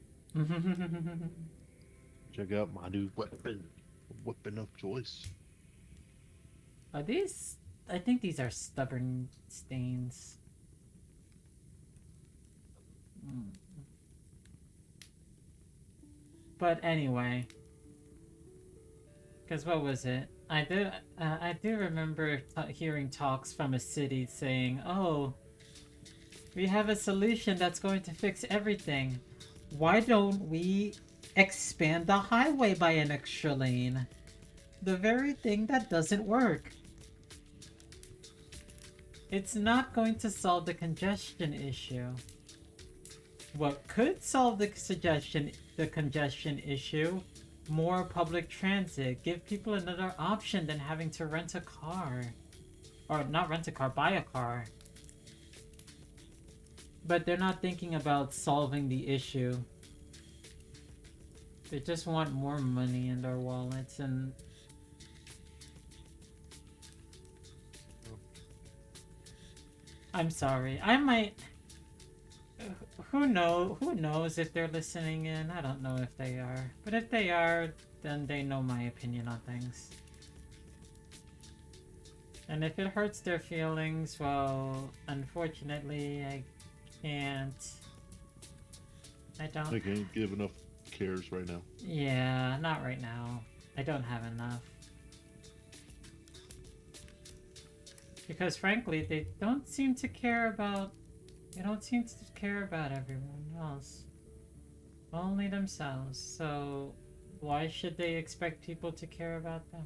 Check out my new weapon of choice. Are these? I think these are stubborn stains. Mm. But anyway, because what was it? I do remember hearing talks from a city saying, "Oh, we have a solution that's going to fix everything. Why don't we expand the highway by an extra lane? The very thing that doesn't work. It's not going to solve the congestion issue. What could solve the congestion issue? More public transit. Give people another option than having to rent a car. Or not rent a car, buy a car. But they're not thinking about solving the issue. They just want more money in their wallets. And I'm sorry. I might. Who knows if they're listening in? I don't know if they are. But if they are, then they know my opinion on things. And if it hurts their feelings, well, unfortunately, I can't. I don't. I can't give enough cares right now. Yeah, not right now. I don't have enough. Because frankly, they don't seem to care about. They don't seem to care about everyone else. Only themselves. So why should they expect people to care about them?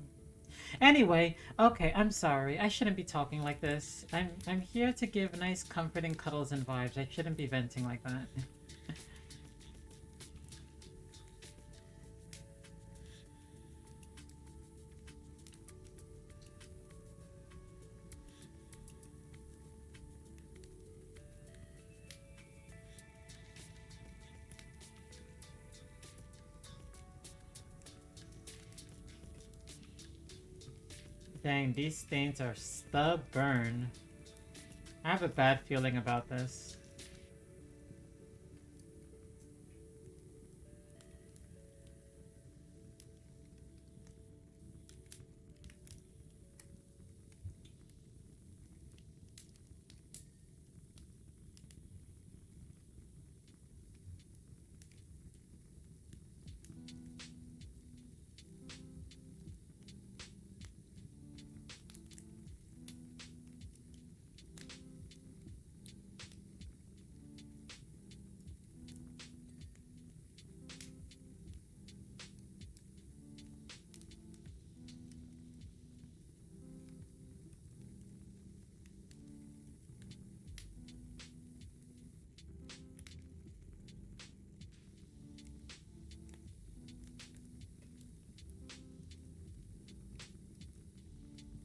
Anyway, okay, I'm sorry. I shouldn't be talking like this. I'm here to give nice comforting cuddles and vibes. I shouldn't be venting like that. Dang, these stains are stubborn. I have a bad feeling about this.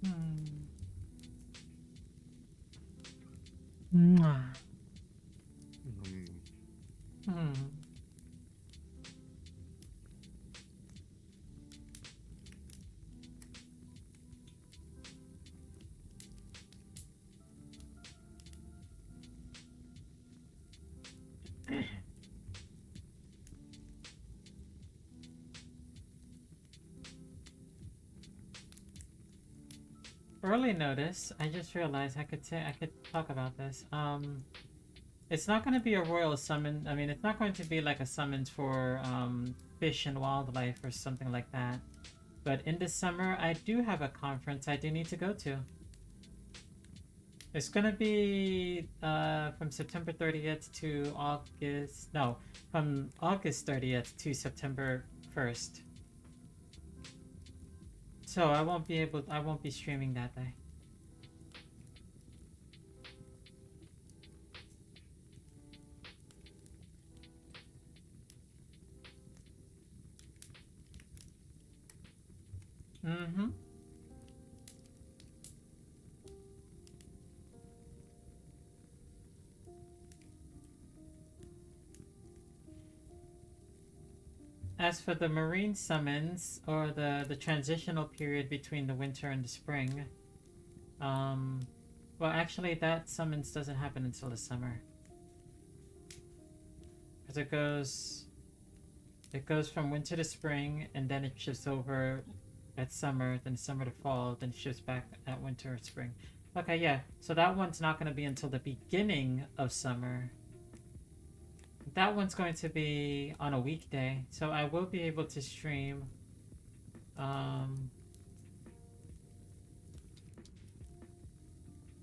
Hmm. Mwah. Mm. Hmm. early notice, I just realized I could talk about this. It's not going to be a royal summon. I mean, it's not going to be like a summons for fish and wildlife or something like that. But in the summer, I do have a conference I do need to go to. It's going to be from September 30th to August. No, from August 30th to September 1st. So I won't be streaming that day. Mm-hmm. As for the marine summons, or the transitional period between the winter and the spring, well, actually, that summons doesn't happen until the summer. Because it goes from winter to spring, and then it shifts over at summer, then summer to fall, then shifts back at winter or spring. Okay, yeah, so that one's not going to be until the beginning of summer. That one's going to be on a weekday, so I will be able to stream around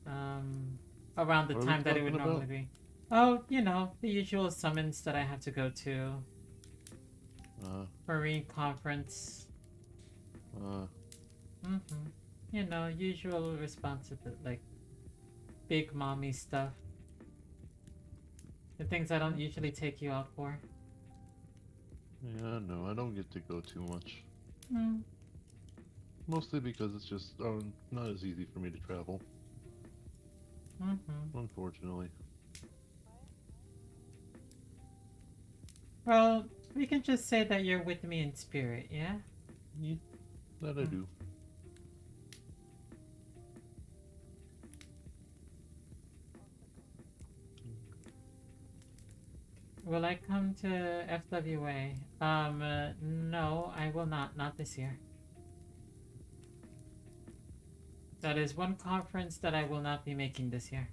the What are we time that it would talking normally about? be. Oh, you know, the usual summons that I have to go to. Marine conference. You know, usual responsibility, like big mommy stuff. The things I don't usually take you out for. Yeah, no, I don't get to go too much. Mm. Mostly because it's just not as easy for me to travel. Unfortunately. Well, we can just say that you're with me in spirit, yeah? Yeah, that I do. Will I come to FWA? No, I will not. Not this year. That is one conference that I will not be making this year.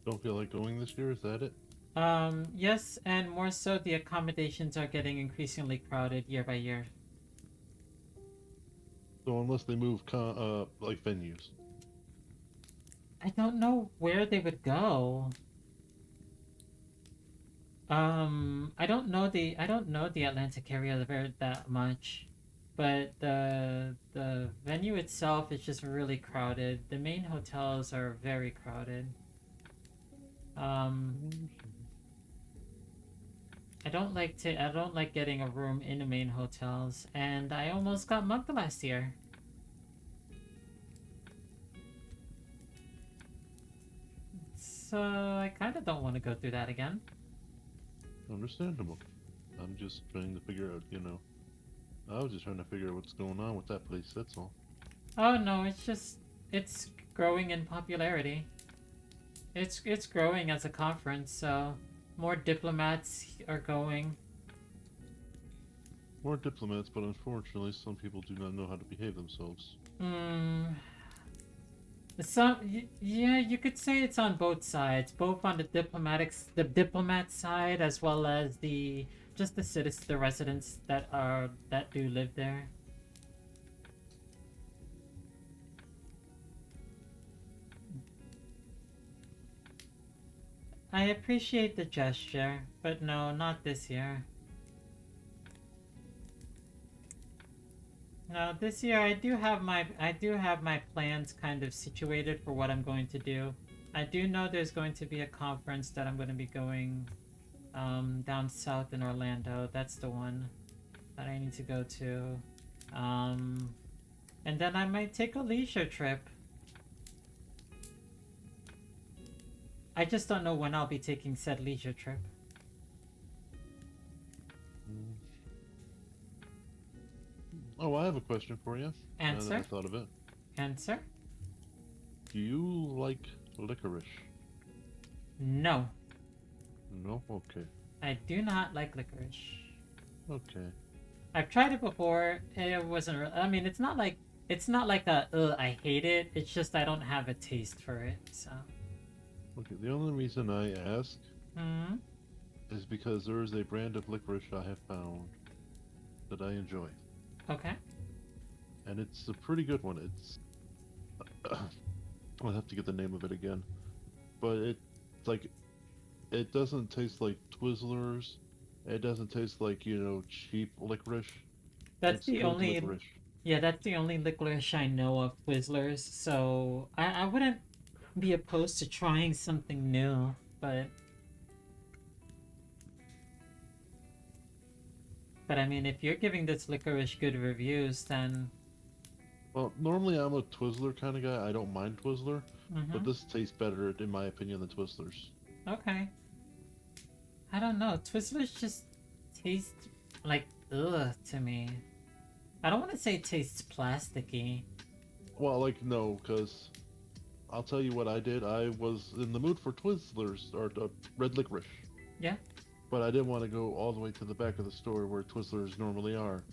Don't feel like going this year, is that it? Yes, and more so the accommodations are getting increasingly crowded year by year. So unless they move like venues. I don't know where they would go. I don't know the Atlantic area very that much, but the venue itself is just really crowded. The main hotels are very crowded. I don't like getting a room in the main hotels, and I almost got mugged last year. So I kind of don't want to go through that again. Understandable. I'm just trying to figure out, I was just trying to figure out what's going on with that place, that's all. Oh no, it's growing in popularity. It's growing as a conference, so more diplomats are going. More diplomats, but unfortunately some people do not know how to behave themselves. Yeah, you could say it's on both sides, both on the diplomat side, as well as the citizens, the residents that do live there. I appreciate the gesture, but no, not this year. No, this year I do have my plans kind of situated for what I'm going to do. I do know there's going to be a conference that I'm going to be going down south in Orlando. That's the one that I need to go to. And then I might take a leisure trip. I just don't know when I'll be taking said leisure trip. Oh, I have a question for you. Answer? Now that I thought of it. Answer? Do you like licorice? No. No? Okay. I do not like licorice. Okay. I've tried it before. It wasn't. I mean, it's not like a I hate it. It's just I don't have a taste for it. So. Okay. The only reason I ask Hmm. is because there is a brand of licorice I have found that I enjoy, Okay. and it's a pretty good one. It's I'll have to get the name of it again, but it's like it doesn't taste like Twizzlers. It doesn't taste like cheap licorice. That's It's the good only. licorice. Yeah, that's the only licorice I know of Twizzlers. So I wouldn't be opposed to trying something new, but I mean, if you're giving this licorice good reviews, then Well, normally I'm a Twizzler kind of guy. I don't mind Twizzler, but mm-hmm. this tastes better in my opinion than Twizzlers. Okay. I don't know. Twizzlers just taste like ugh to me. I don't want to say it tastes plasticky. Well, like no, because I'll tell you what I did. I was in the mood for Twizzlers or red licorice, Yeah. but I didn't want to go all the way to the back of the store where Twizzlers normally are.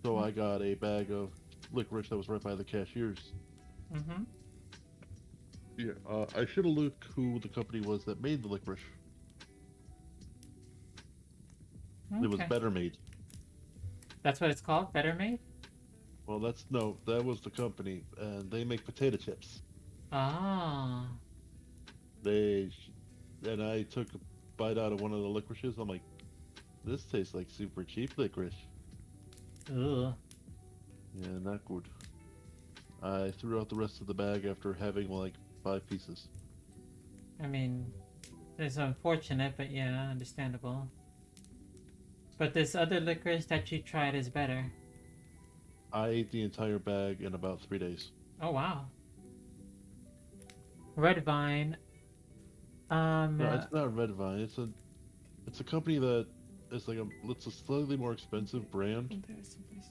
So I got a bag of licorice that was right by the cashiers. Mm-hmm. Yeah, I should have looked who the company was that made the licorice. It was Okay. Better Made. That's what it's called? Better Made? Well, no, that was the company, and they make potato chips. Ah. They and I took a bite out of one of the licorices. I'm like, this tastes like super cheap licorice. Ugh. Yeah, not good. I threw out the rest of the bag after having like 5 pieces. I mean, it's unfortunate, but yeah, understandable. But this other licorice that you tried is better. I ate the entire bag in about 3 days. Oh wow. Red Vine. No, it's not Red Vine. It's a company that is like it's a slightly more expensive brand, There's someplace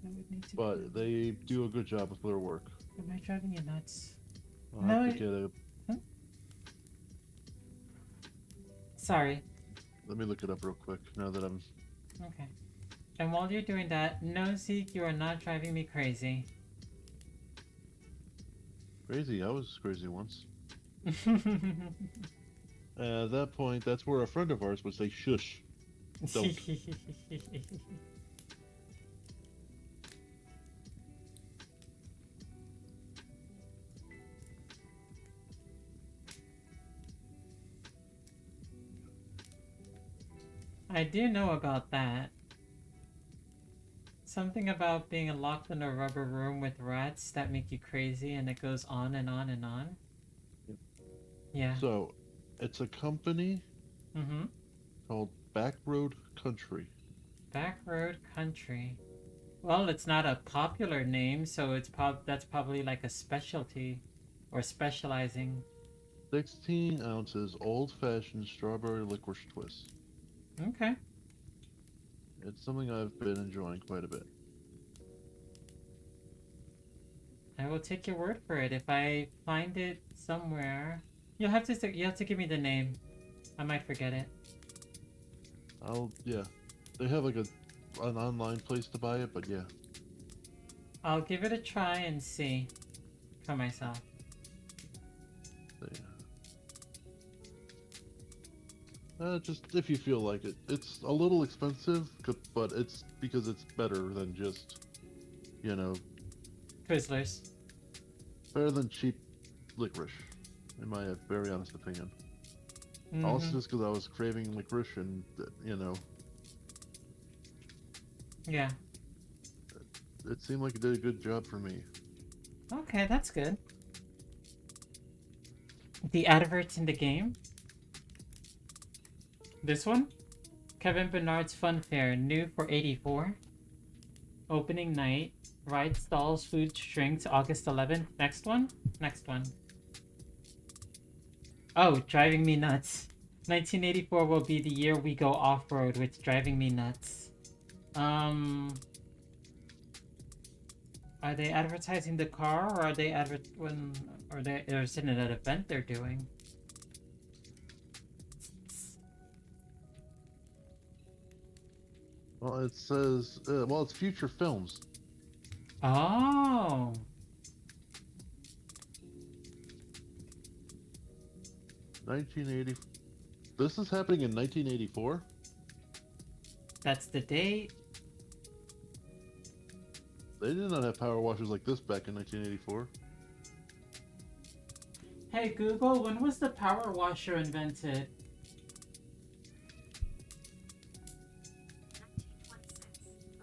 that would need to be. but they do a good job with their work. Am I driving you nuts? I'll No. have to get a. Hmm? Sorry. Let me look it up real quick now that I'm. Okay. And while you're doing that, no, Zeke, you are not driving me crazy. Crazy. I was crazy once. At that point, that's where a friend of ours would say, "Shush, don't." I do know about that. Something about being locked in a rubber room with rats that make you crazy and it goes on and on and on. Yeah. So, it's a company Mm-hmm. called Backroad Country. Backroad Country. Well, it's not a popular name, so that's probably like a specialty or specializing. 16 ounces old-fashioned strawberry licorice twist. Okay. It's something I've been enjoying quite a bit. I will take your word for it. If I find it somewhere, you have to give me the name. I might forget it. Yeah. They have like an online place to buy it, but yeah. I'll give it a try and see for myself. Just if you feel like it. It's a little expensive, but it's because it's better than just, you know, Twizzlers. better than cheap licorice, in my very honest opinion. Also, Mm-hmm. just because I was craving licorice and, Yeah. it seemed like it did a good job for me. Okay, that's good. The adverts in the game. This one? Kevin Bernard's Fun Fair, new for 84. Opening night. Ride stalls, food, drinks, August 11th. Next one? Next one. Oh, driving me nuts. 1984 will be the year we go off-road with driving me nuts. Are they advertising the car, or are they or is it an event they're doing? Well, it says, well, it's future films. Oh, 1980. This is happening in 1984? that's the date. They did not have power washers like this back in 1984. Hey Google, when was the power washer invented?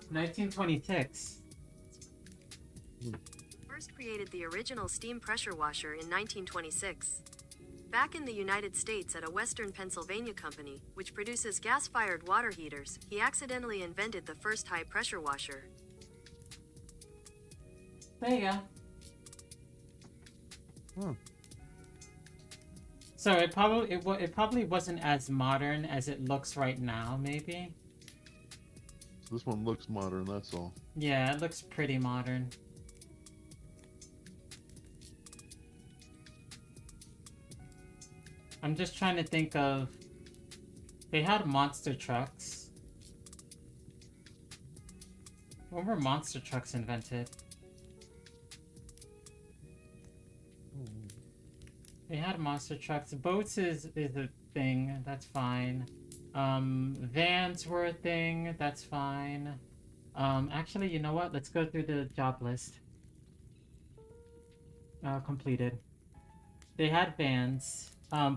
1926. Hmm. First created the original steam pressure washer in 1926. Back in the United States at a Western Pennsylvania company, which produces gas-fired water heaters, he accidentally invented the first high-pressure washer. There you go. Huh. So it probably wasn't as modern as it looks right now, maybe. So this one looks modern, that's all. Yeah, it looks pretty modern. I'm just trying to think of... They had monster trucks. When were monster trucks invented? They had monster trucks. Boats is a thing. That's fine. Vans were a thing. That's fine. Actually, you know what? Let's go through the job list. Completed. They had vans.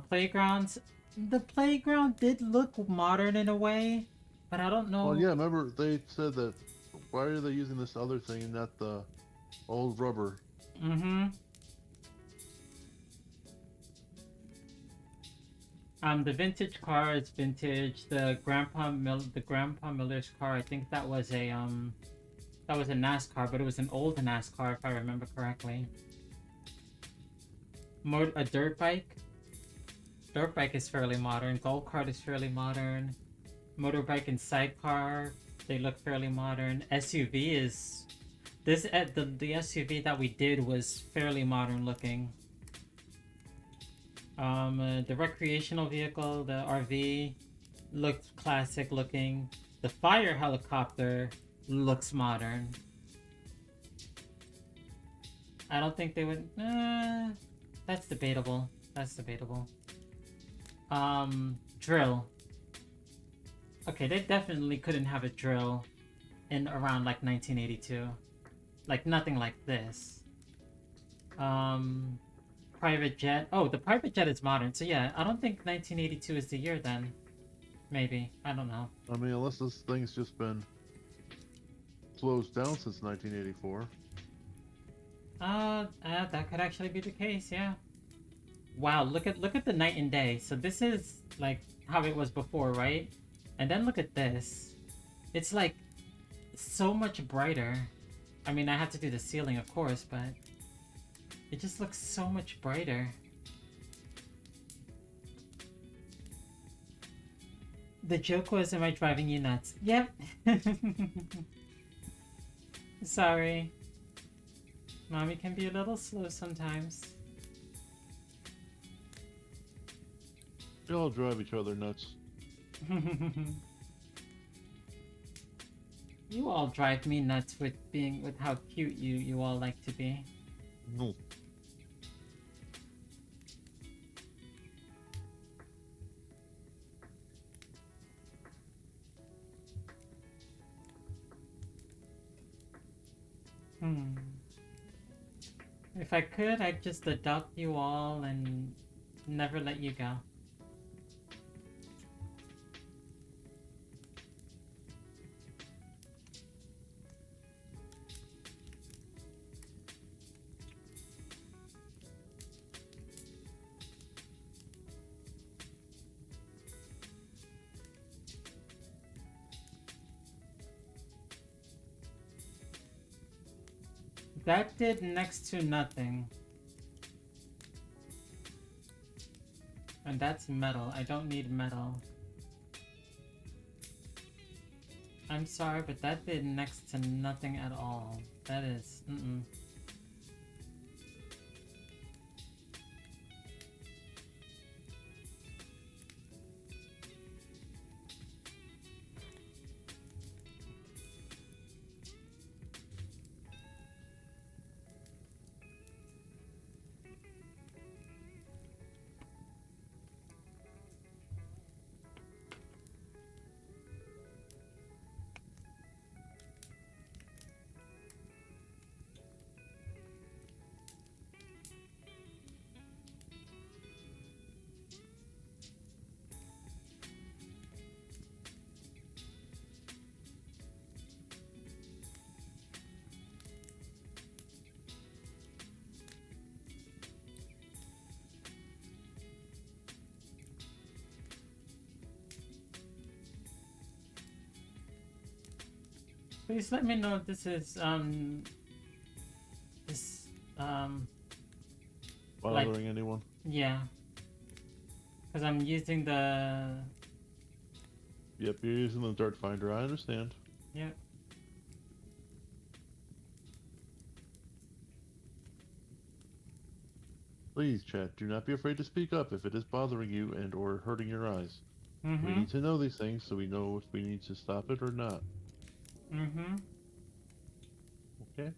Playgrounds. The playground did look modern in a way, but I don't know. Well, yeah, remember they said that, why are they using this other thing and not the old rubber? Mm-hmm. The vintage car is vintage. The Grandpa Miller's car, I think that was a NASCAR, but it was an old NASCAR if I remember correctly. A dirt bike. Dirt bike is fairly modern. Gold kart is fairly modern. Motorbike and sidecar, they look fairly modern. SUV is the SUV that we did was fairly modern looking. The recreational vehicle, the RV, looked classic looking. The fire helicopter looks modern. I don't think they would. That's debatable. That's debatable. Drill. Okay, they definitely couldn't have a drill in around like 1982. Like nothing like this. Private jet. Oh, the private jet is modern. So yeah, I don't think 1982 is the year then. Maybe. I don't know. I mean, unless this thing's just been closed down since 1984. That could actually be the case, yeah. Wow, look at the night and day. So this is like how it was before, right? And then look at this. It's like so much brighter. I mean, I had to do the ceiling, of course, but it just looks so much brighter. The joke was, am I driving you nuts? Yep. Sorry. Mommy can be a little slow sometimes. They all drive each other nuts. You all drive me nuts with how cute you all like to be. No. If I could, I'd just adopt you all and never let you go. That did next to nothing. And that's metal. I don't need metal. I'm sorry, but that did next to nothing at all. That is... Please let me know if this is this Bothering anyone? yeah, because I'm using the Yep, you're using the dirt finder. I understand. yep. Please, chat, do not be afraid to speak up if it is bothering you and or hurting your eyes. We Mm-hmm. need to know these things so we know if we need to stop it or not. Mm-hmm. Okay?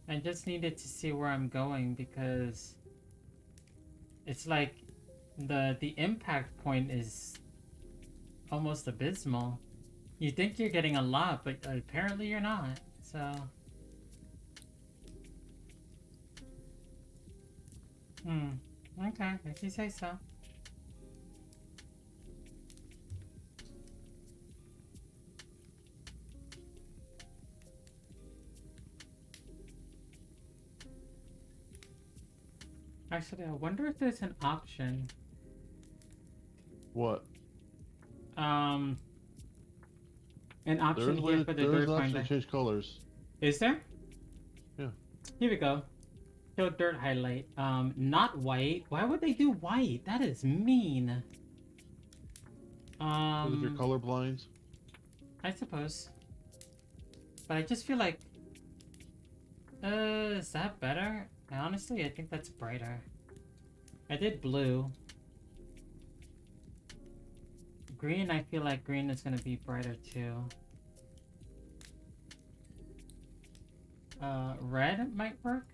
I just needed to see where I'm going because it's like the impact point is almost abysmal. You think you're getting a lot, but apparently you're not. So okay, if you say so. Actually, I wonder if there's an option. What? An There option is, here for the there is dirt an option finder. to change colors. Is there? Yeah. Here we go. Show dirt highlight. Not white. Why would they do white? That is mean. Because if you're colorblind. I suppose. But I just feel like, is that better? Honestly, I think that's brighter. I did blue. Green, I feel like green is gonna be brighter too. Red might work.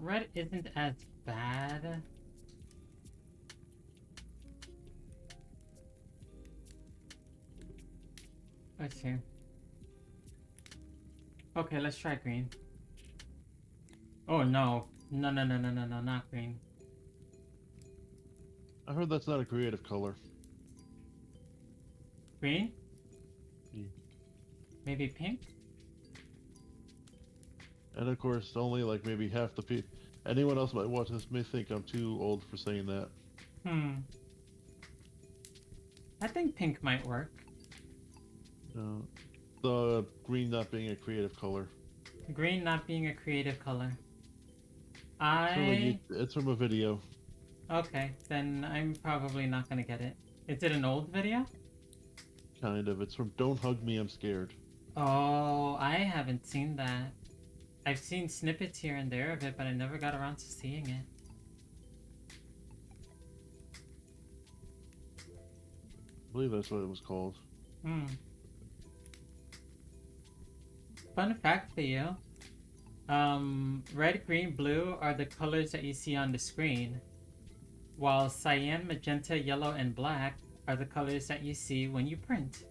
Red isn't as bad. Let's see. Okay, let's try green. Oh no. No, not green. I heard that's not a creative color. Green? Yeah. Maybe pink? And of course, only like maybe half the people. Anyone else might watch this may think I'm too old for saying that. I think pink might work. The green not being a creative color. Green not being a creative color. It's from a video. Okay, then I'm probably not gonna get it. Is it an old video? Kind of. It's from Don't Hug Me, I'm Scared. Oh, I haven't seen that. I've seen snippets here and there of it, but I never got around to seeing it. I believe that's what it was called. Fun fact for you. Red, green, blue are the colors that you see on the screen, while cyan, magenta, yellow, and black are the colors that you see when you print.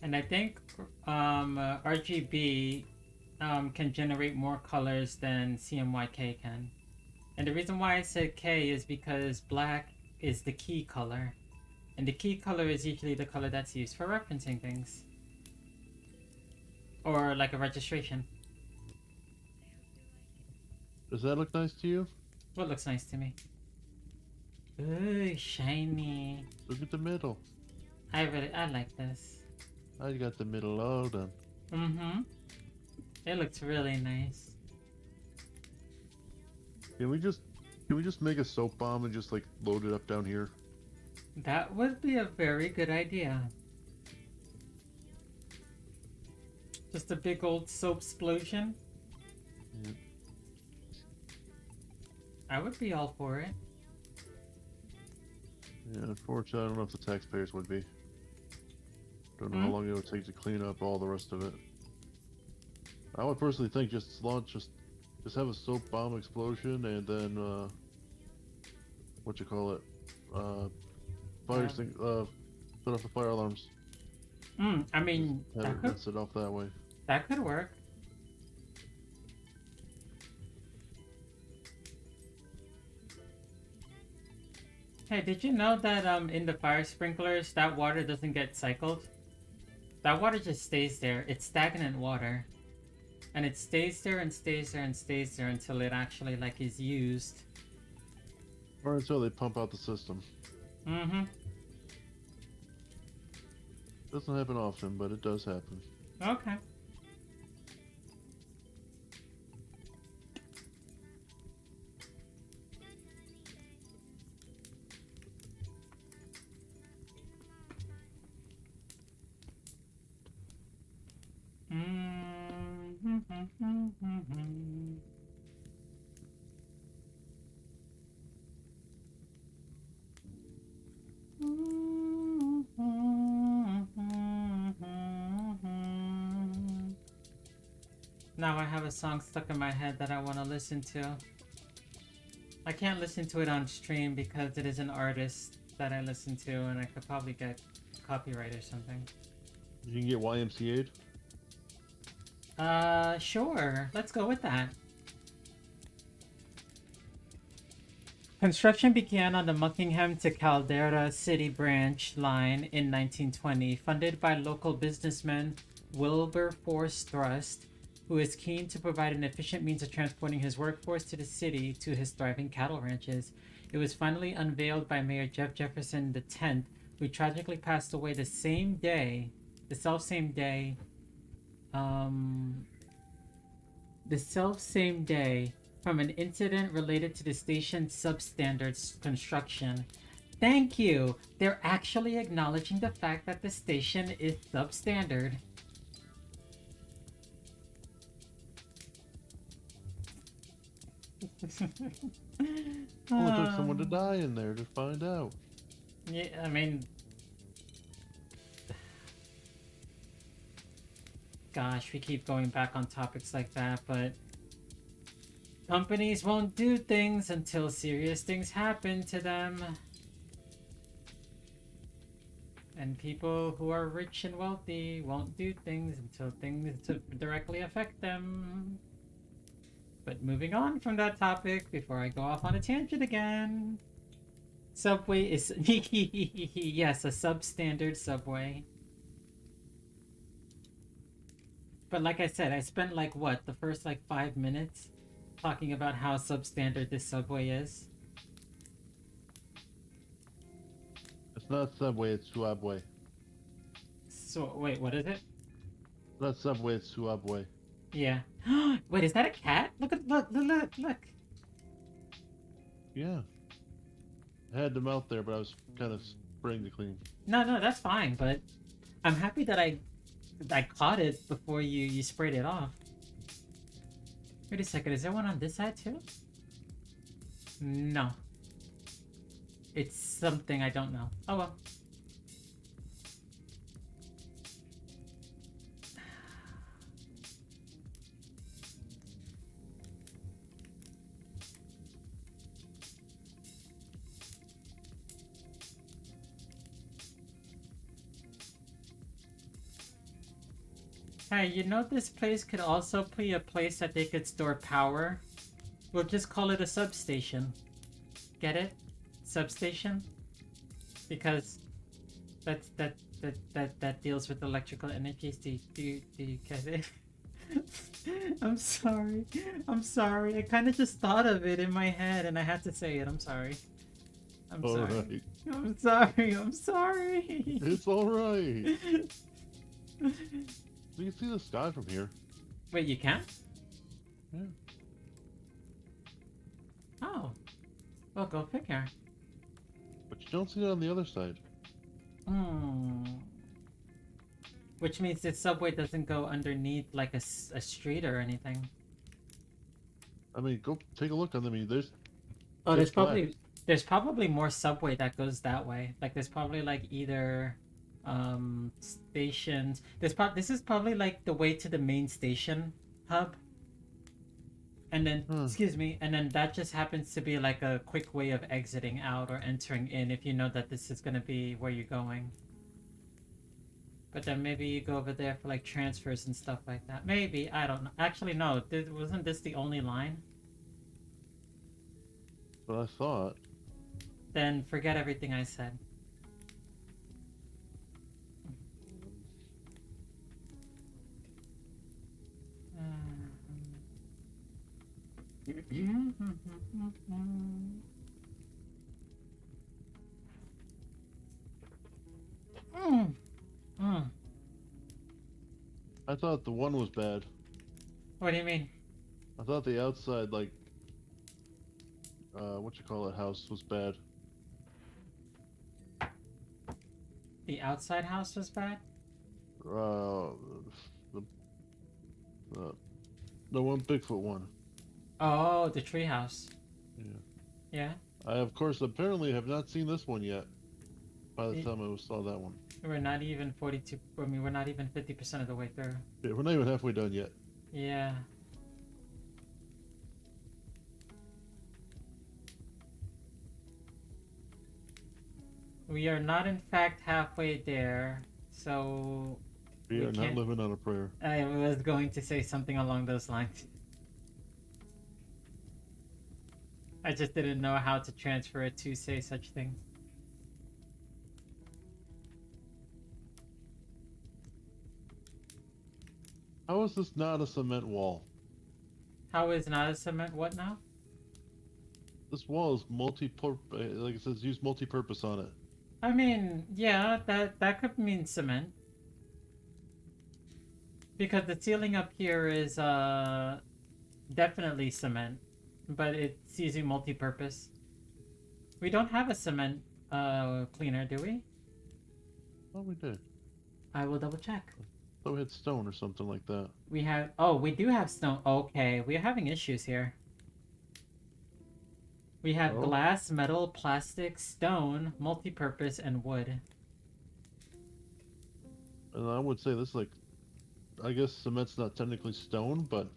And I think RGB can generate more colors than CMYK can. And the reason why I said K is because black is the key color. And the key color is usually the color that's used for referencing things. Or like a registration. Does that look nice to you? What looks nice to me? Ooh, shiny. Look at the middle. I like this. I got the middle all done. It looks really nice. Can we just make a soap bomb and just like load it up down here? That would be a very good idea. Just a big old soap explosion. Yeah. I would be all for it. Yeah, unfortunately, I don't know if the taxpayers would be. Don't know how long it would take to clean up all the rest of it. I would personally think just have a soap bomb explosion and then what you call it? Set off the fire alarms. I mean, Have it set off that way. that could work. Hey, did you know that in the fire sprinklers, that water doesn't get cycled? That water just stays there. It's stagnant water. And it stays there and stays there and stays there until it actually like is used. Or until they pump out the system. Mm-hmm. Doesn't happen often, but it does happen. Okay. Now I have a song stuck in my head that I want to listen to. I can't listen to it on stream because it is an artist that I listen to and I could probably get copyright or something. You can get YMCA'd? Sure. Let's go with that. Construction began on the Buckingham to Caldera City Branch line in 1920, funded by local businessman Wilberforce Thrust, who is keen to provide an efficient means of transporting his workforce to the city to his thriving cattle ranches. It was finally unveiled by Mayor Jeff Jefferson X, who tragically passed away the selfsame day from an incident related to the station's substandard construction. Thank you! They're actually acknowledging the fact that the station is substandard. Well, it took someone to die in there to find out. Yeah, I mean... Gosh, we keep going back on topics like that, but... Companies won't do things until serious things happen to them. And people who are rich and wealthy won't do things until things directly affect them. But moving on from that topic before I go off on a tangent again. Subway is... yes, a substandard subway. But like I said, I spent like what, the first like 5 minutes talking about how substandard this subway is. It's not Subway, it's Subway. So, wait, what is it? It's not Subway, it's Subway. Yeah. Wait, is that a cat? Look. Yeah. I had them out there, but I was kind of spraying to clean. No, that's fine, but I'm happy that I caught it before you sprayed it off. Wait a second, is there one on this side too? No. It's something I don't know. Oh well. Hey, you know this place could also be a place that they could store power? We'll just call it a substation. Get it? Substation? Because that deals with electrical energies. Do you get it? I'm sorry. I kind of just thought of it in my head and I had to say it. I'm sorry. I'm sorry. It's alright. You can see the sky from here. Wait, you can? Yeah. Oh. Well, go figure. But you don't see it on the other side. Which means the subway doesn't go underneath like a street or anything. I mean, go take a look on them. I mean, there's there's probably more subway that goes that way. Like there's probably like either stations. This is probably like the way to the main station hub. And then excuse me, and then that just happens to be like a quick way of exiting out or entering in if you know that this is gonna be where you're going. But then maybe you go over there for like transfers and stuff like that. Maybe, I don't know. Actually no, wasn't this the only line? what I thought. Then forget everything I said. I thought the one was bad. What do you mean? I thought the outside, like, what you call it, house was bad. The outside house was bad? The, uh, the one Bigfoot one. Oh, the treehouse. Yeah. Yeah? I, of course, apparently have not seen this one yet. By the Y- time I saw that one. We're not even 42. I mean, we're not even 50% of the way through. Yeah, we're not even halfway done yet. Yeah. We are not, in fact, halfway there. So. We are not can't- living on a prayer. I was going to say something along those lines. I just didn't know how to transfer it to say such things. How is this not a cement wall? How is not a cement what now? This wall is multi-purpose, like it says, use multi-purpose on it. I mean, yeah, that could mean cement. Because the ceiling up here is definitely cement, but it's using multi-purpose. We don't have a cement cleaner, do we? Oh, we did. I will double check. Thought we had stone or something like that. We have, oh, we do have stone. Okay, we're having issues here. We have Oh. glass, metal, plastic, stone, multi-purpose, and wood. And I would say this, like, I guess cement's not technically stone, but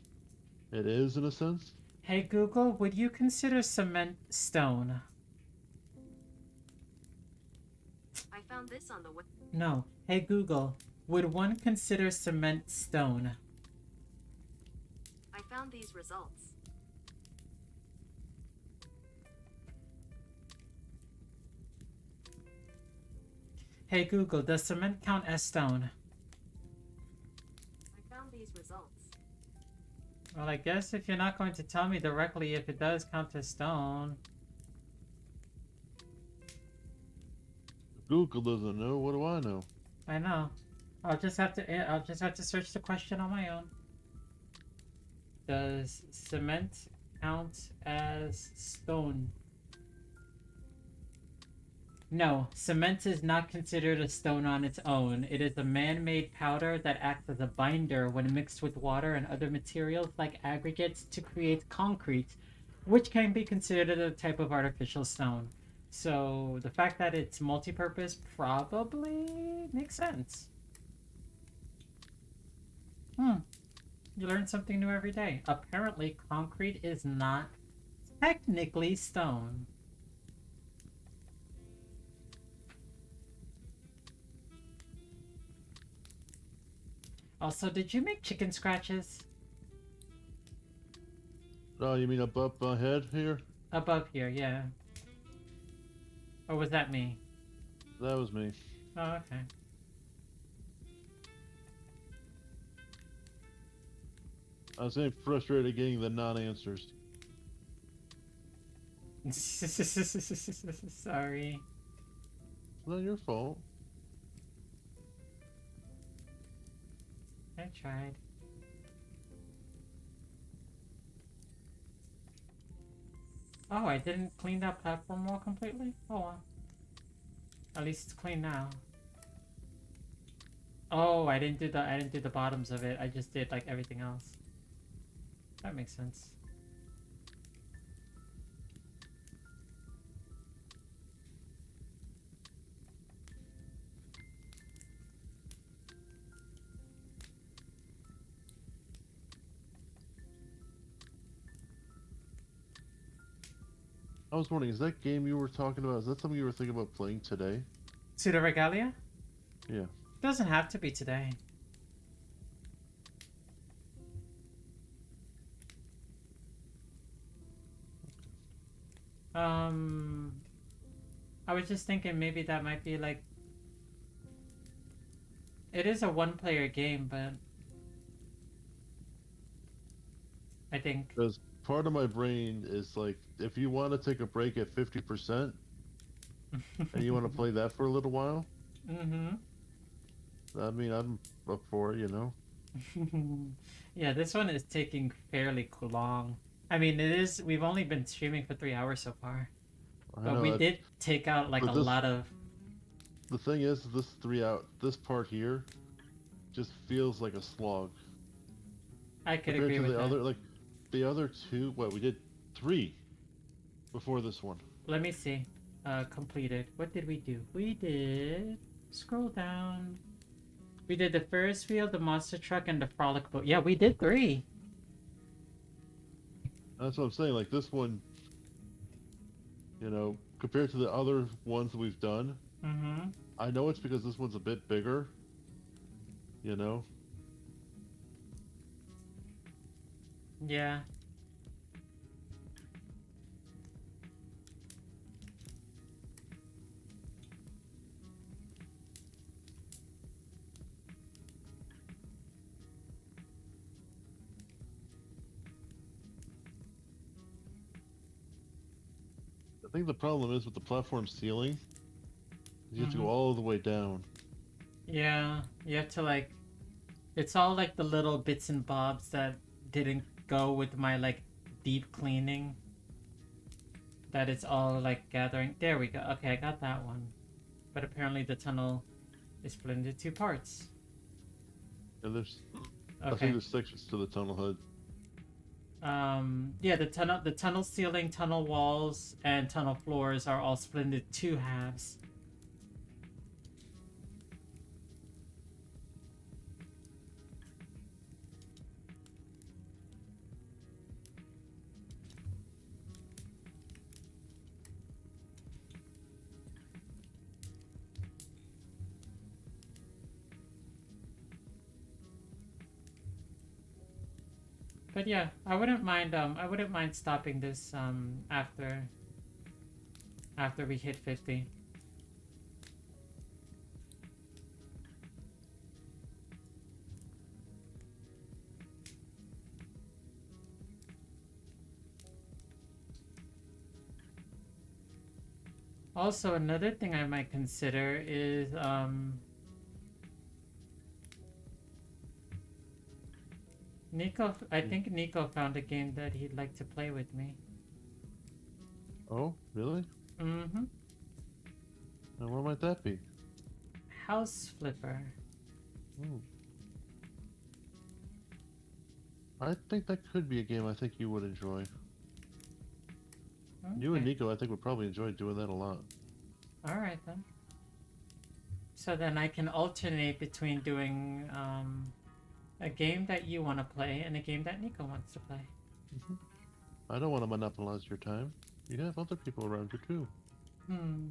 it is in a sense. Hey Google, would you consider cement stone? I found this on the web. No. Hey Google, would one consider cement stone? I found these results. Hey Google, does cement count as stone? I found these results. Well, I guess if you're not going to tell me directly if it does count as stone. Google doesn't know. What do I know? I know. I'll just have to search the question on my own. Does cement count as stone? No, cement is not considered a stone on its own. It is a man-made powder that acts as a binder when mixed with water and other materials like aggregates to create concrete, which can be considered a type of artificial stone. So the fact that it's multi-purpose probably makes sense. You learn something new every day. Apparently, concrete is not technically stone. Also, did you make chicken scratches? Oh, you mean up ahead here? Above here, yeah. Or was that me? That was me. Oh, okay. I was getting frustrated getting the non-answers. Sorry. It's not your fault. I tried. Oh, I didn't clean that platform wall completely? Oh well. At least it's clean now. Oh, I didn't do the bottoms of it. I just did like everything else. That makes sense. I was wondering, is that game you were talking about, is that something you were thinking about playing today? Pseudo Regalia? Yeah. Doesn't have to be today. I was just thinking maybe that might be like... It is a one-player game, but... I think... Does part of my brain is like, if you want to take a break at 50% and you want to play that for a little while, Mm-hmm. I mean, I'm up for it, you know. Yeah, this one is taking fairly long. I mean, it is. We've only been streaming for 3 hours so far, I but know we that, did take out like but a this lot of. the thing is, this part here just feels like a slog I could compared agree to with the that. other, like the other two. What we did 3 before this one. Let me see. Completed. What did we do? We did. Scroll down. We did the Ferris wheel, the monster truck, and the frolic boat. Yeah, we did 3. That's what I'm saying. Like this one, compared to the other ones that we've done, Mm-hmm. I know it's because this one's a bit bigger, you know. Yeah. I think the problem is with the platform ceiling, you have to go Mm-hmm. all the way down. Yeah. You have to like. It's all like the little bits and bobs that didn't go with my like deep cleaning. That it's all like gathering. There we go. Okay, I got that one. But apparently the tunnel is split into 2 parts. And I think Okay. there's sections to the tunnel head. Yeah, the tunnel ceiling, tunnel walls, and tunnel floors are all split into 2 halves. But yeah, I wouldn't mind stopping this after we hit 50. Also, another thing I might consider is Nico. I think Nico found a game that he'd like to play with me. Oh, really? Mm-hmm. And what might that be? House Flipper. Hmm. I think that could be a game I think you would enjoy. Okay. You and Nico, I think, would probably enjoy doing that a lot. Alright then. So then I can alternate between doing a game that you want to play and a game that Nico wants to play. I don't want to monopolize your time. You have other people around you too. Hmm.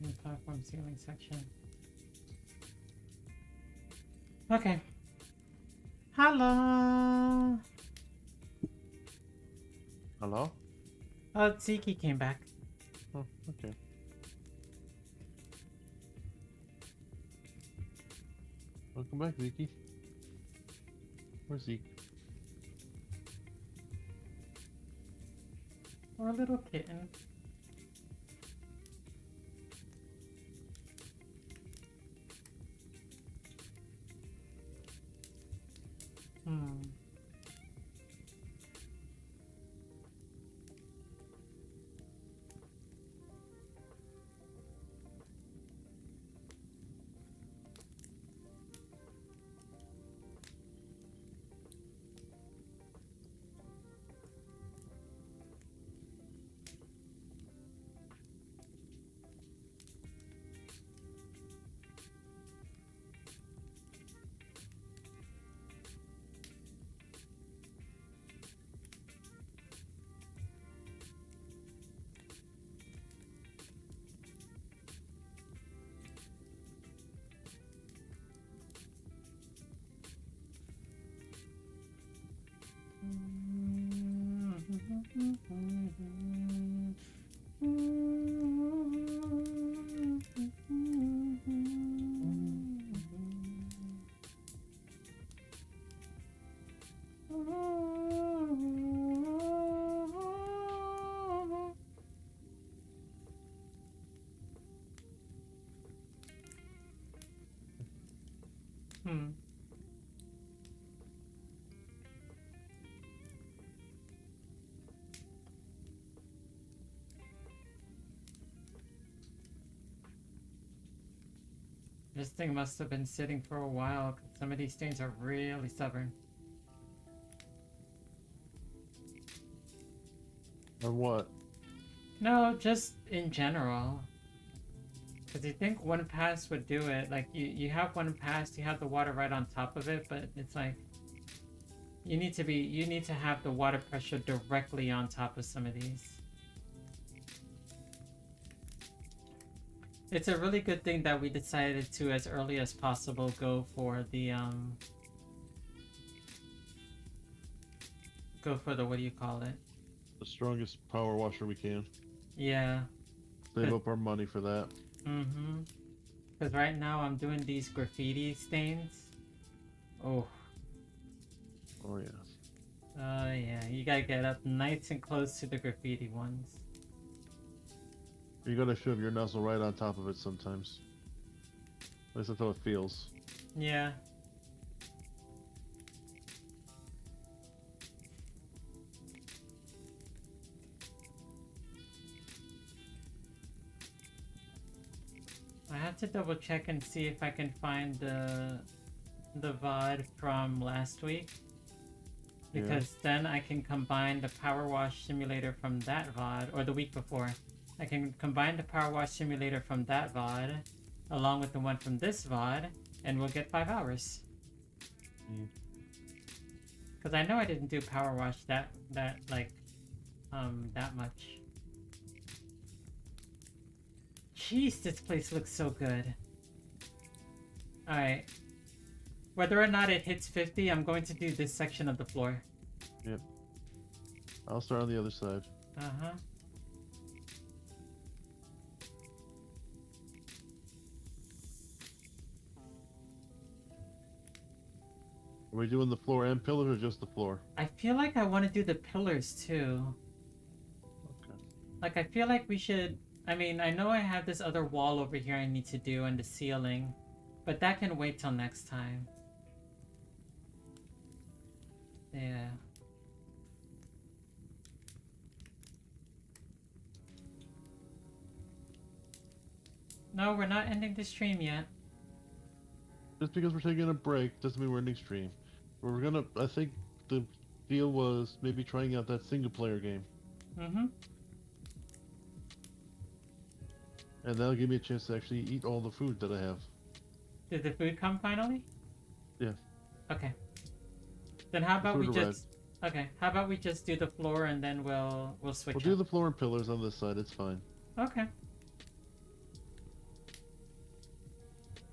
The platform ceiling section. Okay. Hello. Hello? Oh, Ziki came back. Oh, okay. Welcome back, Zeke. Where's Zeke? Or a little kitten. This thing must have been sitting for a while, 'cause some of these stains are really stubborn. On what? No, just in general. Because you think one pass would do it. Like, you have one pass, you have the water right on top of it, but it's like... You need to have the water pressure directly on top of some of these. It's a really good thing that we decided to, as early as possible, go for the, what do you call it? The strongest power washer we can. Yeah. Save up our money for that. Mm-hmm. Because right now I'm doing these graffiti stains. Oh. Oh, yes. Yeah. You gotta get up nice and close to the graffiti ones. You gotta shove your nozzle right on top of it sometimes. At least that's how it feels. Yeah. I have to double check and see if I can find the VOD from last week. Because then I can combine the Powerwash Simulator from that VOD, or the week before. I can combine the Powerwash Simulator from that VOD, along with the one from this VOD, and we'll get 5 hours. Because I know I didn't do Powerwash that much. Jeez, this place looks so good. Alright. Whether or not it hits 50, I'm going to do this section of the floor. Yep. I'll start on the other side. Uh-huh. Are we doing the floor and pillars or just the floor? I feel like I want to do the pillars too. Okay. Like, I feel like we should... I mean, I know I have this other wall over here I need to do and the ceiling, but that can wait till next time. Yeah. No, we're not ending the stream yet. Just because we're taking a break doesn't mean we're ending stream. We're gonna... I think the deal was maybe trying out that single player game. Mm-hmm. And that'll give me a chance to actually eat all the food that I have. Did the food come finally? Yeah. Okay. Then how about we Food just... Okay, how about we just do the floor and then we'll switch We'll do up. the floor and pillars on this side, it's fine. Okay.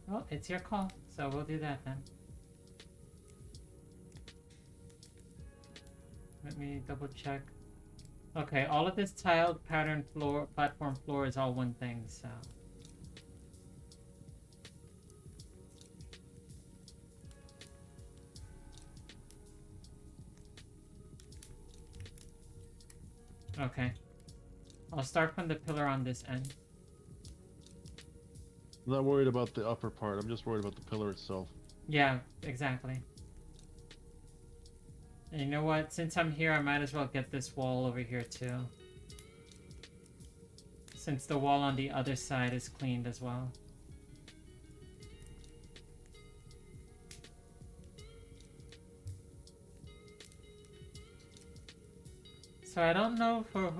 Well, it's your call, so we'll do that then. Let me double check. Okay, all of this tiled pattern floor, platform floor is all one thing, so... Okay. I'll start from the pillar on this end. I'm not worried about the upper part, I'm just worried about the pillar itself. Yeah, exactly. And you know what? Since I'm here, I might as well get this wall over here too. Since the wall on the other side is cleaned as well. So I don't know for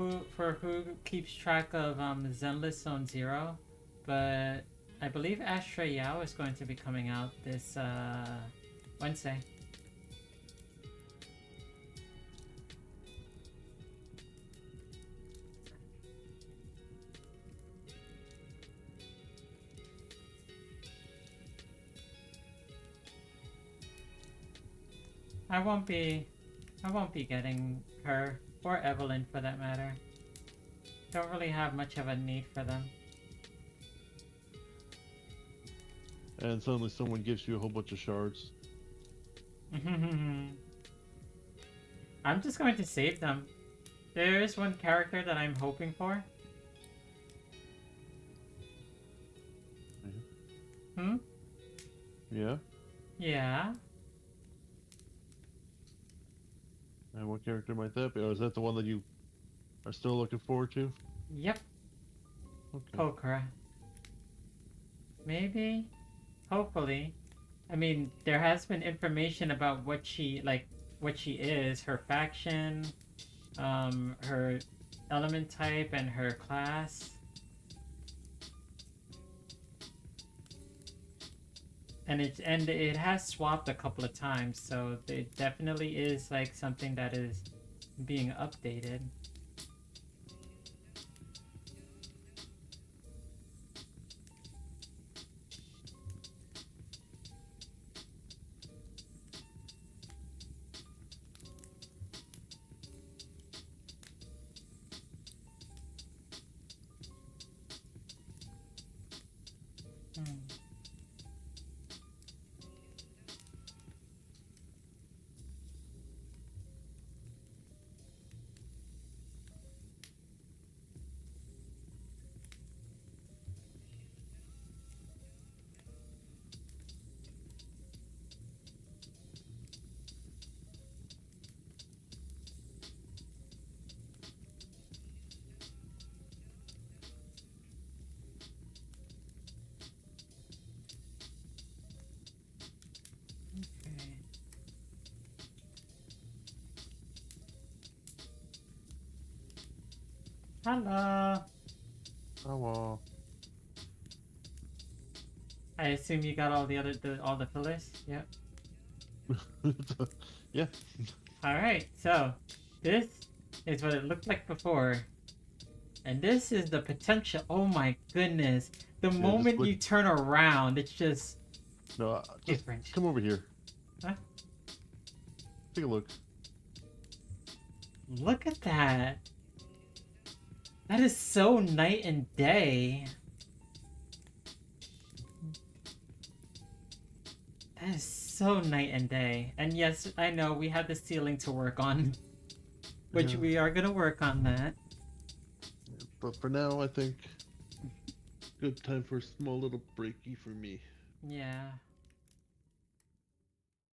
who keeps track of Zenless Zone Zero, but I believe Ashtray Yao is going to be coming out this Wednesday. I won't be getting her. Or Evelyn, for that matter. Don't really have much of a need for them. And suddenly someone gives you a whole bunch of shards. I'm just going to save them. There is one character that I'm hoping for. Hmm? Yeah? Yeah. And what character might that be? Or is that the one that you are still looking forward to? Yep. Okay. Okra. Maybe? Hopefully. I mean, there has been information about what she is, her faction, her element type, and her class. And it has swapped a couple of times, so it definitely is like something that is being updated. Okay. Hello. Oh, well. I assume you got all all the fillers? Yep. Yeah. Alright, so this is what it looked like before. And this is the potential. Oh my goodness. The Yeah, moment look... you turn around, it's just No, just different. come over here. Huh? Take a look. Look at that. That is so night and day. That is so night and day. And yes, I know we have the ceiling to work on. Which Yeah. we are gonna work on that. But for now, I think good time for a small little breaky for me. Yeah.